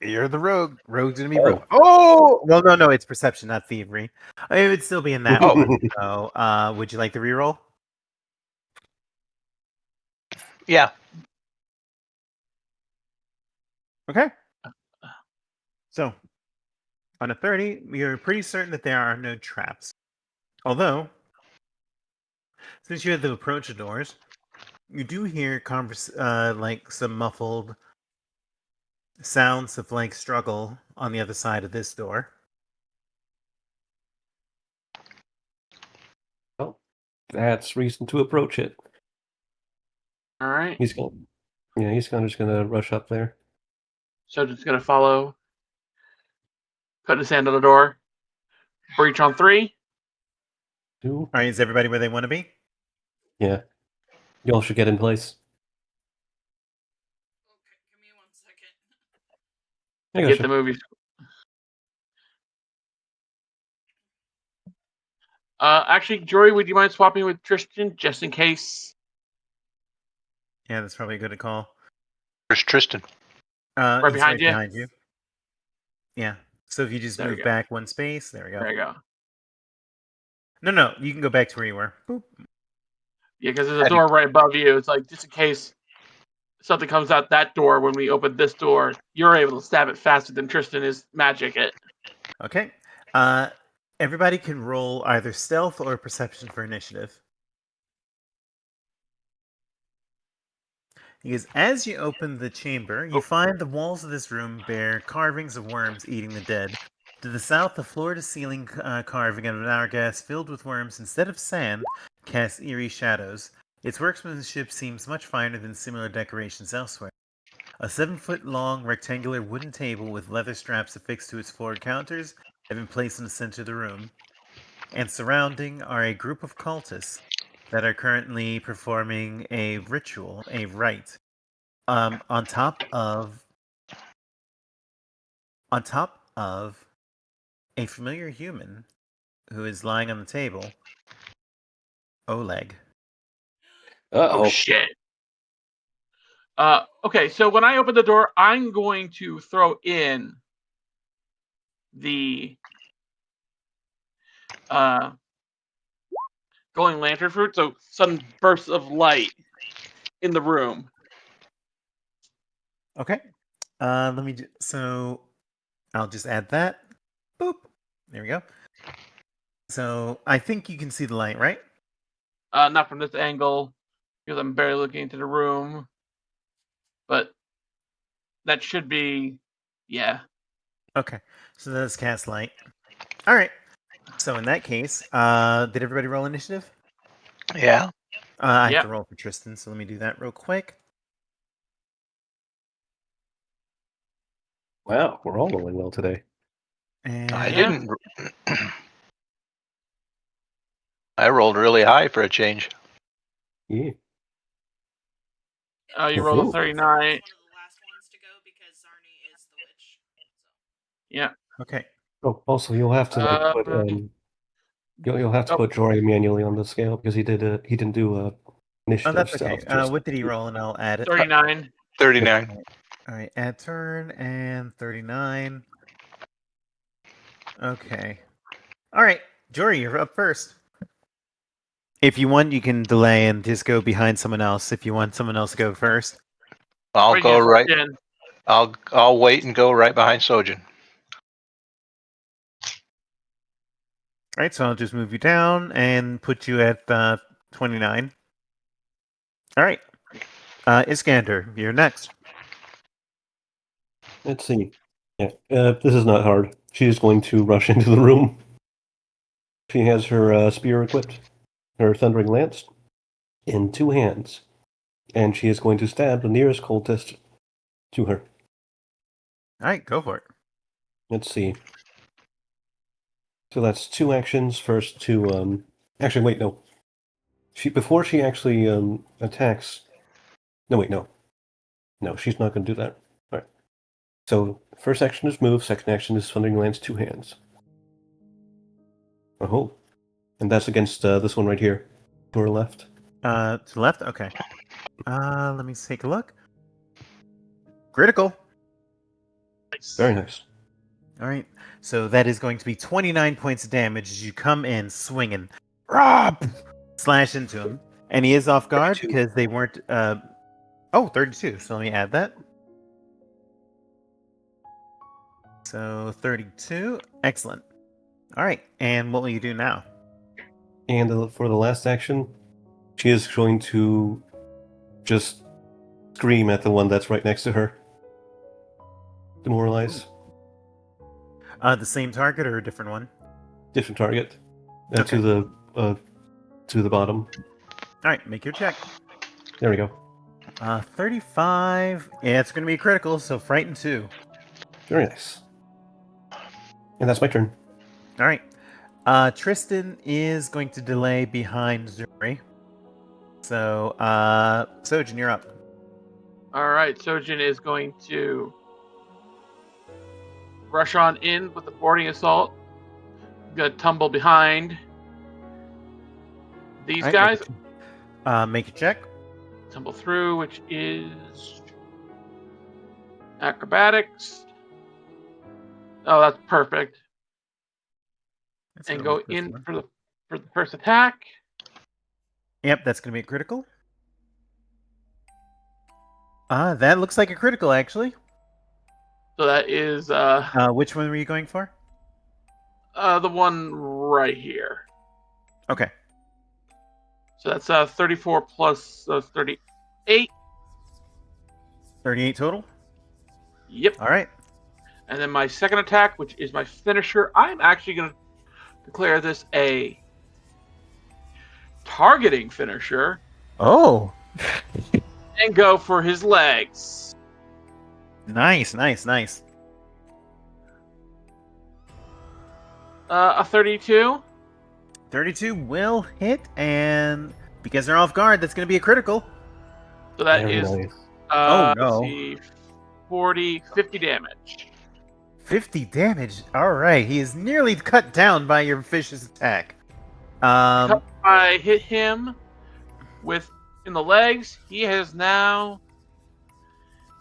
You're the rogue. Rogue's gonna be rogue. Oh! Well, no, it's perception, not thievery. It would still be in that one. So, would you like the reroll? Yeah. Okay. So, on a 30, you're pretty certain that there are no traps. Although, since you had to approach the doors, you do hear like some muffled sounds of like struggle on the other side of this door. Well, that's reason to approach it. All right. He's just gonna rush up there. So just gonna follow. Put his hand on the door. Breach on 3. 2. All right, is everybody where they want to be? Yeah. Y'all should get in place. Okay, give me 1 second. I Get gotcha. the movies. Actually, Jory, would you mind swapping with Tristan just in case? Yeah, that's probably a good call. Where's Tristan? Right He's behind right you? behind you. Yeah. So if you just There we move go. back one space, there we go. There you go. No, you can go back to where you were. Boop. Yeah, because there's a door right above you. It's like just in case something comes out that door when we open this door, you're able to stab it faster than Tristan is magic it. Okay. Everybody can roll either stealth or perception for initiative. Because as you open the chamber, you find the walls of this room bear carvings of worms eating the dead. To the south, the floor-to-ceiling carving of an hourglass filled with worms instead of sand casts eerie shadows. Its workmanship seems much finer than similar decorations elsewhere. A 7-foot-long rectangular wooden table with leather straps affixed to its floor counters have been placed in the center of the room. And surrounding are a group of cultists that are currently performing a ritual, a rite. On top of a familiar human who is lying on the table, Oleg. Oh shit. Okay, so when I open the door, I'm going to throw in the glowing lantern fruit, so sudden bursts of light in the room. Okay. So I'll just add that. Boop. There we go. So I think you can see the light, right? Not from this angle, because I'm barely looking into the room. But that should be, yeah. Okay. So let's cast light. All right. So in that case, did everybody roll initiative? Yeah. I have Yep. to roll for Tristan, so let me do that real quick. Wow, we're all rolling well today. And I Yeah. didn't. I rolled really high for a change. Yeah. You rolled a Ooh. 39. One of the last ones to go because Zarni is the witch. Yeah. Okay. Oh, also you'll have to like put you'll have to put Jory manually on the scale because he didn't do Oh, initiative that's stuff. okay. just- What did he roll? And I'll add it. 39. 39. All right. Add turn and 39. Okay. All right. Jory, you're up first. If you want, you can delay and just go behind someone else. If you want someone else to go first. I'll Right go here, right. Sojin. I'll wait and go right behind Sojin. All right. So I'll just move you down and put you at 29. All right. Iskander, you're next. Let's see. Yeah, this is not hard. She is going to rush into the room. She has her spear equipped, her thundering lance, in two hands, and she is going to stab the nearest cultist to her. All right. Go for it. Let's see. So that's two actions. First to actually wait, no. Before she actually attacks. No, wait, no. No, she's not going to do that. All right. So first action is move. Second action is thundering lance, two hands. Oh, and that's against this one right here, to her left. To the left? Okay. Let me take a look. Critical. Very nice. All right. So that is going to be 29 points of damage as you come in swinging. Rob! Slash into him. And he is off guard 32. because they weren't. 32. So let me add that. So 32. Excellent. All right. And what will you do now? And for the last action, she is going to just scream at the one that's right next to her. Demoralize. The same target or a different one? Different target. Okay. To the bottom. All right. Make your check. There we go. 35. Yeah, it's going to be critical. So frighten 2. Very nice. And that's my turn. All right. Tristan is going to delay behind Zuri. So, Sojin, you're up. All right, Sojin is going to rush on in with the boarding assault. Gonna tumble behind these All right, guys. Make a check. Tumble through, which is acrobatics. Oh, that's perfect. That's And gonna go work this in one. for the first attack. Yep, that's going to be a critical. That looks like a critical, actually. So that is Which one were you going for? the one right here. Okay. So that's 34 plus 38. 38 total? Yep. All right. And then my second attack, which is my finisher, I'm actually going to declare this a targeting finisher Oh, and go for his legs. nice. A 32. 32 will hit, and because they're off guard, that's going to be a critical. So that Very is, nice. Oh, let's no. see, 50 damage. 50 damage. All right. He is nearly cut down by your vicious attack. I hit him in the legs. He has now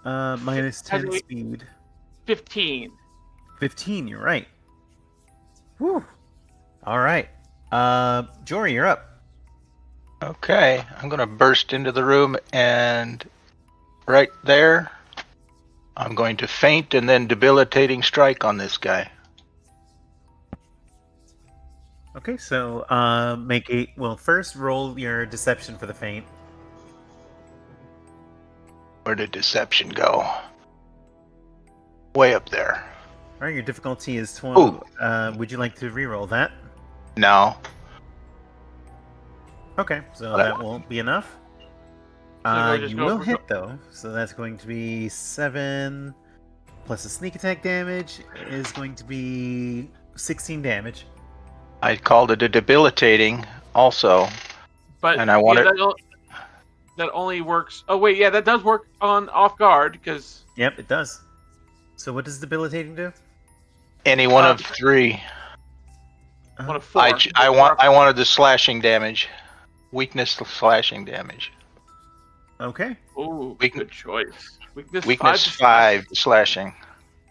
minus 10 Actually- speed. 15. 15, you're right. Whew. All right. Jory, you're up. Okay, I'm gonna burst into the room, and right there, I'm going to feint and then debilitating strike on this guy. Okay, so first roll your deception for the feint. Where did deception go? Way up there. All right, your difficulty is 12. Would you like to re-roll that? No. Okay, so Okay. that won't be enough. So we just You go will for- hit though, so that's going to be 7 plus the sneak attack damage is going to be 16 damage. I called it a debilitating also. But And I want it- that only works. Oh wait, yeah, that does work on off guard because Yep, it does. So what does debilitating do? Any one of 3. one of 4. I wanted the slashing damage. Weakness slashing damage. Okay. Ooh, Weakness- good choice. Weakness 5. 5 slashing.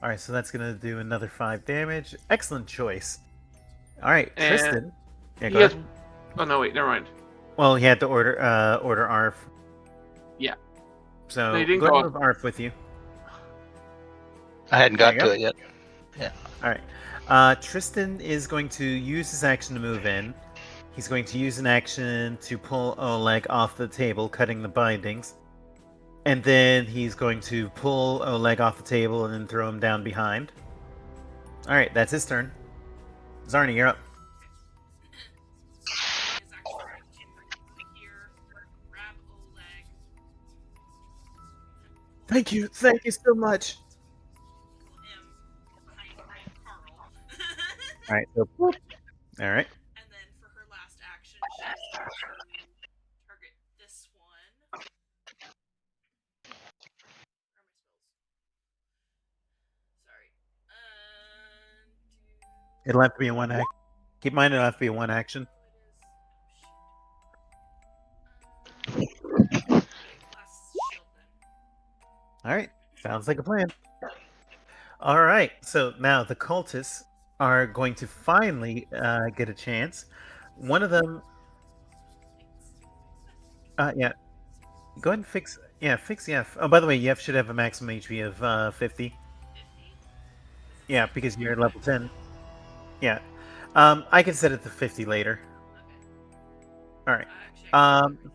All right, so that's gonna do another 5 damage. Excellent choice. All right, And Tristan. Yeah, He go has. ahead. Oh no, wait, never mind. Well, he had to order Arf. Yeah. So They didn't go go ahead on- with Arf with you. I hadn't got There you to it yet. All right. Tristan is going to use his action to move in. He's going to use an action to pull Oleg off the table, cutting the bindings. And then he's going to pull Oleg off the table and then throw him down behind. All right, that's his turn. Zarni, you're up. Is actually going to here, grab Oleg. Thank you so much. Pull him behind Carl. All right, so all right. And then for her last action, she's going to target this one. Where are my spells? Sorry. It'll have to be a one act. Keep in mind, it'll have to be a one action. Last shield then. All right, sounds like a plan. All right, so now the cultists are going to finally get a chance. One of them, yeah, go ahead and fix Yeff. Oh, by the way, Yeff should have a maximum HP of 50. 50? Yeah, because you're level 10. Yeah, I can set it to 50 later. Okay. All right. Actually, I can do it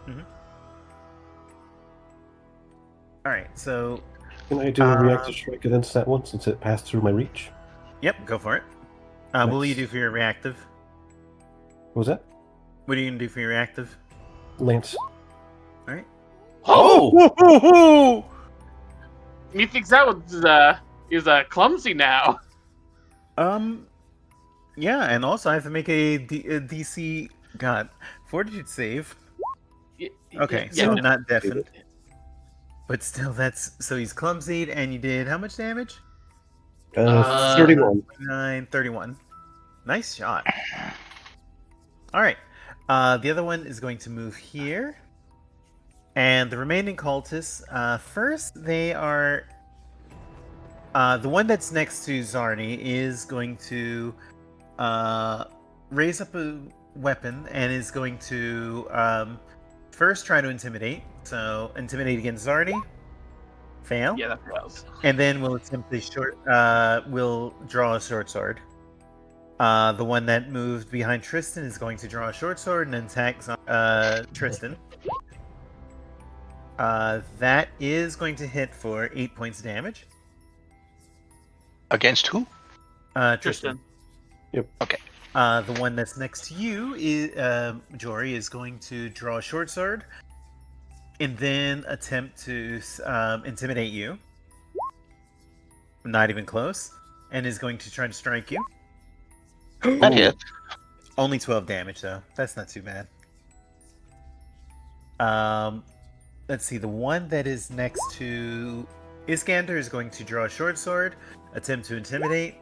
right now. All right, so Can I do a reactive strike against that one since it passed through my reach? yep, go for it. What will you Nice. do for your reactive? What was that? What are you gonna do for your reactive? Lance. All right. Oh! Methinks that was is clumsy now. Yeah, and also I have to make a DC fortitude save. Okay, Yeah, so no. not deafened. But still, so he's clumsied, and you did how much damage? 31. 31. Nice shot. All right. The other one is going to move here. And the remaining cultists, first they are... the one that's next to Zarni is going to raise up a weapon and is going to first try to intimidate. So intimidate against Zarni. Fail. Yeah, that fails. And then we'll attempt we'll draw a short sword. The one that moved behind Tristan is going to draw a short sword and attack Tristan. That is going to hit for 8 points of damage. Against who? Tristan. Yep. Okay. The one that's next to you is Jory is going to draw a short sword and then attempt to intimidate you. Not even close. And is going to try to strike you. That hit. Only 12 damage though. That's not too bad. Let's see. The one that is next to Iskander is going to draw a short sword, attempt to intimidate.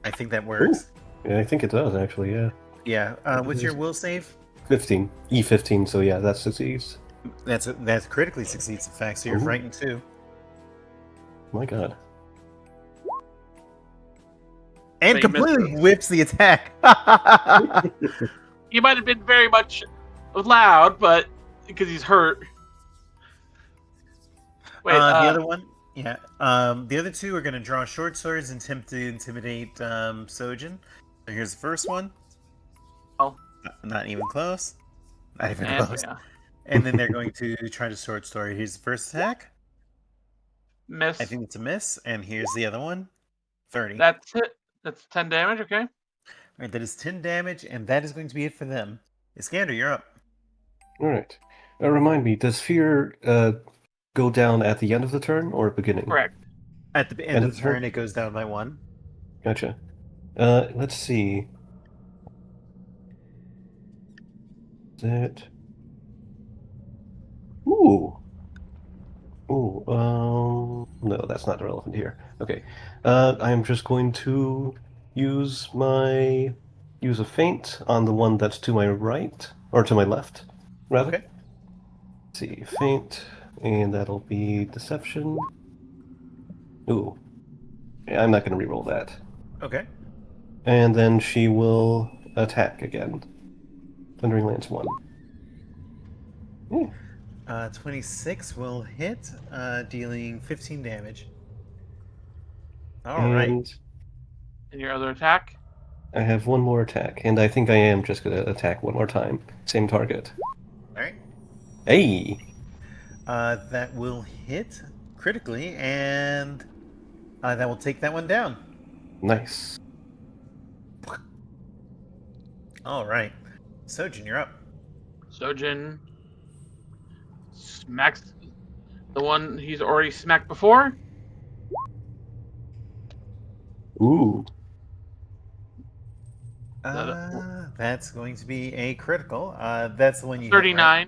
I think that works. Yeah, I think it does, actually, yeah. Yeah. What's your will save? 15. E15, so yeah, that succeeds. That's critically succeeds, in fact. So you're Ooh. frightened too. My god. And But you missed completely it. whips the attack. he might have been very much loud, but because he's hurt. Wait, the other one, yeah. The other two are going to draw short swords and attempt to intimidate Sojin. So here's the first one. Oh. Not even close. Not even and close. yeah, And then they're going to try to short sword. Here's the first attack. miss. I think it's a miss. And here's the other one. 30. That's it. That's 10 damage. Okay. All right, that is 10 damage, and that is going to be it for them. Iskander, you're up. All right. Remind me, does fear go down at the end of the turn or beginning? Correct. At the end of the turn, it goes down by 1. Gotcha. Let's see. That. Ooh. Ooh. No, that's not relevant here. Okay. I'm just going to use a feint on the one that's to my right, or to my left, rather. Okay. Let's see, feint, and that'll be deception. Ooh. Yeah, I'm not going to reroll that. Okay. And then she will attack again. Thundering Lance 1. Ooh. 26 will hit, dealing 15 damage. All right. And And your other attack? I have one more attack, and I think I am just going to attack one more time. Same target. All right. Hey! That will hit critically, and that will take that one down. Nice. All right. Sojin, you're up. Sojin smacks the one he's already smacked before. Ooh. That's going to be a critical. That's the one you hit, 39. right?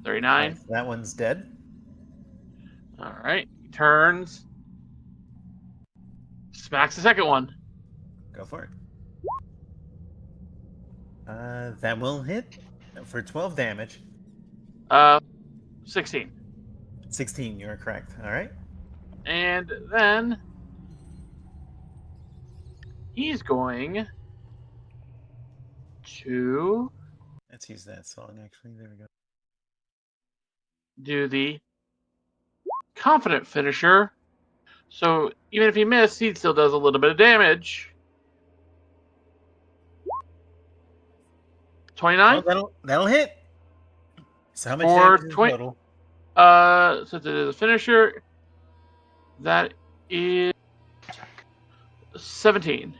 39. Right, that one's dead. All right. He turns. Smacks the second one. Go for it. That will hit for 12 damage. 16. 16, you're correct. All right. And then he's going to Let's use that song, actually. There we go. do the confident finisher. So even if he missed, he still does a little bit of damage. 29? Oh, that'll hit. So how much For damage in 20 total? Since it is a finisher, that is 17.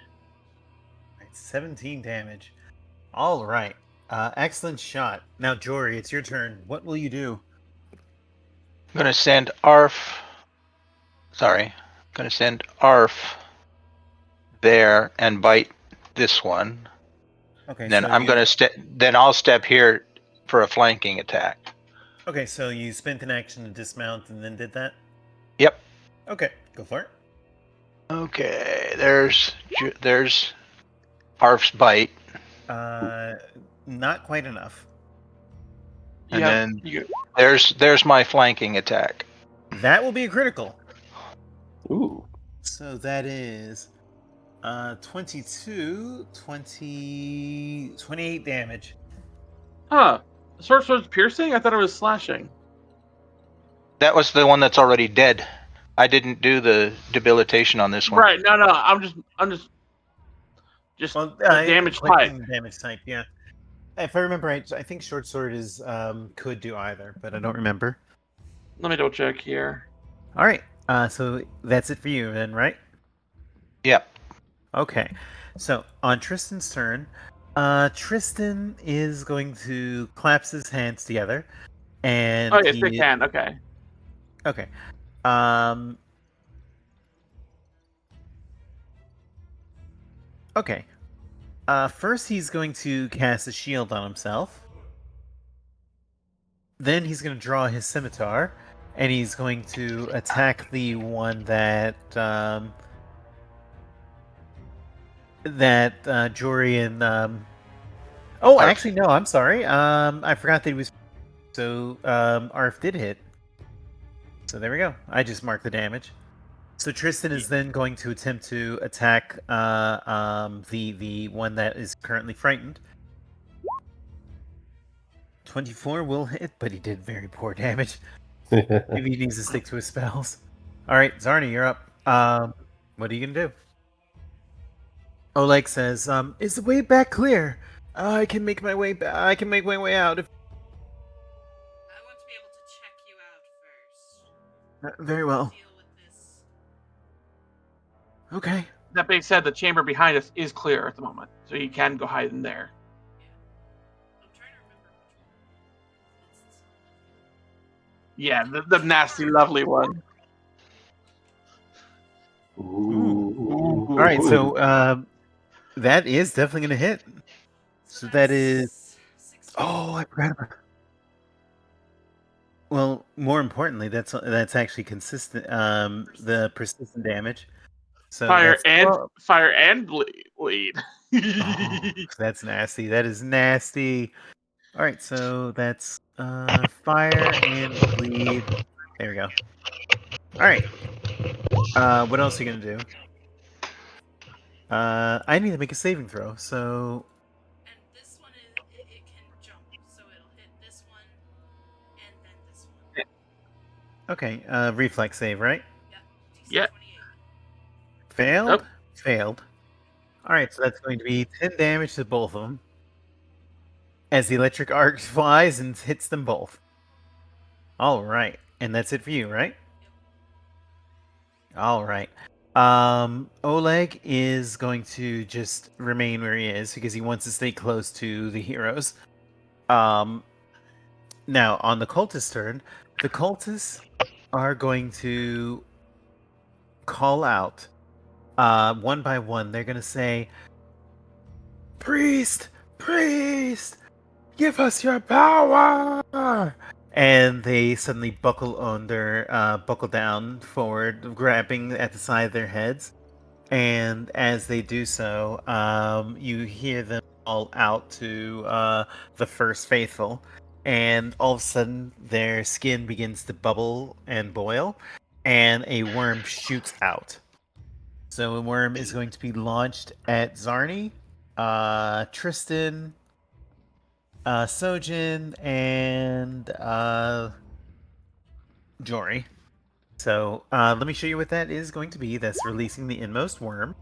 Right, 17 damage. All right. Excellent shot. Now, Jory, it's your turn. What will you do? I'm gonna send Arf. Sorry, gonna send Arf there and bite this one. Okay. Then so I'm gonna Then I'll step here for a flanking attack. Okay, so you spent an action to dismount and then did that? Yep. Okay, go for it. Okay. There's Arf's bite, Not quite enough. and Yeah, then there's my flanking attack. That will be a critical. Ooh. So that is 22, 20, 28 damage. Huh. Sword Sword's piercing? I thought it was slashing. That was the one that's already dead. I didn't do the debilitation on this one. Right, no, I'm just Well, damage type. Damage type, yeah. If I remember right, I think short sword is could do either, but I don't remember. Let me double check here. All right, so that's it for you then, right? Yep. Okay, so on Tristan's turn, Tristan is going to clasp his hands together, and Oh, yes, they can. Okay. Okay. Okay. First, he's going to cast a shield on himself. Then he's going to draw his scimitar, and he's going to attack the one that Jory and Oh, Arf. actually, no. I'm sorry. I forgot that he was. So Arf did hit. So there we go. I just marked the damage. So Tristan is then going to attempt to attack the one that is currently frightened. 24 will hit, but he did very poor damage. Maybe he needs to stick to his spells. All right, Zarni, you're up. What are you gonna do? Oleg says, "Is the way back clear? I can make my way back. I can make my way out. I want to be able to check you out first. Very well. Deal with this. Okay. That being said, the chamber behind us is clear at the moment, so you can go hide in there. I'm trying to remember which one. It's this one. Yeah, the nasty, lovely one. Ooh. All right, so that is definitely gonna hit. So that is. 16. Oh, I forgot about. Well, more importantly, that's actually consistent. The persistent damage. So Fire that's and bleed. Oh, that's nasty. That is nasty. All right, so that's fire and bleed. There we go. All right. What else are you gonna do? I need to make a saving throw. So And this one it can jump, so it'll hit this one and then this one. okay, reflex save, right? DC Yeah. 28. Failed. Nope. Failed. All right, so that's going to be 10 damage to both of them as the electric arc flies and hits them both. All right, and that's it for you, right? All right. Oleg is going to just remain where he is because he wants to stay close to the heroes. Now on the cultist turn, the cultists are going to call out one by one. They're going to say, "Priest, priest, give us your power!" And they suddenly buckle down forward, grabbing at the side of their heads. And as they do so, you hear them all out to the first faithful. And all of a sudden, their skin begins to bubble and boil, and a worm shoots out. So a worm is going to be launched at Zarni, Tristan, Sojin, and Jory. So let me show you what that is going to be. That's releasing the inmost worm.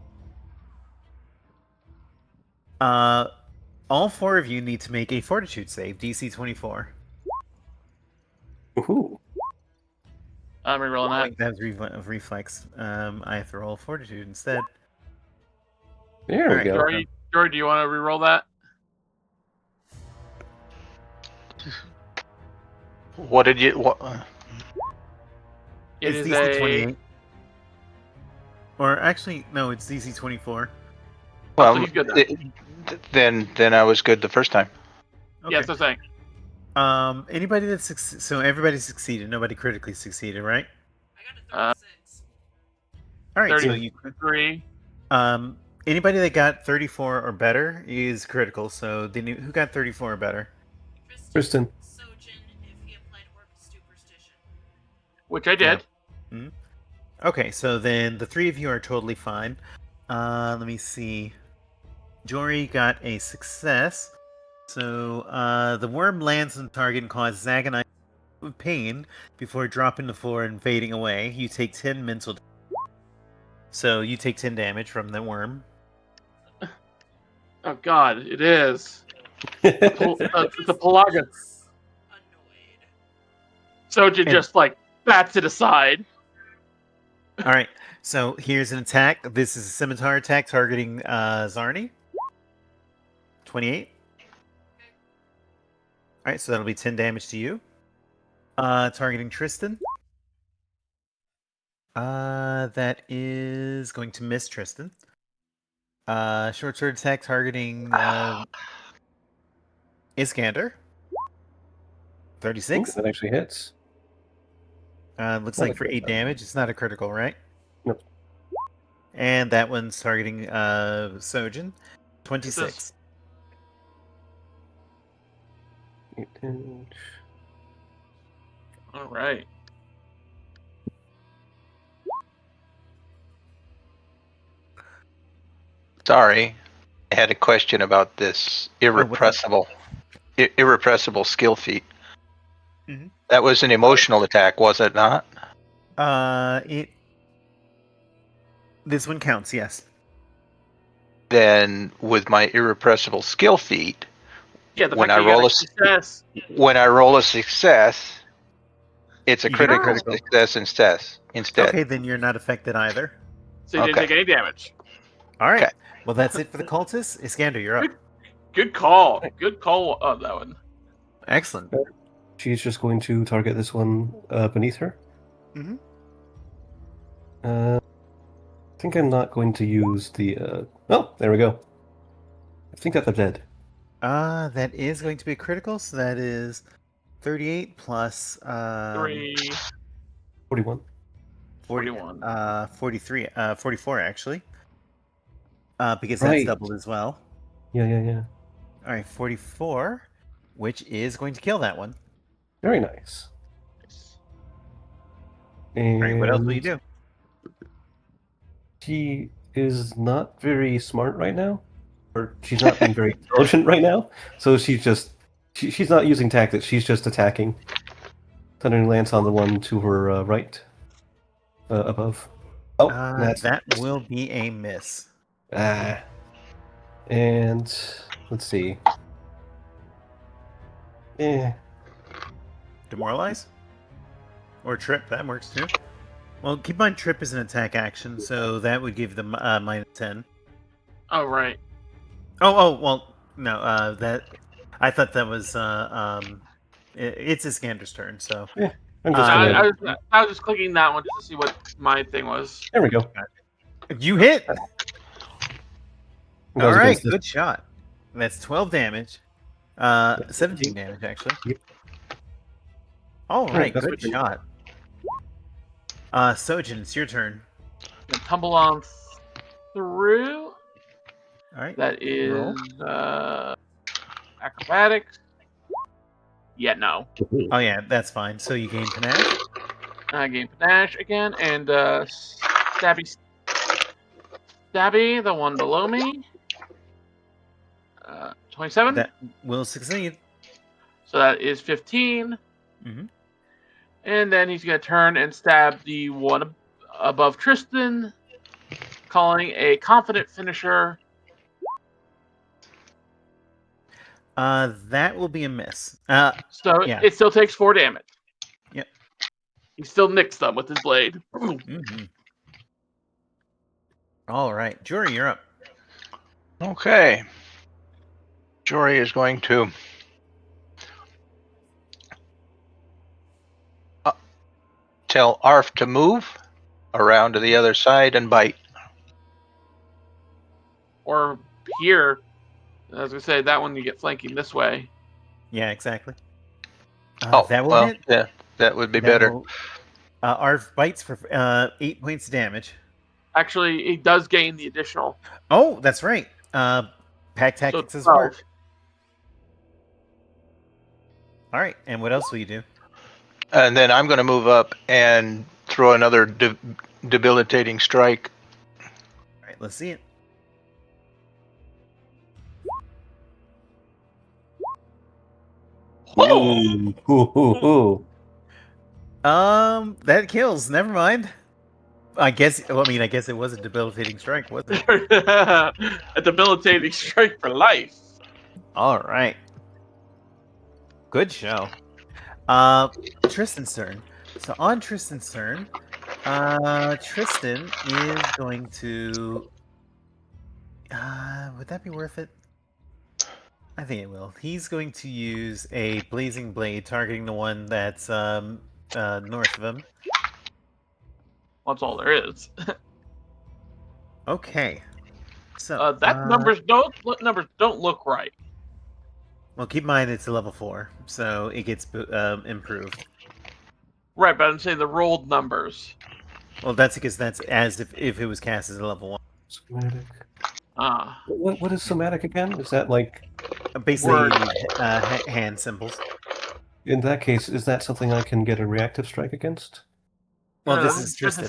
All four of you need to make a fortitude save, DC 24. Ooh. I'm rerolling I that. think that was reflex. I have to roll fortitude instead. There we Alright, go. Jory, do you want to reroll that? What did you? What, It it's is DC a 28. Or actually, no, it's DC 24. so well, he's good then. then I was good the first time. Okay. Yeah, that's what I'm saying. Anybody that so everybody succeeded. Nobody critically succeeded, right? I got a 36. All right. So 33. anybody that got 34 or better is critical. So who got 34 or better? Tristan. Sojin, if he applied Orc Superstition. Which I did. Okay, so then the three of you are totally fine. Let me see. Jory got a success. So the worm lands on the target and causes agonizing pain before dropping to the floor and fading away. You take 10 mental damage. So you take 10 damage from the worm. Oh God, it is. The Pelagus. Annoyed. Sojin just like bats it aside. All right, so here's an attack. This is a scimitar attack targeting Zarni. 28. All right, so that'll be 10 damage to you. Targeting Tristan. That is going to miss Tristan. Short sword attack targeting Iskander. 36. Ooh, that actually hits. Looks like for 8 damage. It's not a critical, right? Nope. And that one's targeting Sojin. 26. 8 damage. All right. Sorry, I had a question about this irrepressible. irrepressible skill feat. Mhm. That was an emotional attack, was it not? This one counts, yes. Then with my irrepressible skill feat, Yeah, the when fact I that you roll got a a success. when I roll a success, it's a You get a critical critical. success instead. Okay, then you're not affected either. So you didn't Okay. take any damage. All right. Okay. Well, that's it for the cultists. Iskander, you're up. Good call. Good call on that one. Excellent. She's just going to target this one beneath her. Mhm. I think I'm not going to use the. Oh, there we go. I think they're dead. That is going to be a critical, so that is 38 plus 3, 41. 41. 43, 44 actually. Because that's Right. doubled as well. Yeah. All right, 44, which is going to kill that one. Very nice. All And right, what else will you do? she is not very smart right now, or she's not being very intelligent right now. So she's just she's not using tactics. She's just attacking. Suddenly lands on the one to her right, above. Oh, that's That will be a miss. And let's see. Demoralize? Or trip, that works too. Well, keep in mind trip is an attack action, so that would give them minus 10. Oh, right. Well, no, that I thought that was it's Iskander's turn, so I'm just I, gonna. I was just clicking that one just to see what my thing was. There we go. you hit. Goes All right, against this. good shot. That's 12 damage. 17 damage actually. Yep. All right, that's good good. shot. Sojin, it's your turn. Gonna tumble on through. All right. That Roll. is acrobatics. Yeah, no. Oh yeah, that's fine. So you gain panache. I gain panache again, and stabby, the one below me. 27. That will succeed. So that is 15. Mhm. And then he's gonna turn and stab the one above Tristan, calling a confident finisher. That will be a miss. So Yeah. it still takes 4 damage. Yep. He still nicks them with his blade. Mm-hmm. All right, Jory, you're up. Okay. Jory is going to tell Arf to move around to the other side and bite. Or here, as we say, that one you get flanking this way. Yeah, exactly. That will hit. Yeah, that would be better. Arf bites for 8 points of damage. Actually, he does gain the additional. Oh, that's right. Pack tactics So as 12. work. All right, and what else will you do? And then I'm going to move up and throw another debilitating strike. All right, let's see it. Ooh. That kills. Never mind. I guess it was a debilitating strike, wasn't it? A debilitating strike for life. All right. Good show. Tristan's turn. So on Tristan's turn, Tristan is going to. Would that be worth it? I think it will. He's going to use a blazing blade, targeting the one that's north of him. That's all there is. Okay. So numbers don't look right. well, keep in mind it's a level 4, so it gets improved. Right, but I'm saying the rolled numbers. Well, that's because that's as if it was cast as a level 1. Somatic. Ah, What is somatic again? Is that like, Basically, Word. you need hand symbols. in that case, is that something I can get a reactive strike against? Well, No, this this is is- Tristan.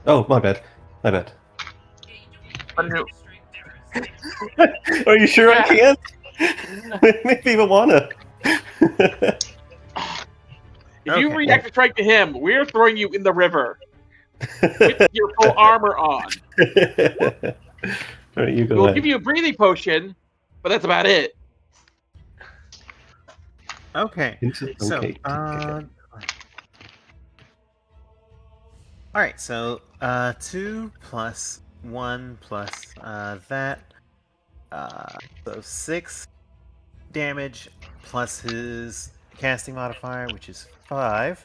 Oh, my bad. My bad. Yeah, you But don't who- need to strike there. Are you sure I Yeah. can? Maybe even wanna. If you Okay. react to strike to him, we're throwing you in the river with your full armor on. All right, you go We'll ahead. give you a breathing potion, but that's about it. Okay. So, Okay. all right. So, 2 plus 1 plus that. So 6 damage plus his casting modifier, which is 5.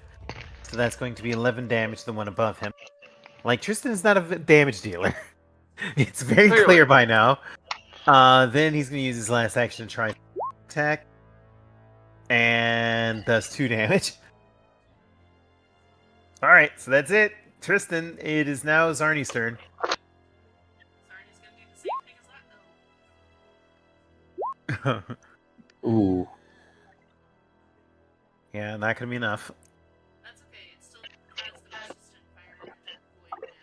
So that's going to be 11 damage to the one above him. Like, Tristan is not a damage dealer. It's very Clearly. clear by now. Then he's going to use his last action to try attack. And does 2 damage. Alright, so that's it. Tristan, it is now Zarni's turn. Zarni's gonna do the same thing as that, though. Ooh. Yeah, not going to be enough. That's okay. It still has the persistent fire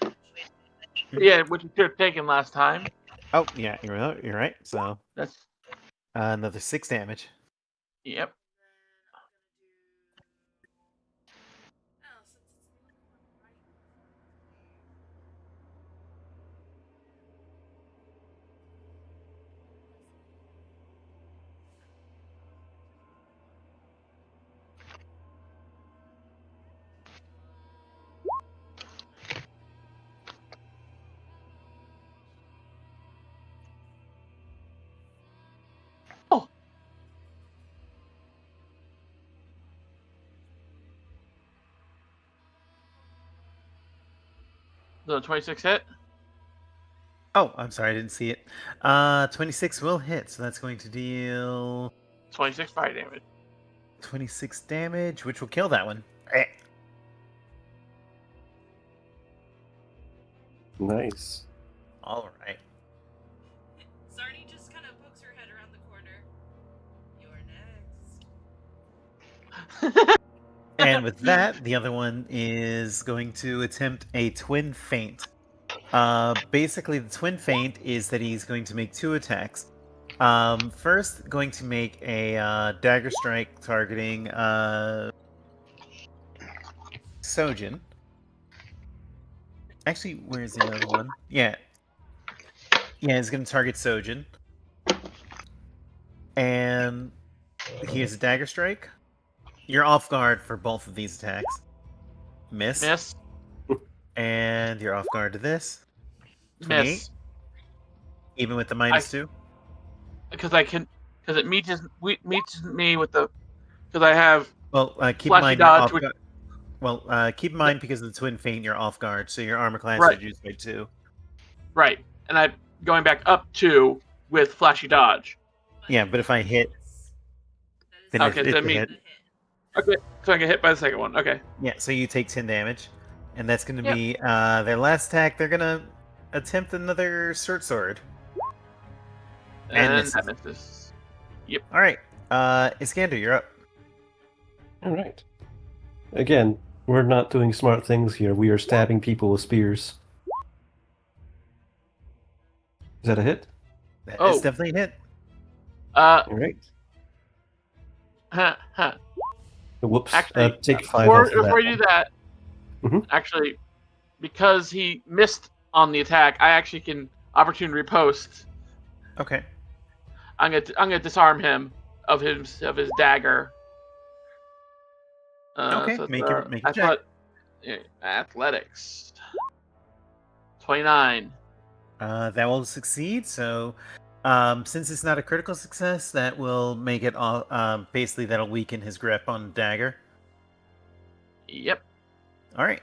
void damage. Yeah, which you should have taken last time. Oh, yeah, you're right. So, That's another 6 damage. yep. Oh, since it's right. Oh. The 26 hit. Oh, I'm sorry, I didn't see it. 26 will hit, so that's going to deal 26 fire damage. 26 damage, which will kill that one. Eh. Nice. All right. Zarni just kind of pokes her head around the corner. You're next. And with that, the other one is going to attempt a twin feint. Basically, the twin feint is that he's going to make 2 attacks. First, going to make a dagger strike targeting Sojin. Actually, where's the other one? Yeah. Yeah, he's going to target Sojin. And here's a dagger strike. You're off guard for both of these attacks. Miss. Miss. And you're off guard to this. 28. Miss. Even with the -2. Because it meets me with the because I have Well, keep in flashy mind you're dodge, off which- guard. Well, keep in mind because of the twin feint, you're off guard, so your armor class Right. is reduced by 2. right, and I'm going back up 2 with flashy dodge. Yeah, but if I hit, then Okay, it's that a means- hit. Okay, so I get hit by the second one. Okay. Yeah, so you take 10 damage, and that's going to Yep. be their last attack. They're going to attempt another short sword. And misses. that misses. All right, Iskander, you're up. All right. Again, we're not doing smart things here. We are stabbing people with spears. Is that a hit? That Oh. is definitely a hit. All right. Huh. Whoops. Actually, take 5 Before, off of that. before you do that, Mhm. actually, because he missed on the attack, I actually can opportunity riposte. Okay. I'm gonna disarm him of his dagger. Okay, so make it's, a check. Athletics. 29. That will succeed. So, since it's not a critical success, that will make it all. Basically, that'll weaken his grip on the dagger. Yep. All right.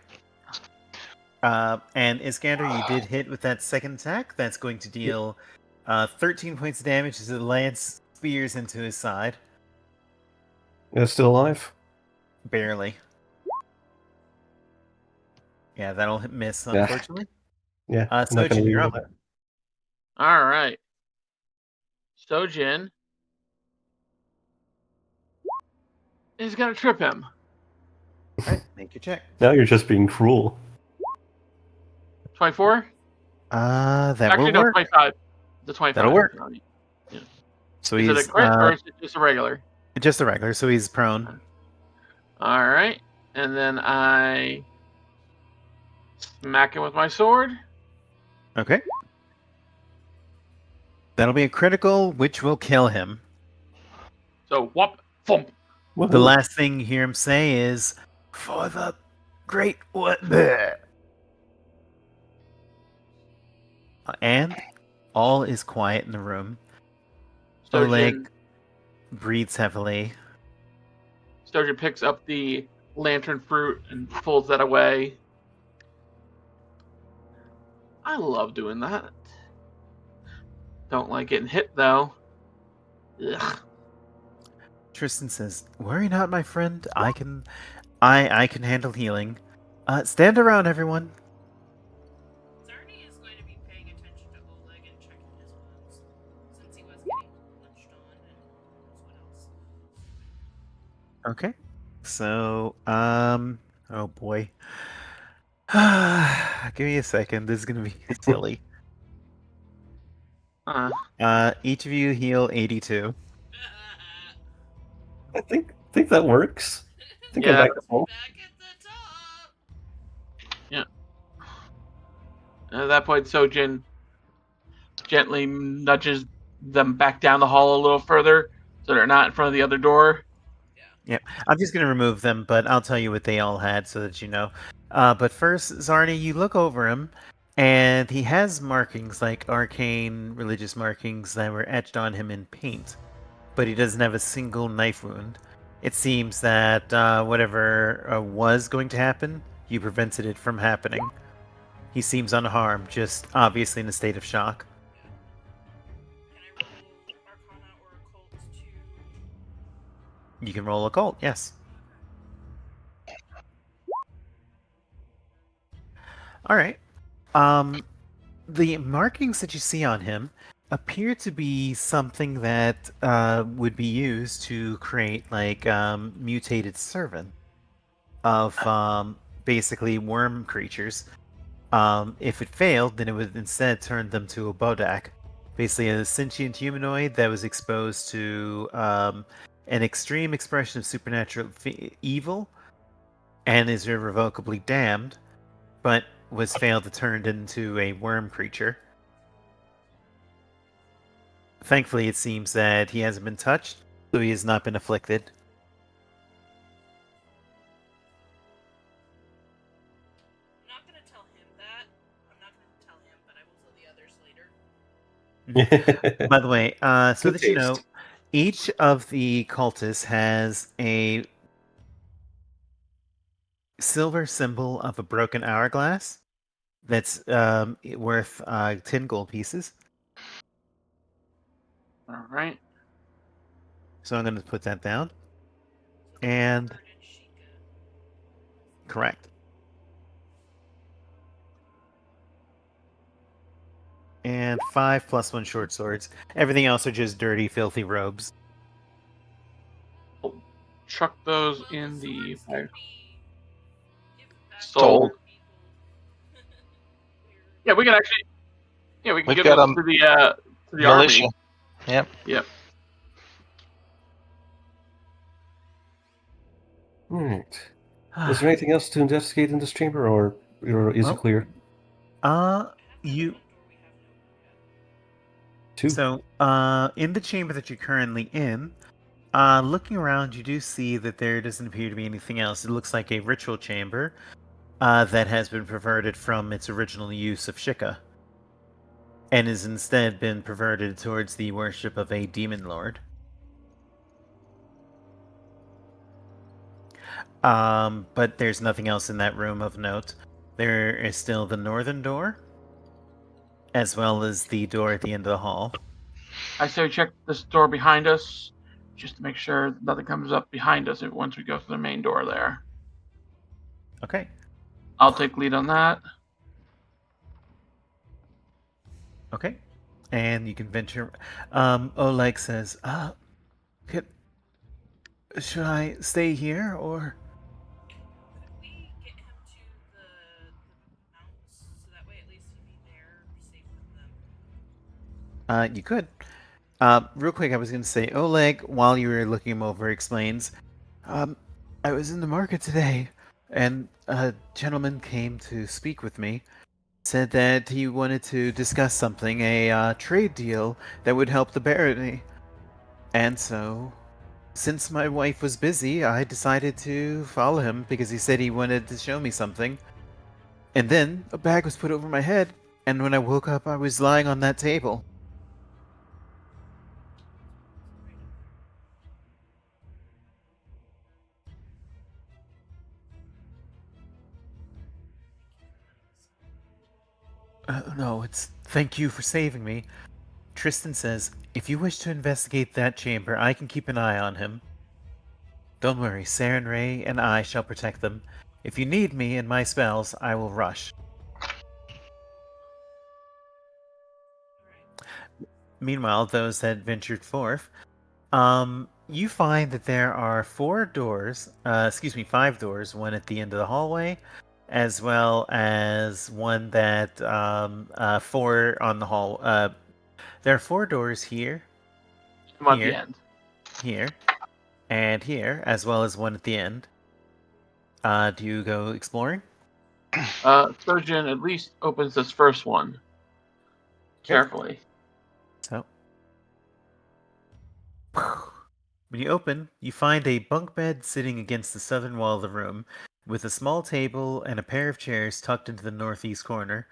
And Iskander, you did hit with that second attack. That's going to deal 13 points of damage as it lands spears into his side. It's still alive? Barely. Yeah, that'll miss, Yeah. unfortunately. Yeah. I'm not gonna Sojin, you're reroll up. that. All right. Sojin is gonna trip him. All right, make your check. Now you're just being cruel. 24. That Actually, will no, work. 25. The 25. That'll work. Yeah. So Is it a he's crit or is it just a regular? just a regular. So he's prone. All right, and then I smack him with my sword. Okay. That'll be a critical, which will kill him. So whoop, thump. The Woohoo. last thing you hear him say is, "For the great what?" bleh." And all is quiet in the room. Oleg Sojin breathes heavily. picks up the lantern fruit and pulls that away. I love doing that. Don't like getting hit though. Ugh. Tristan says, "Worry not, my friend. I can handle healing. Stand around, everyone." Zarni is going to be paying attention to Oleg and checking his wounds, since he was getting punched on and who knows what else. Okay. So, oh boy. Give me a second. This is gonna be silly. Each of you heal 82. I think that works. I think Yeah. I'm back to full. Back at the top. And at that point, Sojin gently nudges them back down the hall a little further, so they're not in front of the other door. I'm just gonna remove them, but I'll tell you what they all had so that you know. But first, Zarni, you look over him, and he has markings like arcane religious markings that were etched on him in paint, but he doesn't have a single knife wound. It seems that whatever was going to happen, you prevented it from happening. He seems unharmed, just obviously in a state of shock. Can I roll Arcana or Occult to... You can roll occult, yes. All right. The markings that you see on him appear to be something that would be used to create like mutated servant of basically worm creatures. If it failed, then it would instead turn them to a bodak, basically a sentient humanoid that was exposed to an extreme expression of supernatural evil and is irrevocably damned, but was failed to turn into a worm creature. Thankfully, it seems that he hasn't been touched, so he has not been afflicted. I'm not going to tell him that. I'm not going to tell him, but I will tell the others later. By the way, so Good that you know, taste. each of the cultists has a silver symbol of a broken hourglass that's worth 10 gold pieces. All right. So I'm going to put that down. So the And Bard and Shyka. correct. And 5 plus 1 short swords. Everything else are just dirty, filthy robes. Chuck those Well, in the swords fire. can be given back to Sold. other people. Yeah, we can actually. Yeah, we can We've give got those a to the militia. army. Yep. Yep. Alright. Is there anything else to investigate in this chamber, or is Well, it clear? You. Two. So, in the chamber that you're currently in, looking around, you do see that there doesn't appear to be anything else. It looks like a ritual chamber that has been perverted from its original use of Shyka, and has instead been perverted towards the worship of a demon lord. But there's nothing else in that room of note. There is still the northern door, as well as the door at the end of the hall. I say we check this door behind us, just to make sure nothing comes up behind us once we go through the main door there. Okay. I'll take lead on that. Okay. And you can venture. Oleg says, should I stay here or? Could we get him to the mounts so that way at least he'd be there safe with them? You could. Real quick, I was going to say, Oleg, while you were looking him over, explains, I was in the market today, and a gentleman came to speak with me. Said that he wanted to discuss something, a trade deal that would help the barony. And so, since my wife was busy, I decided to follow him because he said he wanted to show me something. And then a bag was put over my head, and when I woke up, I was lying on that table. No, it's thank you for saving me. Tristan says, if you wish to investigate that chamber, I can keep an eye on him. Don't worry, Saren Ray and I shall protect them. If you need me and my spells, I will rush. Meanwhile, those that ventured forth, you find that there are 5 doors, one at the end of the hallway, as well as one that, 4 on the hall. There are 4 doors here, I'm at the Here. end. here, and here, as well as one at the end. Do you go exploring? Sojin at least opens this first one carefully. So, when you open, you find a bunk bed sitting against the southern wall of the room, with a small table and a pair of chairs tucked into the northeast corner.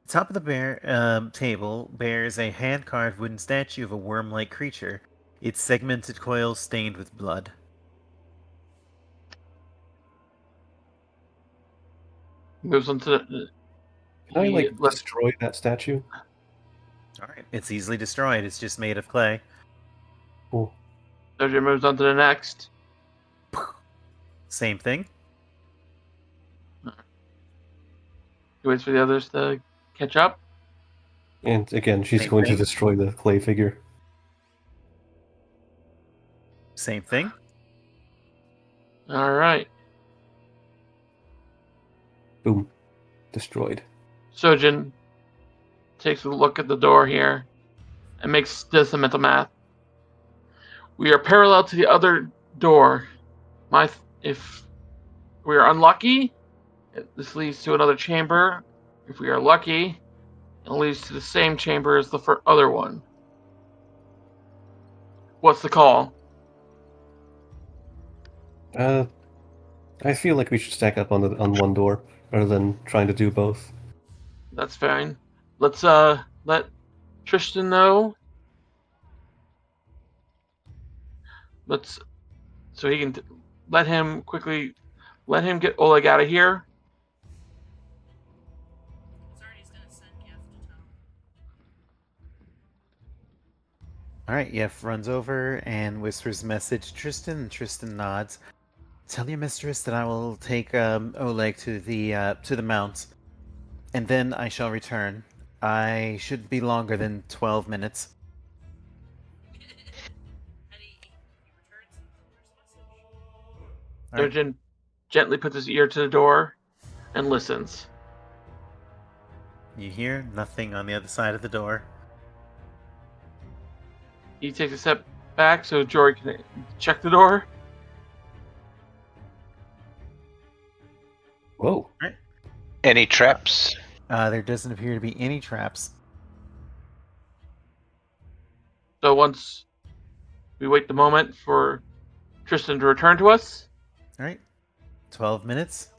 The top of the table bears a hand-carved wooden statue of a worm-like creature, its segmented coils stained with blood. Moves on to the. Can I he like lets- destroy that statue? Alright, it's easily destroyed, it's just made of clay. Cool. Sojin moves on to the next. Same thing. He waits for the others to catch up. And again, she's Same going to thing. destroy the clay figure. Same thing. All right. Boom. Destroyed. Sojin takes a look at the door here and does some mental math. We are parallel to the other door. If we are unlucky, this leads to another chamber. If we are lucky, it leads to the same chamber as the other one. What's the call? I feel like we should stack up on one door rather than trying to do both. That's fine. Let's let Tristan know. So he can let him get Oleg out of here. Zarni's gonna send Yeff to town. Alright, Yeff runs over and whispers a message to Tristan, and Tristan nods. Tell your mistress that I will take Oleg to the mount, and then I shall return. I should be longer than 12 minutes. And he returns and delivers a message. Sojin gently puts his ear to the door and listens. You hear nothing on the other side of the door. He takes a step back so Jory can check the door. Whoa. Any traps? There doesn't appear to be any traps. So once we wait the moment for Tristan to return to us. Alright. 12 minutes.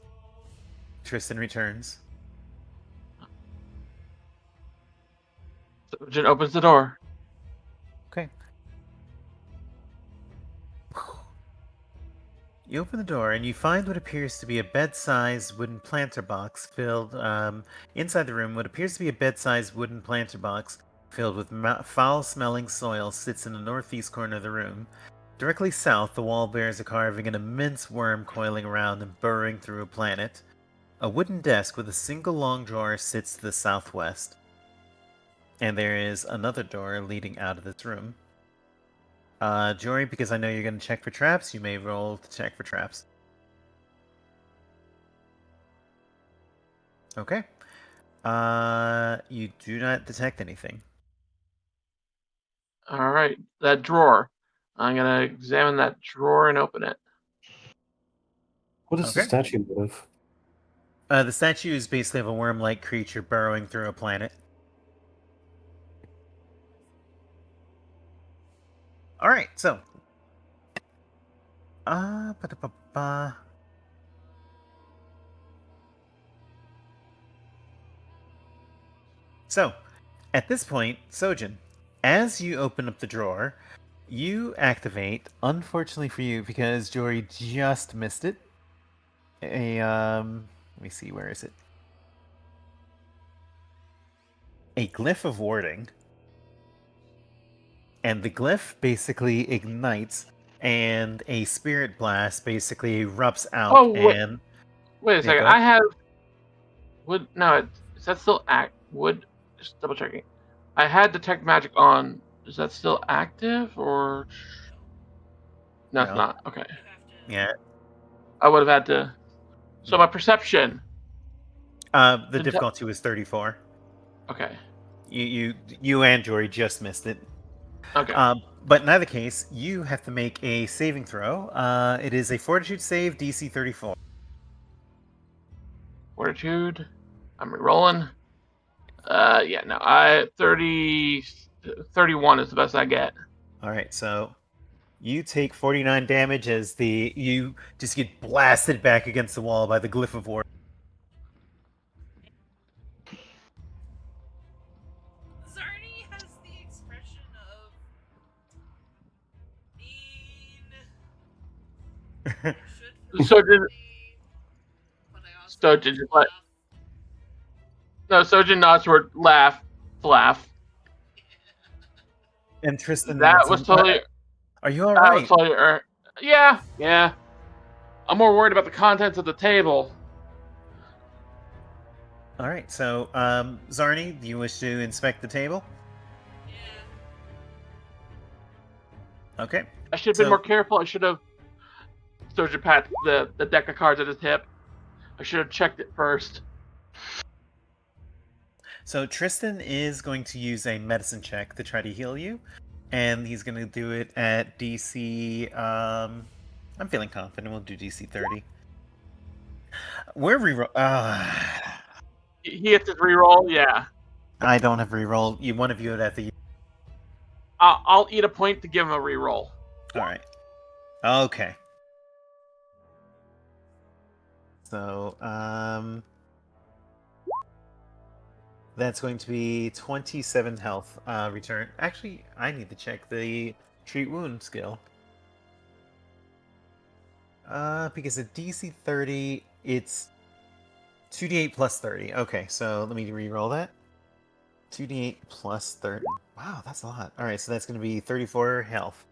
Tristan returns. Sojin opens the door. Okay. You open the door and you find what appears to be a bed-sized wooden planter box filled, inside the room, what appears to be a bed-sized wooden planter box filled with foul-smelling soil sits in the northeast corner of the room. Directly south, the wall bears a carving an immense worm coiling around and burrowing through a planet. A wooden desk with a single long drawer sits to the southwest. And there is another door leading out of this room. Jory, because I know you're going to check for traps, you may roll to check for traps. Okay. You do not detect anything. All right, that drawer. I'm gonna examine that drawer and open it. What is the Okay. statue made of? The statue is basically of a worm-like creature burrowing through a planet. All right, so. Ba-da-ba-ba. So, at this point, Sojin, as you open up the drawer, you activate, unfortunately for you, because Jory just missed it, let me see, where is it? A glyph of warding. And the glyph basically ignites, and a spirit blast basically erupts out. Oh, wait. And Wait a Yeah, second. go ahead. I have would no. Is that still would just double checking? I had detect magic on. Is that still active or no? It's No. not. Okay. You have to. yeah, I would have had to. So my perception. the Did difficulty was 34. Okay. You and Jory just missed it. Okay. But in either case, you have to make a saving throw. It is a Fortitude save, DC 34. Fortitude. I'm rerolling. Yeah. No. 31 is the best I get. All right, so you take 49 damage as you just get blasted back against the wall by the glyph of war. Zarni has the expression of mean. So did But I also So did you like? No. Sojin nods toward laugh. And Tristan, That was totally. Are you all That right? was totally. Yeah. Yeah. I'm more worried about the contents of the table. All right, so Zarni, do you wish to inspect the table? Yeah. Okay. I should have been So- more careful. I should have. Sojin pat the deck of cards at his hip. I should have checked it first. So Tristan is going to use a medicine check to try to heal you, and he's going to do it at DC. I'm feeling confident. We'll do DC 30. We're reroll. He hits his reroll. Yeah. I don't have reroll. One of you would have to. I'll eat a point to give him a reroll. All right. Okay. So that's going to be 27 health return. Actually, I need to check the treat wound skill. Because at DC 30, it's 2d8 plus 30. Okay, so let me re-roll that. 2d8 plus 30. Wow, that's a lot. Alright, so that's going to be 34 health.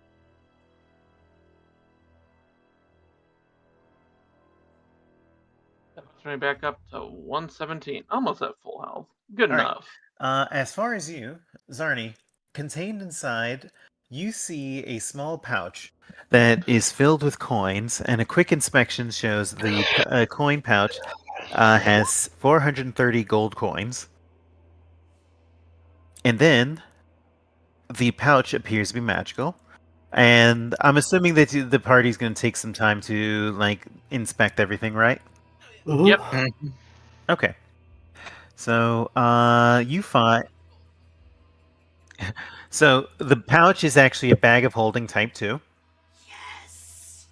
That puts me back up to 117. Almost at full health. Good All right. enough. As far as you, Zarni, contained inside, you see a small pouch that is filled with coins, and a quick inspection shows the coin pouch has 430 gold coins. And then the pouch appears to be magical. And I'm assuming that the party's going to take some time to inspect everything, right? Yep. Okay. So you find. So the pouch is actually a bag of holding type 2. Yes.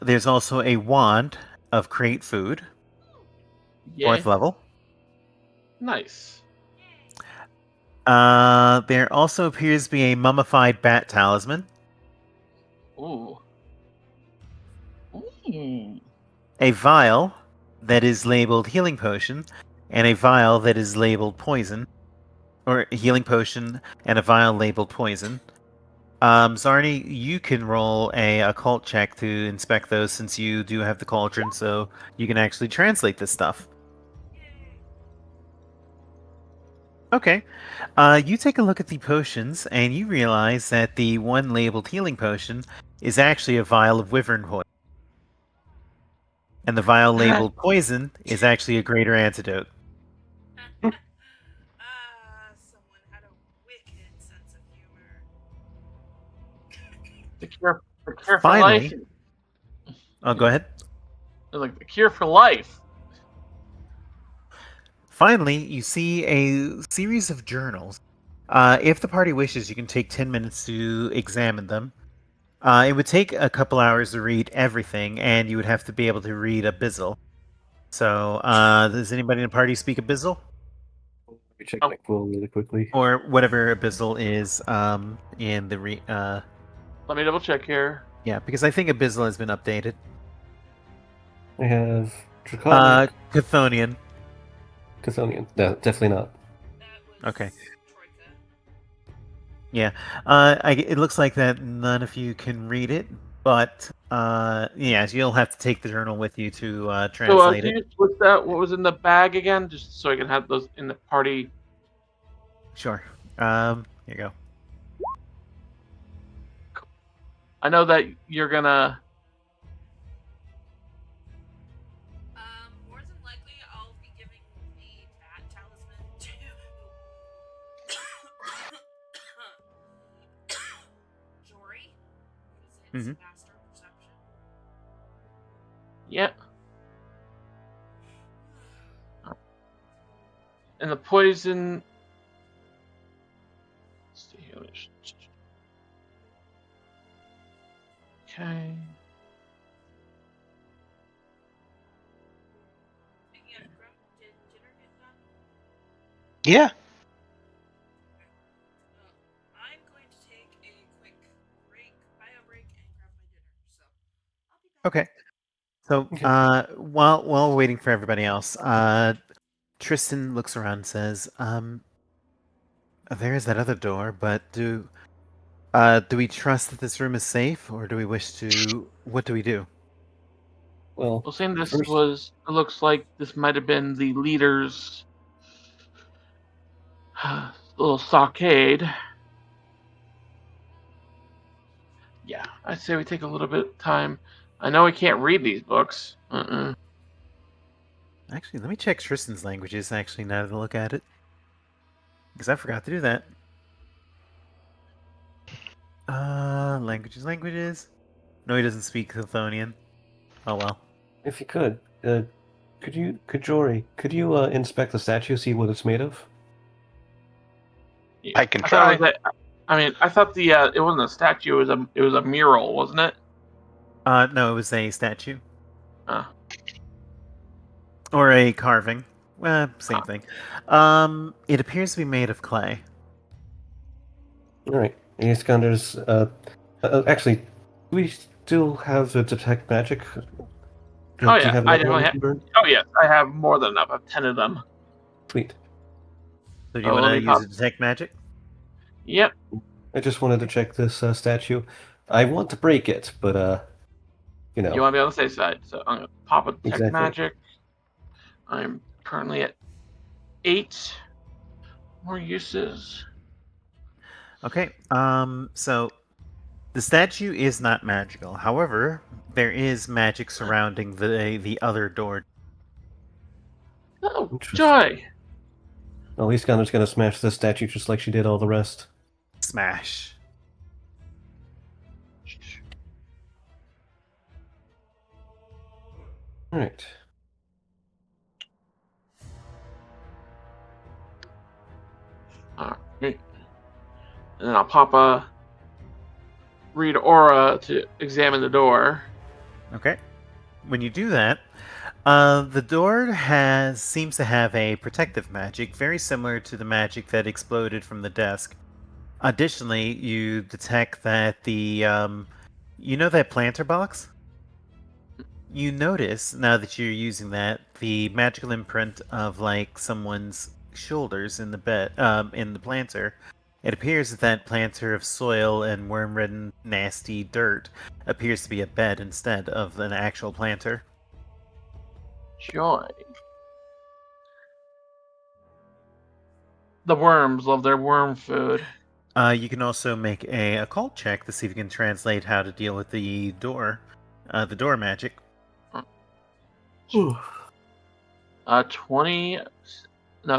There's also a wand of create food, Yeah. 4th level. Nice. There also appears to be a mummified bat talisman, Ooh. Ooh. a vial that is labeled healing potion, and a vial that is labeled poison, or healing potion and a vial labeled poison. Zarni, you can roll a occult check to inspect those since you do have the cauldron, so you can actually translate this stuff. Yay. Okay. You take a look at the potions, and you realize that the one labeled healing potion is actually a vial of wyvern poison. And the vial labeled poison is actually a greater antidote. Someone had a wicked The cure for Finally. life. Oh, go ahead. Like the cure for life. Finally, you see a series of journals. If the party wishes, you can take 10 minutes to examine them. It would take a couple hours to read everything, and you would have to be able to read Abyssal. So, does anybody in the party speak Abyssal? Let me check Oh. my phone really quickly. Or whatever Abyssal is in the... Let me double check here. yeah, because I think Abyssal has been updated. I have Draconic, Chthonian. Chthonian. No, definitely not. That was Okay. Troika. Yeah, it looks like that none of you can read it, but yes, you'll have to take the journal with you to So, translate can it. you just list out what was in the bag again, just so I can have those in the party? Sure. Here you go. I know that you're gonna. More than likely, I'll be giving the bat talisman to Jory. What is it? Mhm. Master of Perception. Yep. And the poison. Let's see here. Okay. Speaking of Grump, did dinner get done? Yeah. I'm going to take a quick bio break, and grab my dinner. So I'll be back. Okay. So, Okay. while we're waiting for everybody else, Tristan looks around and says, there is that other door, but do we trust that this room is safe, or do we wish to... What do we do? Well, Well, saying this first, was. It looks like this might have been the leader's little stockade. Yeah, I'd say we take a little bit of time. I know we can't read these books. Actually, let me check Tristan's languages, actually, now that I look at it. Because I forgot to do that. Languages. No, he doesn't speak Chthonian. Oh well. if you could Jory, could you inspect the statue, see what it's made of? Yeah. I can thought try. it was I thought the it wasn't a statue. It was a mural, wasn't it? No, it was a statue. Uh, Or a carving. Well, same thing. It appears to be made of clay. All right. Iskander's. Actually, do we still have a detect magic? Do Oh you yeah, have I another one definitely you have. can burn? Oh yes, I have more than enough. I have 10 of them. Sweet. So do you Oh, want let to me use pop. a detect magic? Yep. I just wanted to check this statue. I want to break it, but you know. You want to be on the safe side, so I'm gonna pop a detect Exactly. magic. I'm currently at 8 more uses. Okay. So the statue is not magical. However, there is magic surrounding the other door. Oh, Interesting. joy! Well, Iskander's gonna smash this statue just like she did all the rest. Smash. All right. Alright. And then I'll pop a read aura to examine the door. Okay. When you do that, the door seems to have a protective magic, very similar to the magic that exploded from the desk. Additionally, you detect that you know that planter box? You notice, now that you're using that, the magical imprint of like someone's shoulders in the in the planter. It appears that that planter of soil and worm-ridden, nasty dirt appears to be a bed instead of an actual planter. Joy. The worms love their worm food. You can also make a occult check to see if you can translate how to deal with the door magic.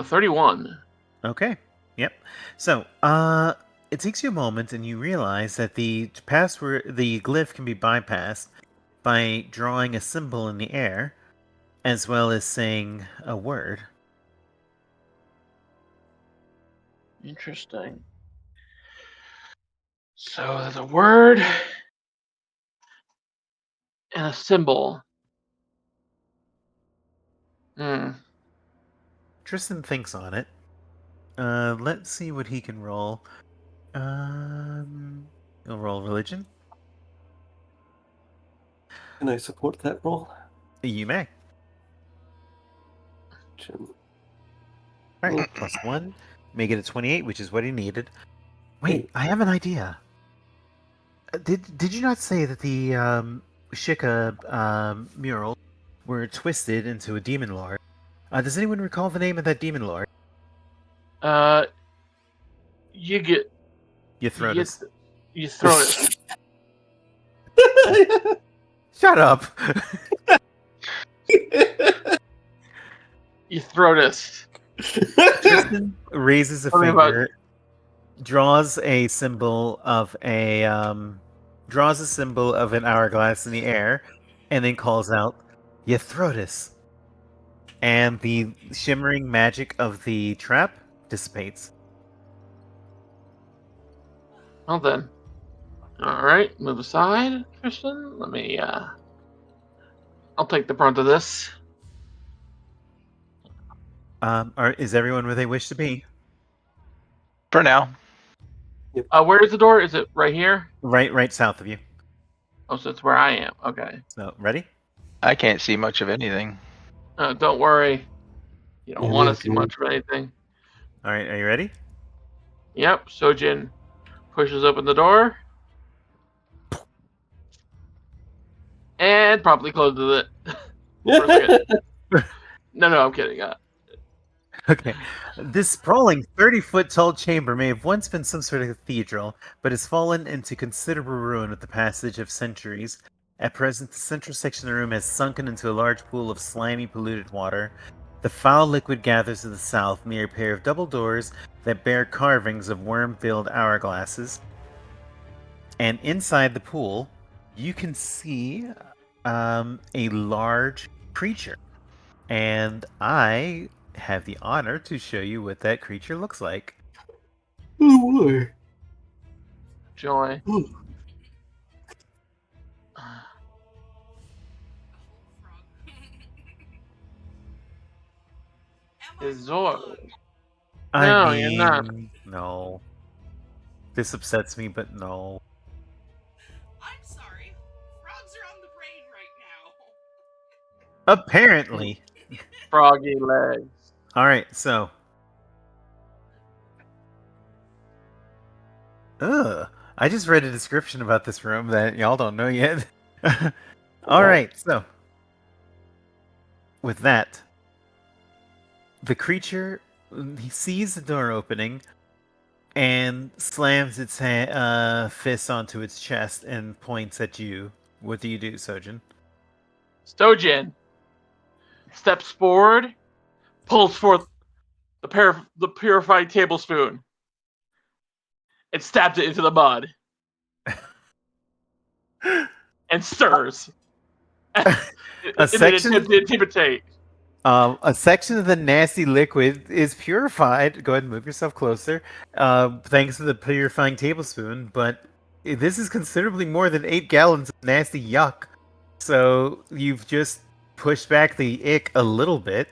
31. Okay. Yep. So, it takes you a moment, and you realize that the glyph can be bypassed by drawing a symbol in the air, as well as saying a word. Interesting. So there's a word and a symbol. Hmm. Tristan thinks on it. Let's see what he can roll. He'll roll religion. Can I support that roll? You may. All right, +1. Make it a 28, which is what he needed. Wait, Hey. I have an idea. Did you not say that the Shyka murals were twisted into a demon lord? Does anyone recall the name of that demon lord? You get You throw you, this. you throw it. Shut up. You throw this. Tristan raises a Tell me about- finger, draws a symbol of an hourglass in the air, and then calls out, "Yethrodis," and the shimmering magic of the trap dissipates. Well then. Alright, move aside, Tristan. Let me I'll take the brunt of this. Is everyone where they wish to be? For now. Where is the door? Is it right here? Right south of you. Oh, so it's where I am. Okay. So, ready? I can't see much of anything. Don't worry. You don't Yeah, want me to see too. much of anything. All right, are you ready? Yep. Sojin pushes open the door and promptly closes it. For a second. No, I'm kidding. Okay. This sprawling 30-foot tall chamber may have once been some sort of cathedral, but has fallen into considerable ruin with the passage of centuries. At present, the central section of the room has sunken into a large pool of slimy, polluted water. The foul liquid gathers to the south near a pair of double doors that bear carvings of worm-filled hourglasses. And inside the pool, you can see a large creature. And I have the honor to show you what that creature looks like. Oh boy. Joy. Ooh. A whole frog. Am I Is Zor. wrong? No, you're not. No. This upsets me, but no. I'm sorry. Frogs are on the brain right now. Apparently. Froggy legs. Alright, so. Ugh. I just read a description about this room that y'all don't know yet. Alright, so. With that, the creature, he sees the door opening and slams its fist onto its chest and points at you. What do you do, Sojin? Sojin steps forward, pulls forth the purified tablespoon, and stabs it into the mud. And stirs. A section- In an attempt to intimidate. A section of the nasty liquid is purified. Go ahead and move yourself closer. Thanks to the purifying tablespoon, but this is considerably more than 8 gallons of nasty yuck. So you've just pushed back the ick a little bit.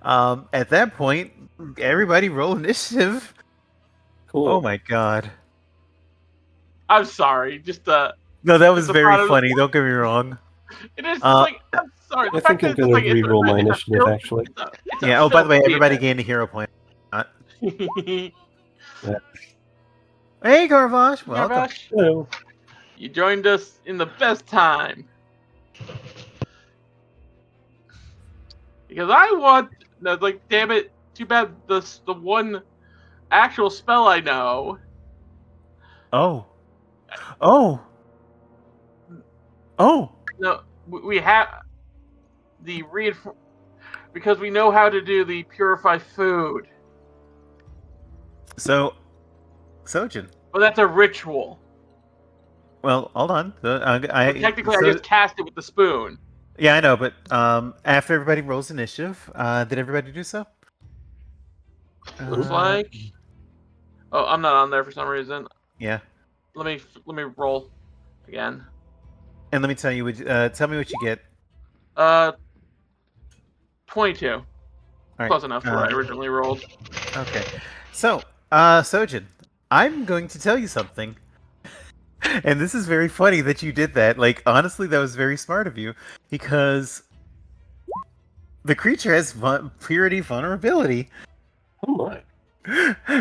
At that point, everybody roll initiative. Cool. Oh my god. I'm sorry. Just No, that was the very product- funny. Don't get me wrong. it is Uh, like I'm sorry. The I fact think I'm that it's gonna like, re-roll my it's a initiative, filth- actually. it's a Yeah. Oh, by the way, filthy everybody event. gained a hero point. Welcome, Yeah. Hey, Garvash. Welcome. Garvash, Hello. you joined us in the best time. Because I want, no, like, damn it, too bad the one actual spell I know. Oh. Oh. Oh. No, we have the because we know how to do the purify food. So, Sojin, But that's a ritual. Well, hold on. Technically, I just cast it with the spoon. Yeah, I know, but after everybody rolls initiative, did everybody do so? Looks like. Oh, I'm not on there for some reason. Yeah. Let me roll again. And let me tell you, tell me what you get. 22. All right. Close enough to what I originally rolled. Okay. So, Sojin, I'm going to tell you something. And this is very funny that you did that. Like, honestly, that was very smart of you. Because the creature has purity vulnerability. Oh my.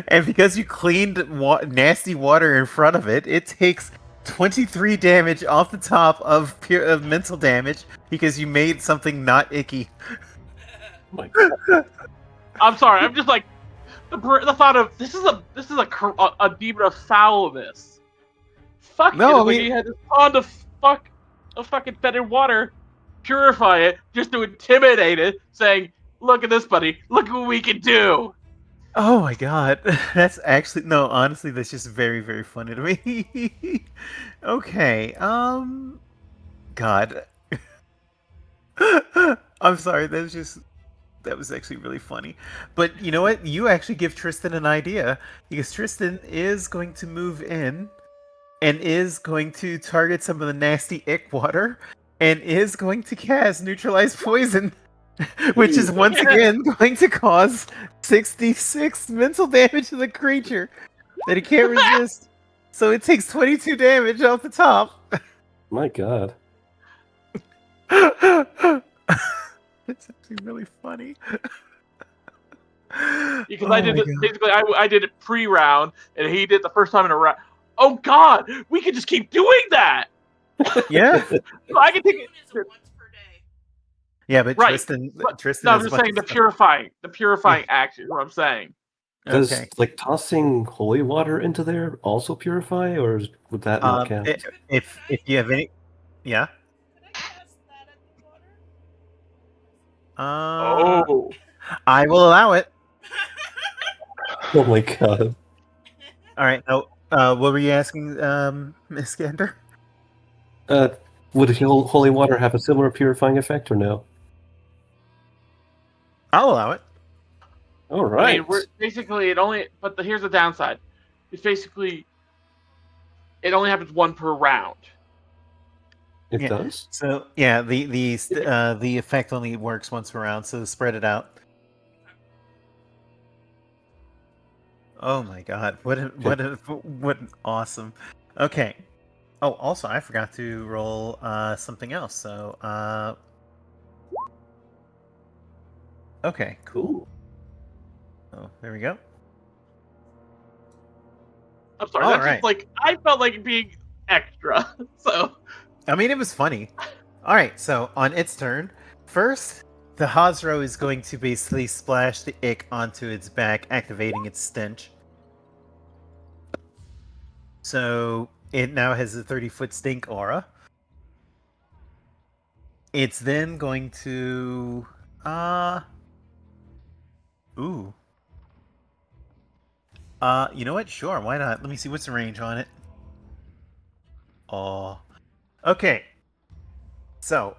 And because you cleaned nasty water in front of it, it takes 23 damage off the top of mental damage because you made something not icky. Oh my God. I'm sorry. I'm just like the thought of this is a demon of foulness. Fuck No, it. I Like mean- you had this pond of fucking fetid water, purify it just to intimidate it, saying, "Look at this, buddy. Look what we can do." Oh my god. That's actually no, honestly that's just very, very funny to me. Okay. God. I'm sorry, that was actually really funny. But you know what? You actually give Tristan an idea because Tristan is going to move in and is going to target some of the nasty ick water and is going to cast neutralize poison. Which is once again going to cause 66 mental damage to the creature that it can't resist. So it takes 22 damage off the top. My God. It's actually really funny. Because Oh I did my it God. basically. I did it pre-round, and he did it the first time in a round. Oh God, we could just keep doing that. Yeah. So I can take Spoon it. is a once per day. Yeah, but Right. Tristan No, I'm has a just bunch saying of the stuff. purifying action. Is what I'm saying. Does Okay. like tossing holy water into there also purify, or would that not count? If you have any, yeah. Could I cast that at the water? Oh. I will allow it. Oh my God. All right. Oh, what were you asking, Iskander? Would holy water have a similar purifying effect or no? I'll allow it. All I right. mean, we're basically here's the downside. It's basically it only happens one per round. It Yeah. does? So yeah, the effect only works once per round, so spread it out. Oh my god, what an awesome. Okay. Oh, also I forgot to roll something else. So okay, cool. Oh, there we go. I'm sorry. All That's right. just like I felt like being extra. So I mean, it was funny. All right, so on its turn, first the Hazro is going to basically splash the ick onto its back, activating its stench. So it now has a 30-foot stink aura. It's then going to ooh. You know what? Sure, why not? Let me see what's the range on it. Oh. Okay. So,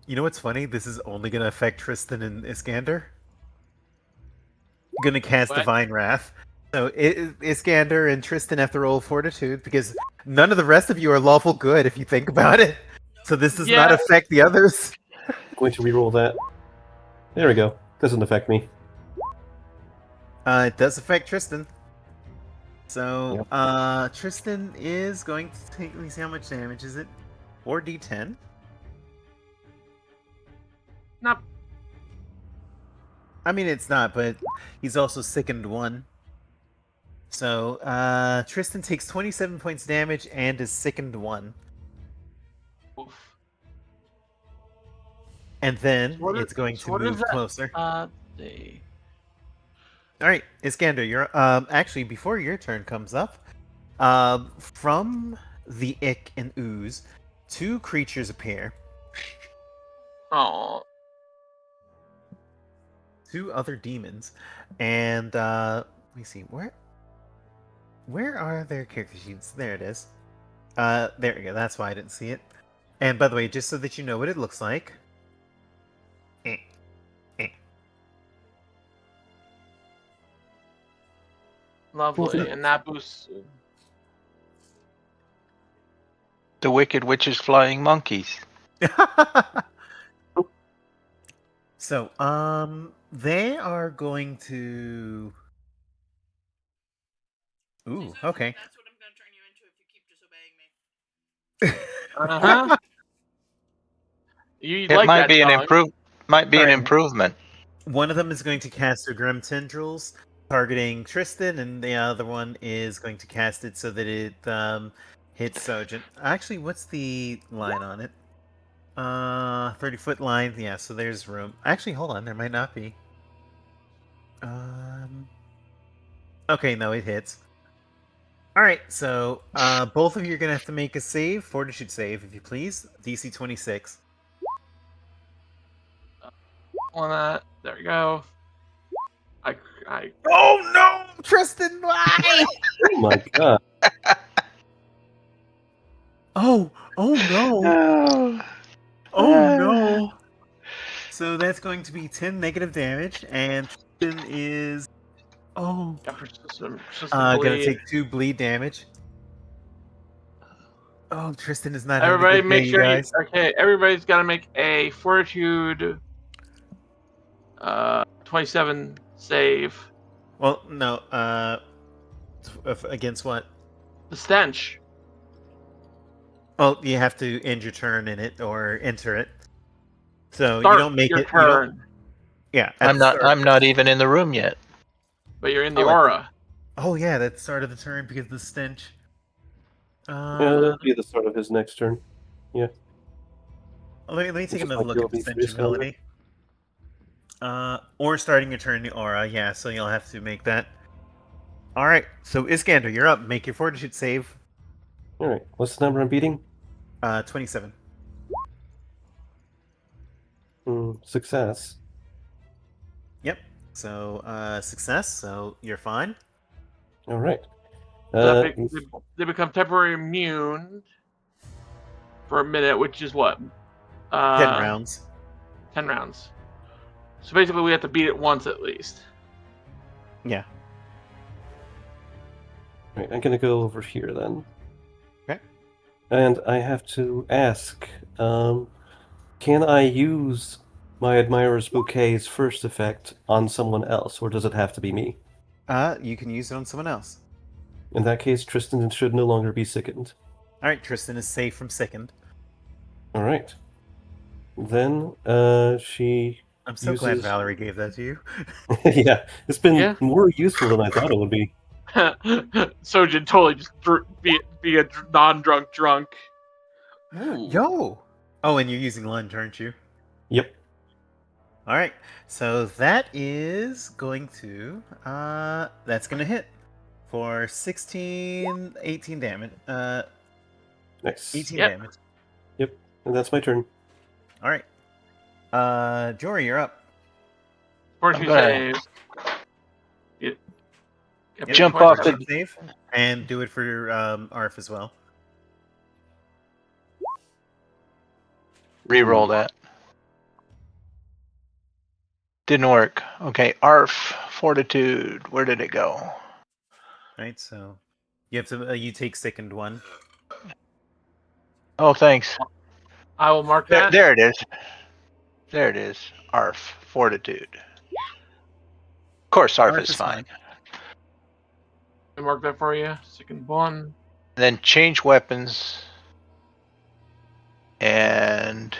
you know what's funny? This is only gonna affect Tristan and Iskander. Gonna cast What? Divine Wrath. So Iskander and Tristan have to roll Fortitude because none of the rest of you are lawful good if you think about it. So this does not Yeah. affect the others. Going to reroll that. There we go. Doesn't affect me. It does affect Tristan. So Tristan is going to take. Let me see how much damage is it. 4d10. not I mean, it's not, but he's also sickened 1. So, Tristan takes 27 points damage and is sickened 1. oof. And then What is- it's going so to what is move that? closer. See. Alright, Iskander, you're, actually, before your turn comes up, from the ick and ooze, 2 creatures appear. Oh. 2 other demons, and let me see where are their character sheets? There it is. There we go. That's why I didn't see it. And by the way, just so that you know what it looks like. Lovely, and that boosts. The Wicked Witch's flying monkeys. So, they are going to. Ooh, See, Sojin, okay. That's what I'm going to turn you into if you keep disobeying me. Uh-huh. You It like might that be an tongue. Alright. improvement. One of them is going to cast a Grim Tendrils, targeting Tristan, and the other one is going to cast it so that it hits Sojin. Actually, what's the line on it? 30-foot line. Yeah, so there's room. Actually, hold on. There might not be. Okay, no, it hits. Alright, so both of you are going to have to make a save. Fortitude save, if you please. DC 26. On that. There we go. I Oh no! Tristan, why? Oh my god. Oh no! Oh no! So that's going to be 10 negative damage, and Tristan is got persistent gonna bleed. take 2 bleed damage. Oh, Tristan is not having a Everybody good make day, you sure you guys. okay, everybody's gotta make a fortitude 27 save. Well, no, against what? The stench. Well, you have to end your turn in it or enter it. So Start you don't make your it. You don't. turn, Yeah, at I'm the not. start. I'm not even in the room yet. but you're in the Oh, aura. Oh yeah, that's the start of the turn because of the stench. Yeah, that'll be the start of his next turn. Let me take Just another like look you'll at the be for stench Iskander. ability. Or starting your turn in the aura, yeah. So you'll have to make that. All right, so Iskander, you're up. Make your fortitude save. All right. What's the number I'm beating? 27. Success. Yep. So success. So you're fine. All right. So they become temporarily immune for a minute, which is what? 10 rounds. 10 rounds. So basically, we have to beat it once at least. Yeah. Right, I'm gonna go over here then. Okay. And I have to ask, can I use my Admirer's Bouquet's first effect on someone else, or does it have to be me? You can use it on someone else. In that case, Tristan should no longer be sickened. All right, Tristan is safe from sickened. All right. Then she I'm so glad Valerie gave that to you. yeah, it's been Yeah. more useful than I thought it would be. Sojin totally just be a non-drunk drunk. Ooh. Yo! Oh, and you're using lunge, aren't you? Yep. All right, so that is going to that's going to hit for 18 damage. Nice. 18 Yep. damage. Yep. And that's my turn. All right. Jory, you're up. Fortitude I'm save. Yep, Jump 20 off the- Fortitude save, and do it for Arf as well. Reroll that. Didn't work. Okay, ARF, Fortitude. Where did it go? All right, so you have to you take sickened one. Oh, thanks. I will mark There, that. there it is. There it is. ARF, Fortitude. Of course, ARF is fine. I mark that for you. Second one. Then change weapons. And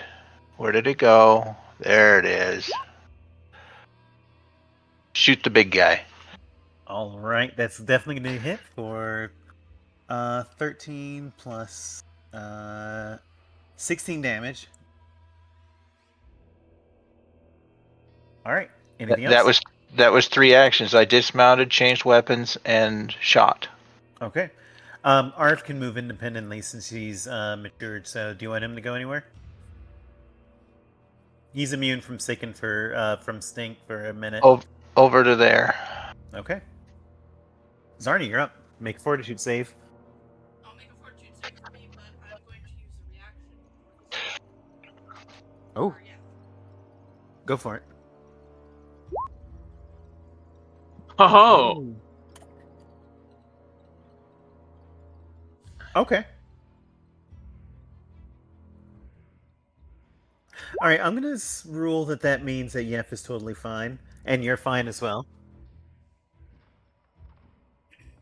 where did it go? There it is. Shoot the big guy. All right, that's definitely going to hit for 13 plus 16 damage. All right. Anything else? That was 3 actions. I dismounted, changed weapons, and shot. Okay. Arv can move independently since he's matured. So, do you want him to go anywhere? He's immune from from stink for a minute. Over to there. Okay. Zarni, you're up. Make a fortitude save. I'll make a fortitude save for me, but I'm going to use a reaction for this. Oh, Or, yeah. go for it. Oh, Ooh. Okay. All right, I'm gonna rule that means that Yeff is totally fine, and you're fine as well.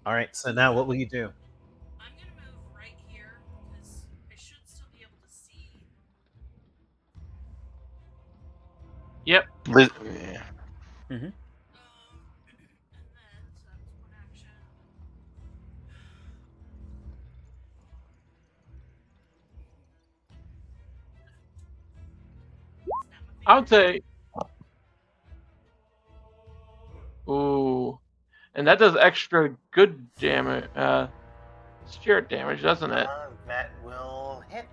All right. So now, what will you do? I'm going to move right here because I should still be able to see. yep. Yeah. Mm-hmm. And then, so that's one action. Snap my I would fingers. say, ooh, and that does extra good damage. Spirit damage, doesn't it? That will hit.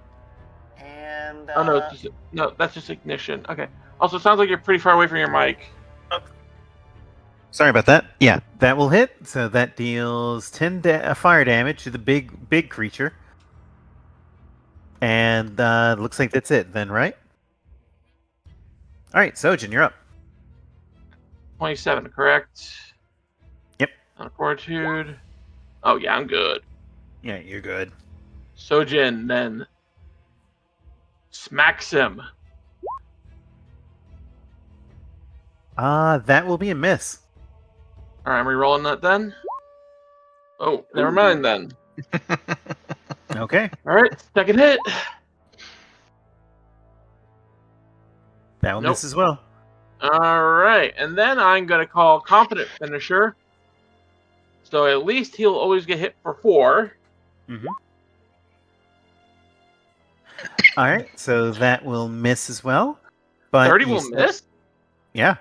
And Oh no, it's just, no, that's just ignition. Okay. Also, it sounds like you're pretty far away from your mic. sorry about that. Yeah, that will hit. So that deals 10 fire damage to the big creature. And looks like that's it then, right? All right, Sojin, you're up. 27, correct? Yep. On fortitude. Oh yeah, I'm good. Yeah, you're good. Sojin then smacks him. That will be a miss. All right, I'm re-rolling that then. Oh, never mind then. Okay, All right, second hit. that will Nope. miss as well. All right, and then I'm gonna call confident finisher. So at least he'll always get hit for 4. Mm-hmm. All right, so that will miss as well. But 30 you will still- miss. Yeah.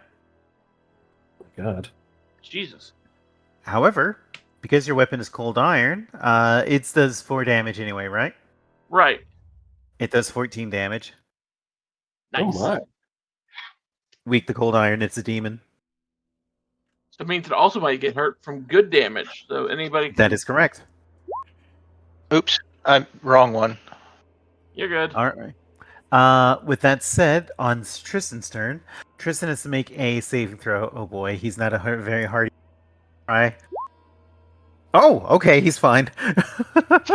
Oh my God. Jesus. However, because your weapon is cold iron, it does 4 damage anyway, right? Right. It does 14 damage. Nice. Oh my. Weak to cold iron, it's a demon. So it means it also might get hurt from good damage. So anybody can... That is correct. Oops, I'm wrong one. You're good. All right. With that said, on Tristan's turn, Tristan has to make a saving throw. Oh boy, he's not a very hardy try. Oh, okay, he's fine.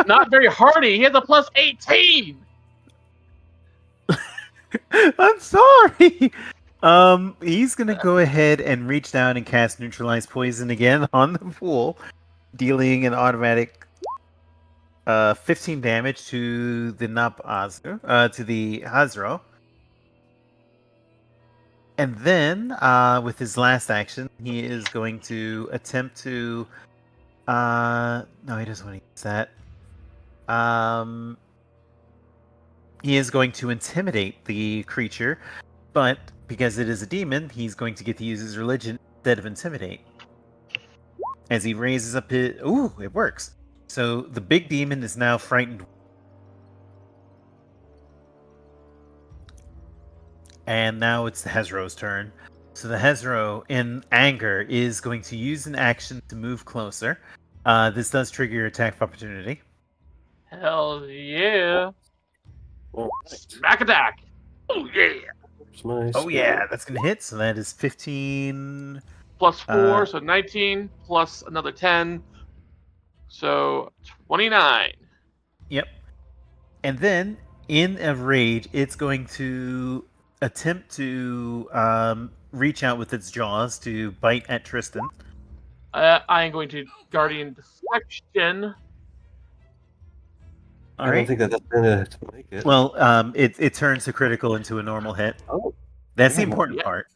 Not very hardy. He has a plus 18. I'm sorry. He's gonna go ahead and reach down and cast neutralize poison again on the pool, dealing an automatic 15 damage to the to the Hazro. And then, with his last action, he is going to attempt to. No, he doesn't want to use that. He is going to intimidate the creature, but because it is a demon, he's going to get to use his religion instead of intimidate. As he raises up his. Ooh, it works. So the big demon is now frightened. And now it's the Hezro's turn. So the Hezro, in anger, is going to use an action to move closer. This does trigger your attack of opportunity. Hell yeah. All right. Smack attack. Oh yeah. Where's my Oh spell? yeah, that's gonna hit. So that is 15. Plus 4, Uh, so 19, plus another 10. So 29. Yep. And then, in a rage, it's going to attempt to reach out with its jaws to bite at Tristan. I am going to Guardian Deflection. All I right. don't think that's gonna make it. Well, it turns a critical into a normal hit. Oh, That's the damn. important Yep. part.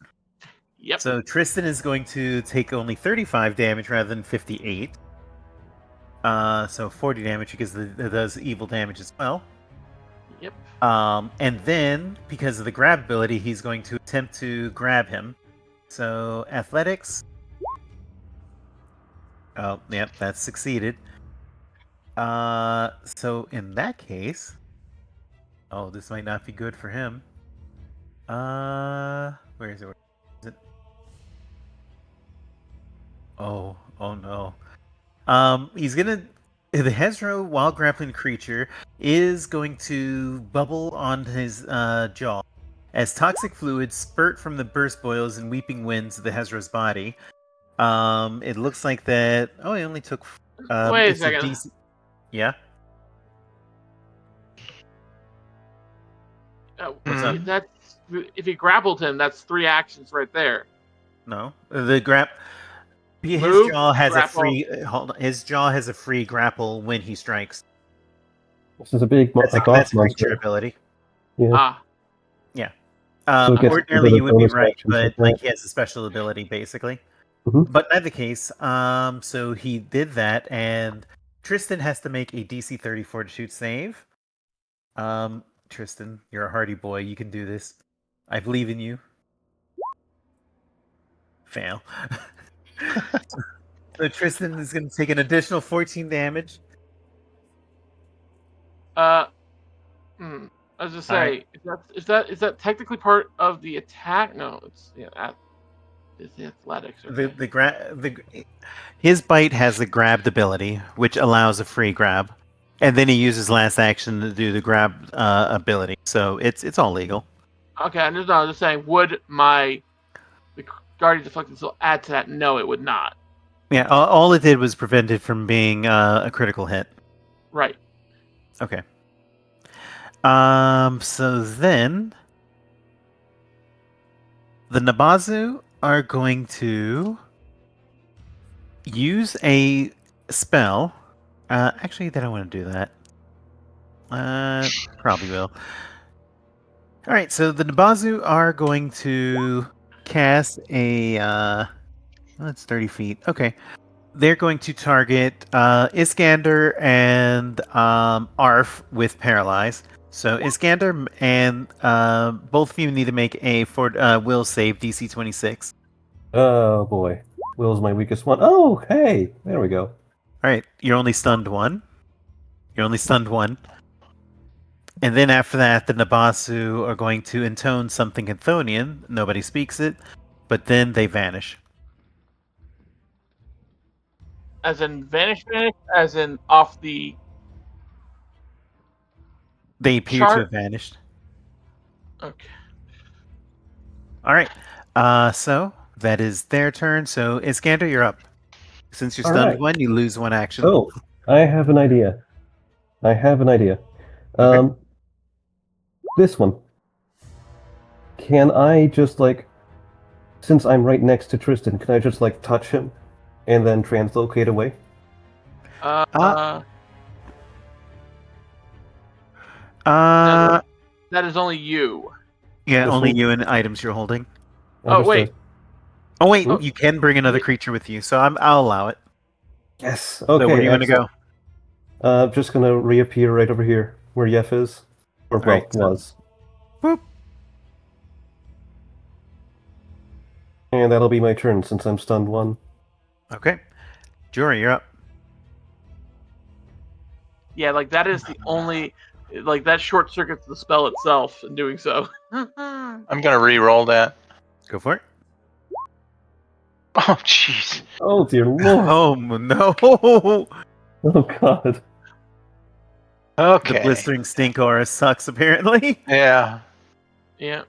Yep. So Tristan is going to take only 35 damage rather than 58. So 40 damage because it does evil damage as well. Yep. And then, because of the grab ability, he's going to attempt to grab him. So athletics. Oh, yep, that's succeeded. So in that case, oh, this might not be good for him. Where is it? Where is it? Oh no. He's gonna. The Hezro, while grappling creature, is going to bubble on his jaw as toxic fluids spurt from the burst boils and weeping winds of the Hezro's body. It looks like that. Oh, he only took. Wait a It's second. DC. Yeah. What's up? That's if he grappled him, that's 3 actions right there. No, the grab. His Move, jaw has grapple. a free. Hold on. His jaw has a free grapple when he strikes. This is a big That's a goth creature monster. ability. Yeah. Ah, So it gets Ordinarily, the you would be bonus right, actions but like that. like he has a special ability, basically. Mhm. But in either case, so he did that, and Tristan has to make a DC 30 fortitude save. Tristan, you're a hardy boy. You can do this. I believe in you. Fail. So Tristan is going to take an additional 14 damage. I was just Alright. say, is that technically part of the attack? No, it's it's the athletics. Okay. His bite has the grabbed ability, which allows a free grab, and then he uses last action to do the grab ability. So it's all legal. Okay, I was just saying, would the Guardian Deflecting Soul add to that? No, it would not. Yeah, all it did was prevent it from being a critical hit. Right. Okay. So then the Nabazu are going to use a spell. Actually, they don't want to do that. Probably will. All right, so the Nabazu are going to cast a. That's 30 feet. Okay. They're going to target Iskander and Arf with Paralyze. So Iskander and both of you need to make a will save DC 26. Oh boy. Will's my weakest one. Oh, hey! There we go. All right, you're only stunned one. You're only stunned one. And then after that, the Nabasu are going to intone something Chthonian. Nobody speaks it, but then they vanish. As in vanish, as in off the They appear to chart. have vanished. Okay. All right. So that is their turn. So Iskander, you're up. Since you're All stunned right. one, you lose one action. Oh, I have an idea. Okay. This one. Can I just since I'm right next to Tristan, can I just touch him and then translocate away? No, that is only you. Yeah, Just only one- you and items you're holding. Oh, wait. Oh wait, Oh. you can bring another Wait. creature with you, so I'll allow it. Yes. So Okay. where do you want to go? I'm just gonna reappear right over here where Yeff is, or Alright, so- was, Boop. and that'll be my turn since I'm stunned one. Okay. Jory, you're up. Yeah, that is the only that short circuits the spell itself in doing so. I'm gonna re-roll that. Go for it. Oh, jeez. Oh dear lord! Oh no! Oh god! Okay. The blistering stink aura sucks, apparently. Yeah. Yeah.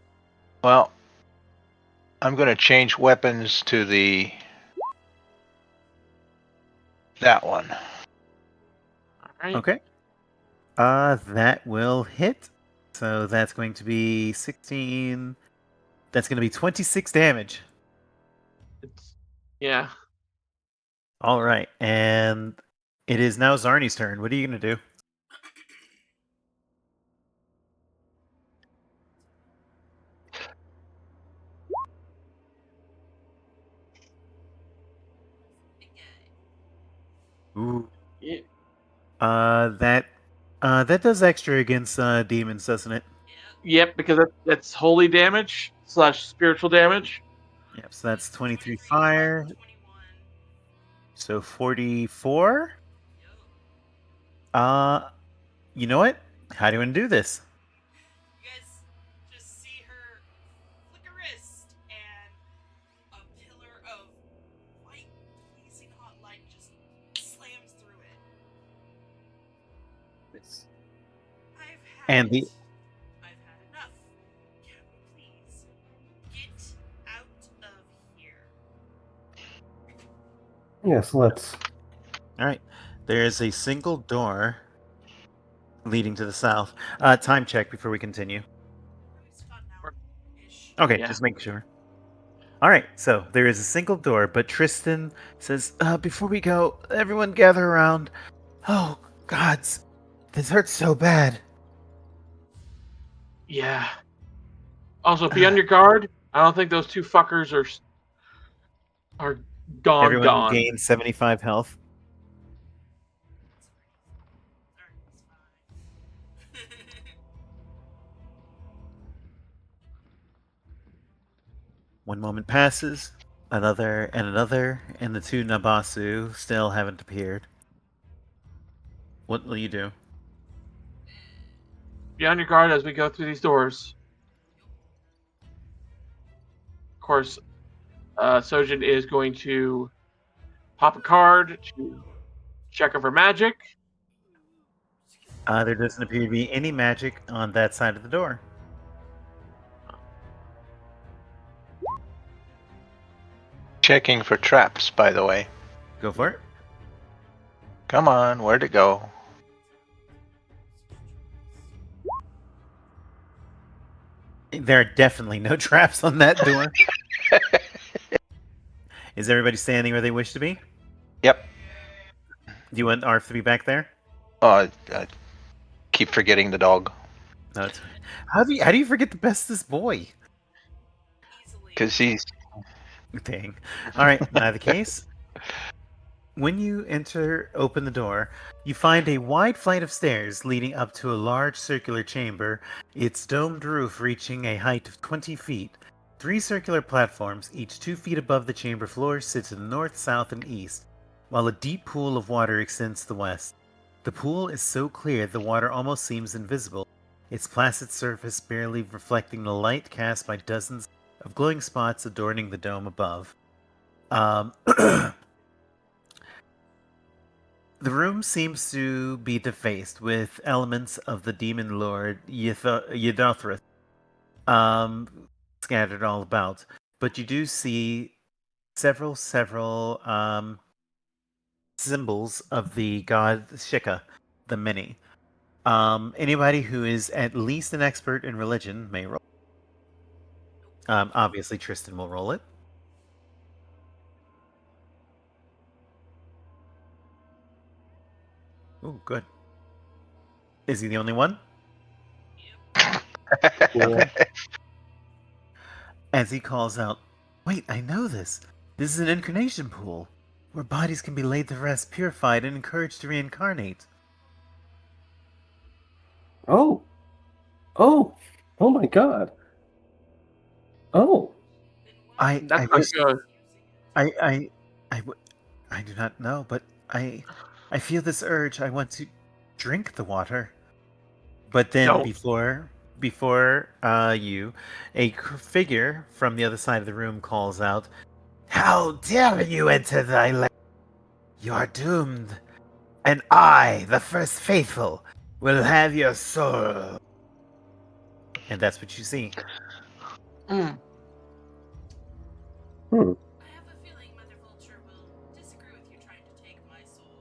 Well, I'm gonna change weapons to that one. All right. Okay. That will hit. So that's going to be 16. That's going to be 26 damage. Yeah. All right, and it is now Zarni's turn. What are you going to do? Ooh. Yeah. That does extra against demons, doesn't it? Yep, because that's holy damage / spiritual damage. Yep. So that's 23 fire. 21. So 44. You know what? How do you want to do this? You guys just see her I've had And it. the I've had enough. Can we please get out of here? Yes, let's. all right, there is a single door leading to the south. Time check before we continue. It's about an hour-ish. Okay, Yeah. just make sure. All right, so there is a single door, but Tristan says, before we go, everyone gather around. Oh, gods, this hurts so bad. Yeah. Also, be on your guard. I don't think those two fuckers are gone. Everyone Gone. gains 75 health. Zarni's fine. One moment passes, another, and the two Nabasu still haven't appeared. What will you do? Be on your guard as we go through these doors. Of course, Sojin is going to pop a card to check over magic. There doesn't appear to be any magic on that side of the door. Checking for traps, by the way. Go for it. Come on, where'd it go? There are definitely no traps on that door. Is everybody standing where they wish to be? Yep. Do you want Arf to be back there? I keep forgetting the dog. No, it's fine. How do you forget the bestest boy? Easily. Because he's... Dang. All right, in either case, when you open the door, you find a wide flight of stairs leading up to a large circular chamber, its domed roof reaching a height of 20 feet. 3 circular platforms, each 2 feet above the chamber floor, sit to the north, south, and east, while a deep pool of water extends to the west. The pool is so clear the water almost seems invisible, its placid surface barely reflecting the light cast by dozens of glowing spots adorning the dome above. The room seems to be defaced with elements of the demon lord Yedothrith scattered all about, but you do see several symbols of the god Shyka the Many. Anybody who is at least an expert in religion may roll. Obviously, Tristan will roll it. Oh, good. Is he the only one? Cool. As he calls out, "Wait, I know this. This is an incarnation pool, where bodies can be laid to rest, purified, and encouraged to reincarnate." Oh. Oh. Oh my god. Oh. Then why I That's not wish- good. I do not know, but I feel this urge. I want to drink the water. But then No. before you, a figure from the other side of the room calls out, "How dare you enter thy land? You are doomed, and I, the first faithful, will have your soul." And that's what you see. Mm. Hmm. I have a feeling Mother Vulture will disagree with you trying to take my soul.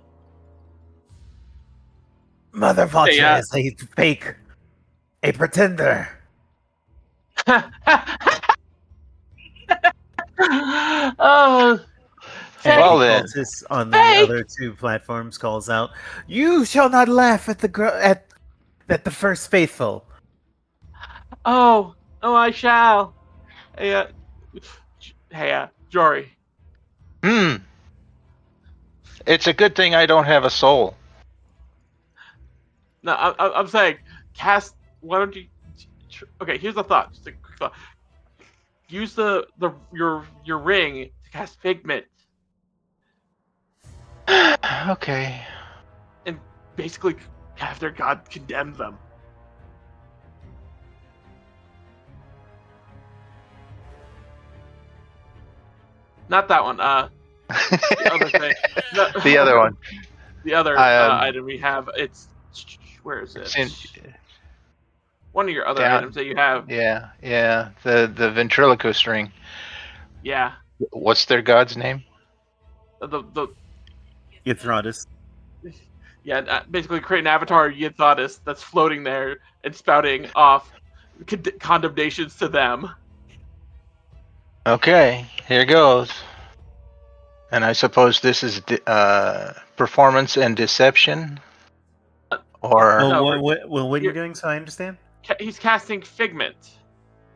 Mother Vulture yeah. is a fake, a pretender. Oh, And Well the then. cultist on the Fake! other 2 platforms calls out, "You shall not laugh at at the first faithful." oh, I shall. Hey, Jory. It's a good thing I don't have a soul. No, I'm saying, cast. Why don't you? Okay, here's the thought. Just a quick thought. Use your ring to cast Figment, Okay. and basically have their god condemn them. Not that one. The other thing. The other one. The other Um, item we have. It's Where is It's it? in, One of your other down- items that you have. yeah, the ventriloquist ring. Yeah. What's their god's name? The Ythrodis. basically create an avatar of Yithodis that's floating there and spouting off condemnations to them. Okay, here goes. And I suppose this is performance and deception, or No, what are you you're- doing? So I understand. He's casting Figment.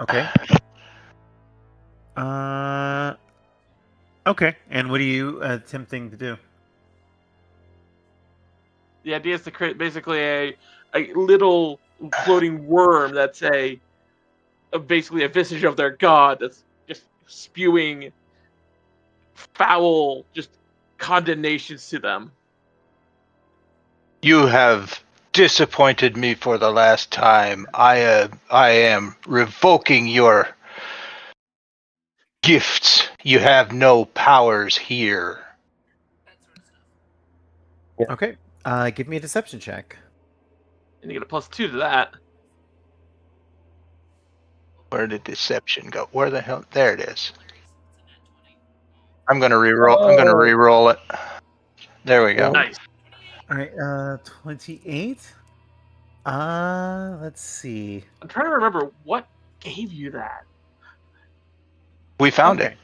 Okay. Okay. And what are you attempting to do? The idea is to create basically a little floating worm that's basically a visage of their god that's just spewing foul just condemnations to them. you have disappointed me for the last time. I am revoking your gifts. You have no powers here. That sort of stuff. Okay. Give me a deception check. And you get a +2 to that. Where did deception go? Where the hell? There it is. It's a net 20. I'm gonna reroll. I'm gonna reroll it. There we go. Nice. All right. 28. Let's see. I'm trying to remember what gave you that. We found Okay. it.